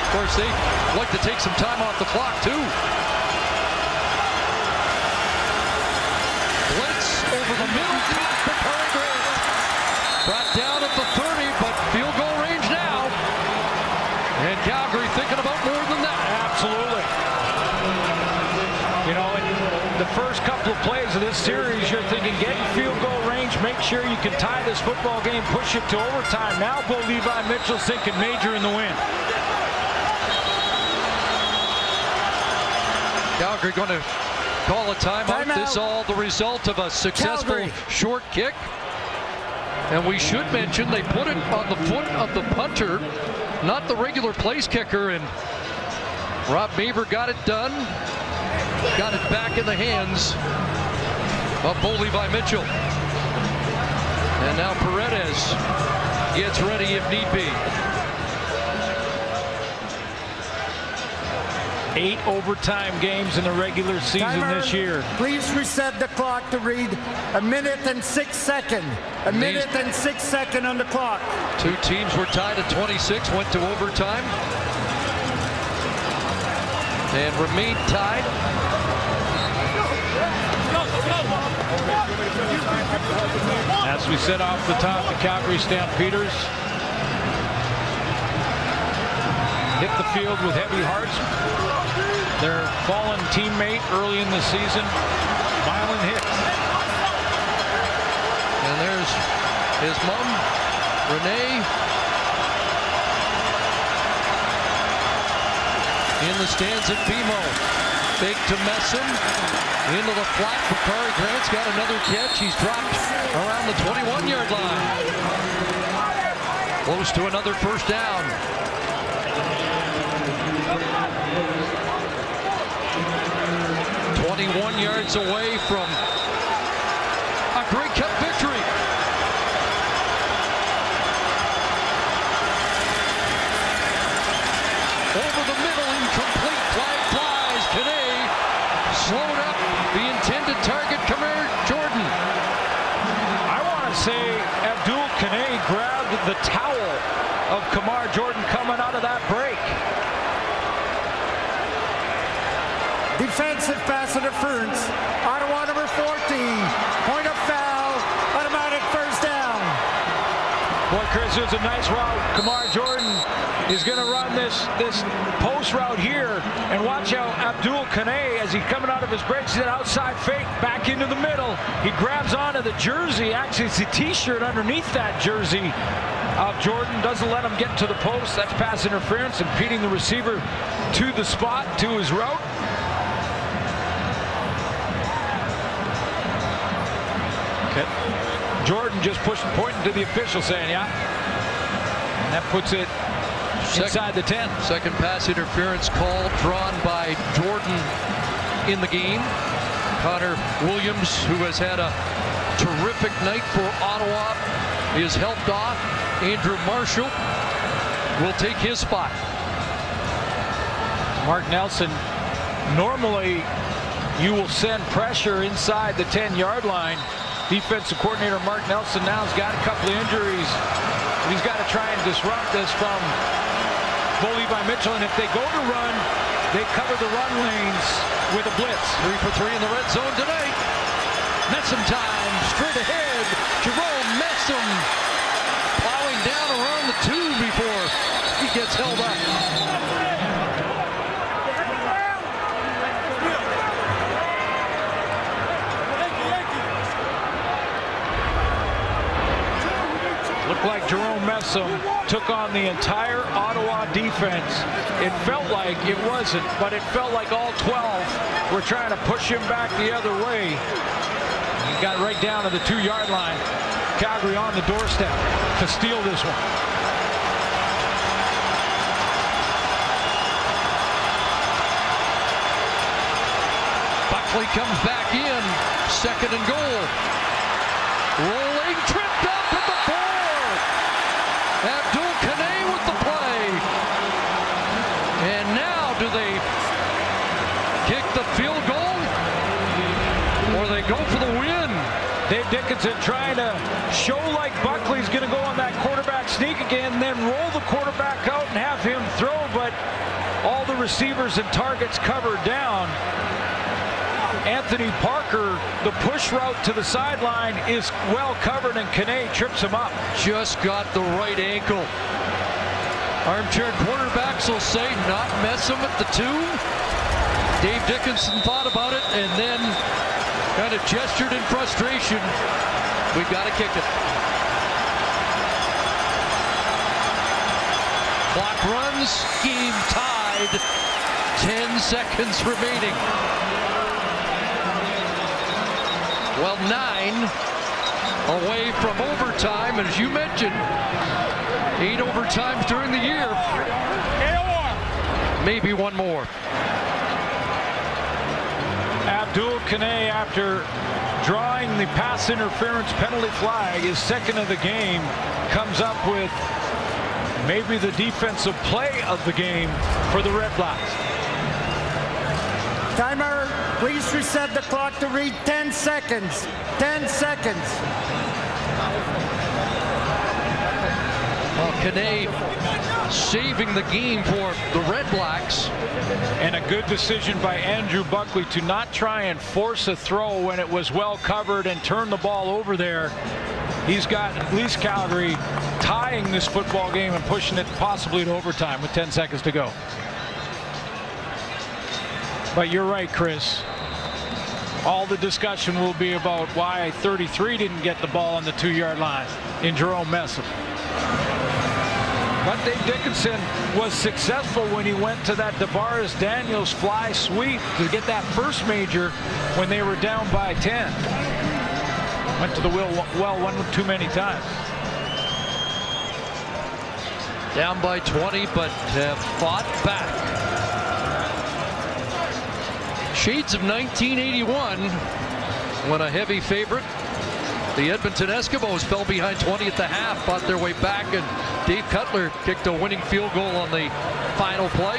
Of course, they like to take some time off the clock, too. Blitz over the middle, caught for Curry Grant. Brought down at the 30, but field goal range now. And Calgary thinking about more than that. Absolutely. You know, in the first couple of plays of this series, you're thinking, get in field goal range, make sure you can tie this football game, push it to overtime. Now Bo Levi Mitchell's thinking major in the win. Calgary going to call a timeout. This all the result of a successful short kick. And we should mention they put it on the foot of the punter, not the regular place kicker. And Rob Maver got it done. Got it back in the hands of Bo Levi Mitchell. And now Paredes gets ready if need be. 8 overtime games in the regular season this year. Please reset the clock to read 1 minute and 6 seconds. A minute and 6 seconds on the clock. Two teams were tied at 26, went to overtime, and remained tied. As we said off the top, the Calgary Stampeders hit the field with heavy hearts. Their fallen teammate early in the season, Mylan Hicks. And there's his mom, Renee. in the stands at BMO. Fake to Messam. Into the flat for Corey Grant's got another catch. He's dropped around the 21-yard line. Close to another first down. "21 yards away from a Grey Cup victory." Over the middle, incomplete. Flag flies. Kane slowed up the intended target, Kamar Jordan. I want to say Abdul Kane grabbed the towel of Kamar Jordan coming out of that break. Defensive pass interference. Ottawa number 14. Point of foul. Automatic first down. Boy, Chris, it was a nice route. Kamar Jordan is going to run this post route here, and watch how Abdul Kane, as he's coming out of his break, he's an outside fake back into the middle. He grabs onto the jersey. Actually, it's the T-shirt underneath that jersey of Jordan. Doesn't let him get to the post. That's pass interference, impeding the receiver to the spot, to his route. Okay. Jordan just pointing to the official, saying, yeah. And that puts it inside the 10. Second pass interference call drawn by Jordan in the game. Connor Williams, who has had a terrific night for Ottawa, is helped off. Andrew Marshall will take his spot. Mark Nelson, normally you will send pressure inside the 10-yard line. Defensive coordinator Mark Nelson now has got a couple of injuries. He's got to try and disrupt this from Bo Levi Mitchell, and if they go to run, they cover the run lanes with a blitz. 3 for 3 in the red zone tonight. Messam time, straight ahead. Jerome Messam plowing down around the 2 before he gets held up. Looked like Jerome Messam took on the entire Ottawa defense. It felt like it wasn't, but it felt like all 12 were trying to push him back the other way. He got right down to the 2-yard line. Calgary on the doorstep to steal this one. Buckley comes back in. 2nd and goal. Rolling, tripped up at the 4. Abdul Kane with the play. And now do they kick the field goal, or they go for the win? Dave Dickinson trying to show like Buckley's going to go on that quarterback sneak again, then roll the quarterback out and have him throw, but all the receivers and targets covered down. Anthony Parker, the push route to the sideline is well covered, and Kane trips him up. Just got the right ankle. Armchair quarterbacks will say not Messam at the 2. Dave Dickinson thought about it and then kind of gestured in frustration. We've got to kick it. Clock runs, game tied. 10 seconds remaining. Well, 9 away from overtime, as you mentioned. 8 overtimes during the year. Maybe one more. Abdul Kane, after drawing the pass interference penalty flag, his 2nd of the game, comes up with maybe the defensive play of the game for the Redblacks. Timer, please reset the clock to read 10 seconds. 10 seconds. Well, Kane saving the game for the Redblacks. And a good decision by Andrew Buckley to not try and force a throw when it was well covered and turn the ball over there. He's got at least Calgary tying this football game and pushing it possibly to overtime with 10 seconds to go. But you're right, Chris. All the discussion will be about why 33 didn't get the ball on the 2-yard line in Jerome Messam. But Dave Dickinson was successful when he went to that DeVaris Daniels fly sweep to get that first major when they were down by 10. Went to the well one too many times. Down by 20, but have fought back. Shades of 1981 when a heavy favorite. The Edmonton Eskimos fell behind 20 at the half, fought their way back, and Dave Cutler kicked a winning field goal on the final play.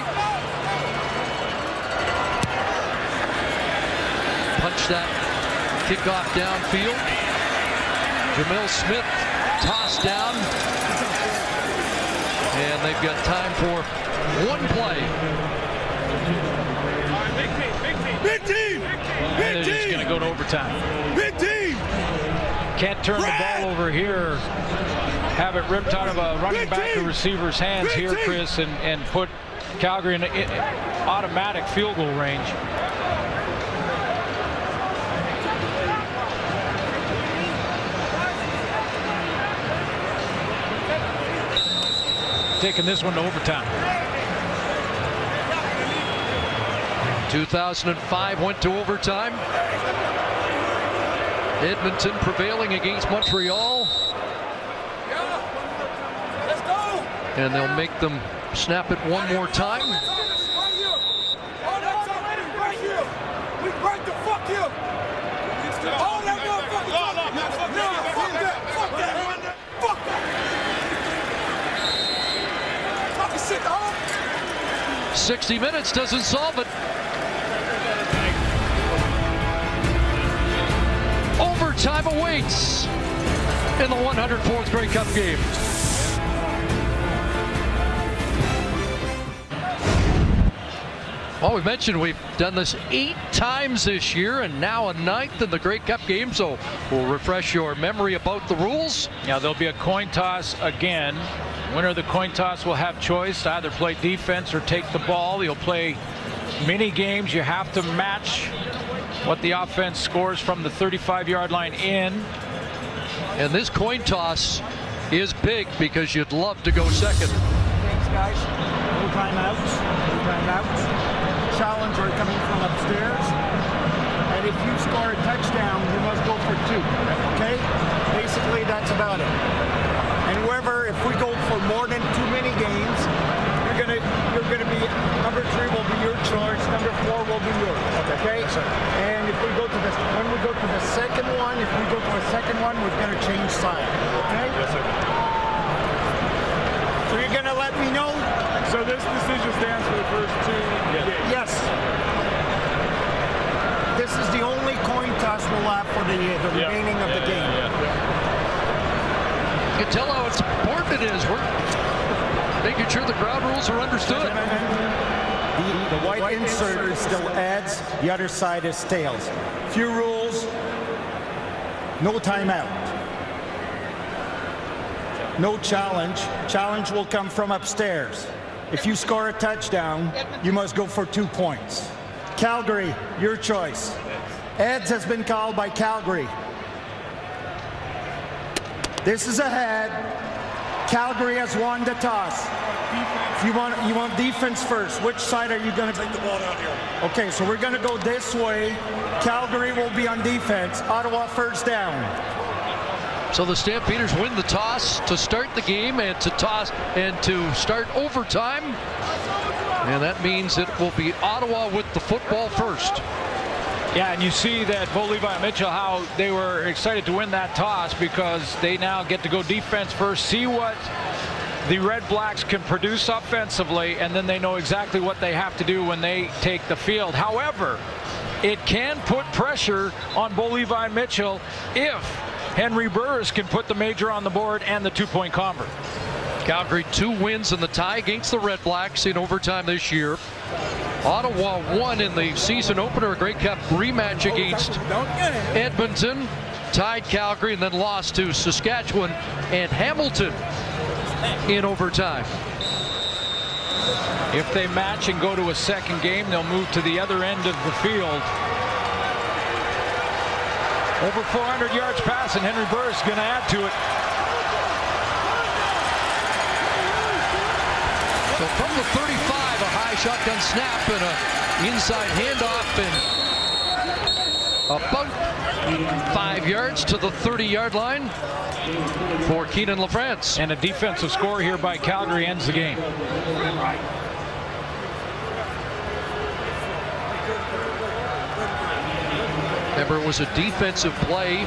Punched that kickoff downfield. Jamil Smith tossed down. And they've got time for one play. Big team! And it's going to go to overtime. Big team! Can't turn the ball over here. Have it ripped out of a running back or receiver's hands here, Chris, and put Calgary in automatic field goal range. Taking this one to overtime. 2005 went to overtime. Edmonton prevailing against Montreal. Let's go! And they'll make them snap it one more time. We break the fuck you! All that motherfucker! No, fuck that! Fuck that! Fuck that! Fucking shit, dog! 60 minutes doesn't solve it. Overtime awaits in the 104th Grey Cup game. Well, we mentioned we've done this 8 times this year and now a 9th in the Grey Cup game, so we'll refresh your memory about the rules. Now there'll be a coin toss again. Winner of the coin toss will have choice to either play defense or take the ball. You'll play mini games. You have to match what the offense scores from the 35-yard line in. And this coin toss is big because you'd love to go second. Thanks, guys. No timeouts. No timeouts. Challenger coming from upstairs. And if you score a touchdown, you must go for 2. Okay? Basically, that's about it. And whoever, if we go for more than 2 mini games, you're gonna be, number 3 will be your choice, number 4 will be yours. Okay? And if we go to this, when we go to the second one, if we go to a second one, we're gonna change side. Okay? Yes, sir. So you're gonna let me know? So this decision stands for the first 2 games? Yes. This is the only coin toss we'll have for the remaining of the game. You can tell how it's important it is. We're making sure the ground rules are understood. The white insert is still heads, the other side is tails. Few rules, no timeout. No challenge. Challenge will come from upstairs. If you score a touchdown, you must go for 2 points. Calgary, your choice. Heads has been called by Calgary. This is a head. Calgary has won the toss. You want defense first. Which side are you going to take the ball out here? Okay, so we're going to go this way. Calgary will be on defense. Ottawa first down. So the Stampeders win the toss to start the game and to start overtime. And that means it will be Ottawa with the football first. Yeah, and you see that Bo Levi and Mitchell, how they were excited to win that toss because they now get to go defense first, see what the Redblacks can produce offensively, and then they know exactly what they have to do when they take the field. However, it can put pressure on Bo Levi and Mitchell if Henry Burris can put the major on the board and the 2-point convert. Calgary 2 wins in the tie against the Redblacks in overtime this year. Ottawa won in the season opener, a Grey Cup rematch against Edmonton, tied Calgary, and then lost to Saskatchewan and Hamilton in overtime. If they match and go to a second game, they'll move to the other end of the field. Over 400 yards passing. Henry Burris is going to add to it. So from the 35, a high shotgun snap and an inside handoff, and about 5 yards to the 30-yard line for Keenan LaFrance. And a defensive score here by Calgary ends the game. Remember, it was a defensive play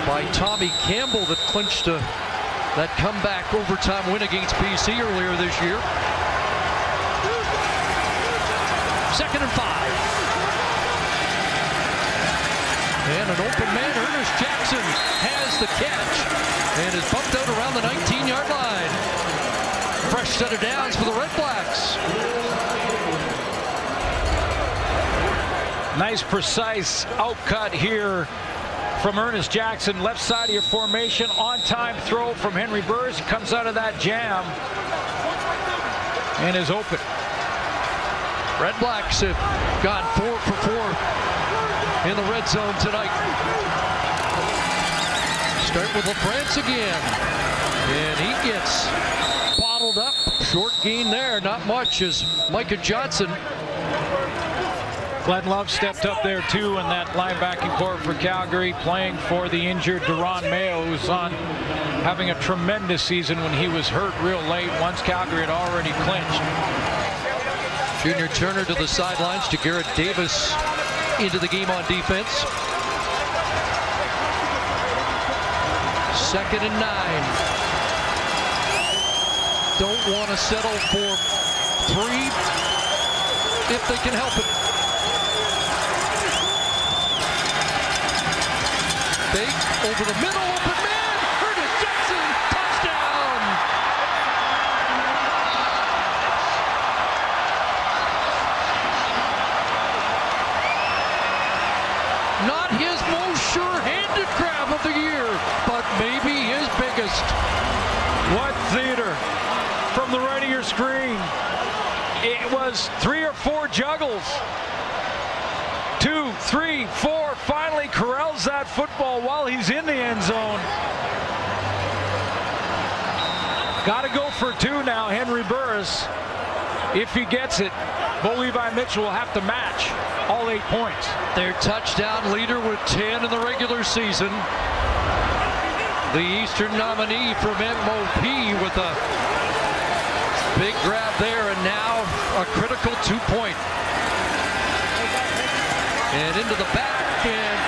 by Tommy Campbell that clinched that comeback overtime win against BC earlier this year. 2nd and 5. And an open man, Ernest Jackson, has the catch and is bumped out around the 19-yard line. Fresh set of downs for the Redblacks. Nice, precise outcut here from Ernest Jackson. Left side of your formation. On-time throw from Henry Burris. He comes out of that jam and is open. Redblacks have gone 4 for 4 in the red zone tonight. Start with LaFrance again. And he gets bottled up. Short gain there. Not much as Micah Johnson. Glenn Love stepped up there too in that linebacking core for Calgary, playing for the injured Deron Mayo, who's on having a tremendous season when he was hurt real late once Calgary had already clinched. Junior Turner to the sidelines. Garrett Davis into the game on defense. 2nd and 9. Don't want to settle for 3 if they can help it. Big over the middle, open man, Ernest Jackson, touchdown! Not his most sure-handed grab of the year, but maybe his biggest. What theater from the right of your screen. It was 3 or 4 juggles. 2, 3, 4, finally corrals that football while he's in the end zone. Got to go for 2 now, Henry Burris. If he gets it, Bo Levi Mitchell will have to match all 8 points. Their touchdown leader with 10 in the regular season. The Eastern nominee from MOP with a big grab there, and now a critical 2-point. And into the back, and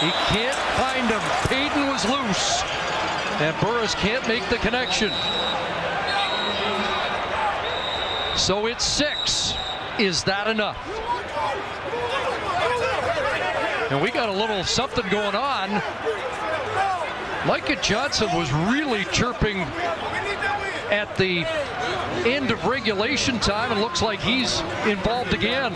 he can't find him. Payton was loose, and Burris can't make the connection. So it's 6. Is that enough? And we got a little something going on. Micah Johnson was really chirping at the end of regulation time, and looks like he's involved again.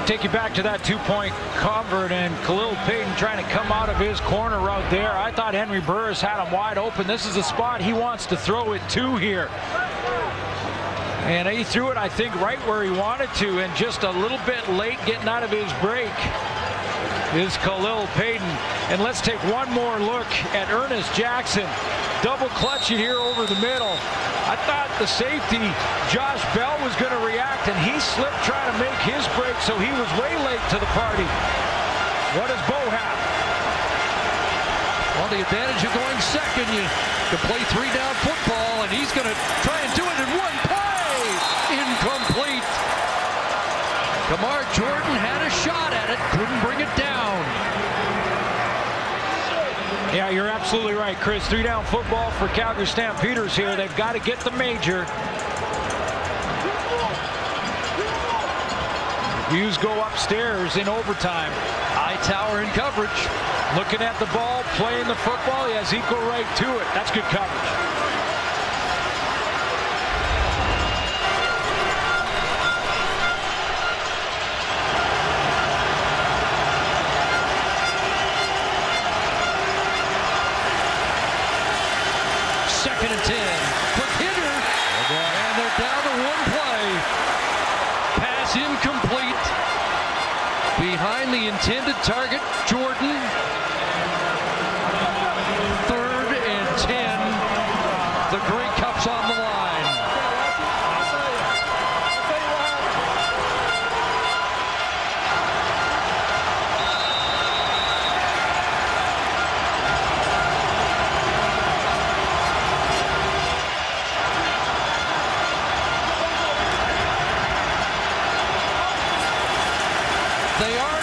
Take you back to that 2-point convert, and Khalil Payton trying to come out of his corner route there. I thought Henry Burris had him wide open. This is a spot he wants to throw it to here. And he threw it, I think, right where he wanted to, and just a little bit late getting out of his break is Khalil Payton. And let's take one more look at Ernest Jackson. Double clutch it here over the middle. I thought the safety, Josh Bell, was going to react, and he slipped trying to make his break, so he was way late to the party. What does Bo have? Well, the advantage of going second, you can play 3-down football, and he's going to try and do it in one play. Incomplete. Kamar Jordan had a shot at it, couldn't bring it down. Yeah, you're absolutely right, Chris. 3-down football for Calgary Stampeders here. They've got to get the major. Hughes go upstairs in overtime. Hightower in coverage. Looking at the ball, playing the football. He has equal right to it. That's good coverage. Second and 10. Quick hitter. And they're down to 1 play. Pass incomplete. Behind the intended target, Jordan. 3rd and 10 They are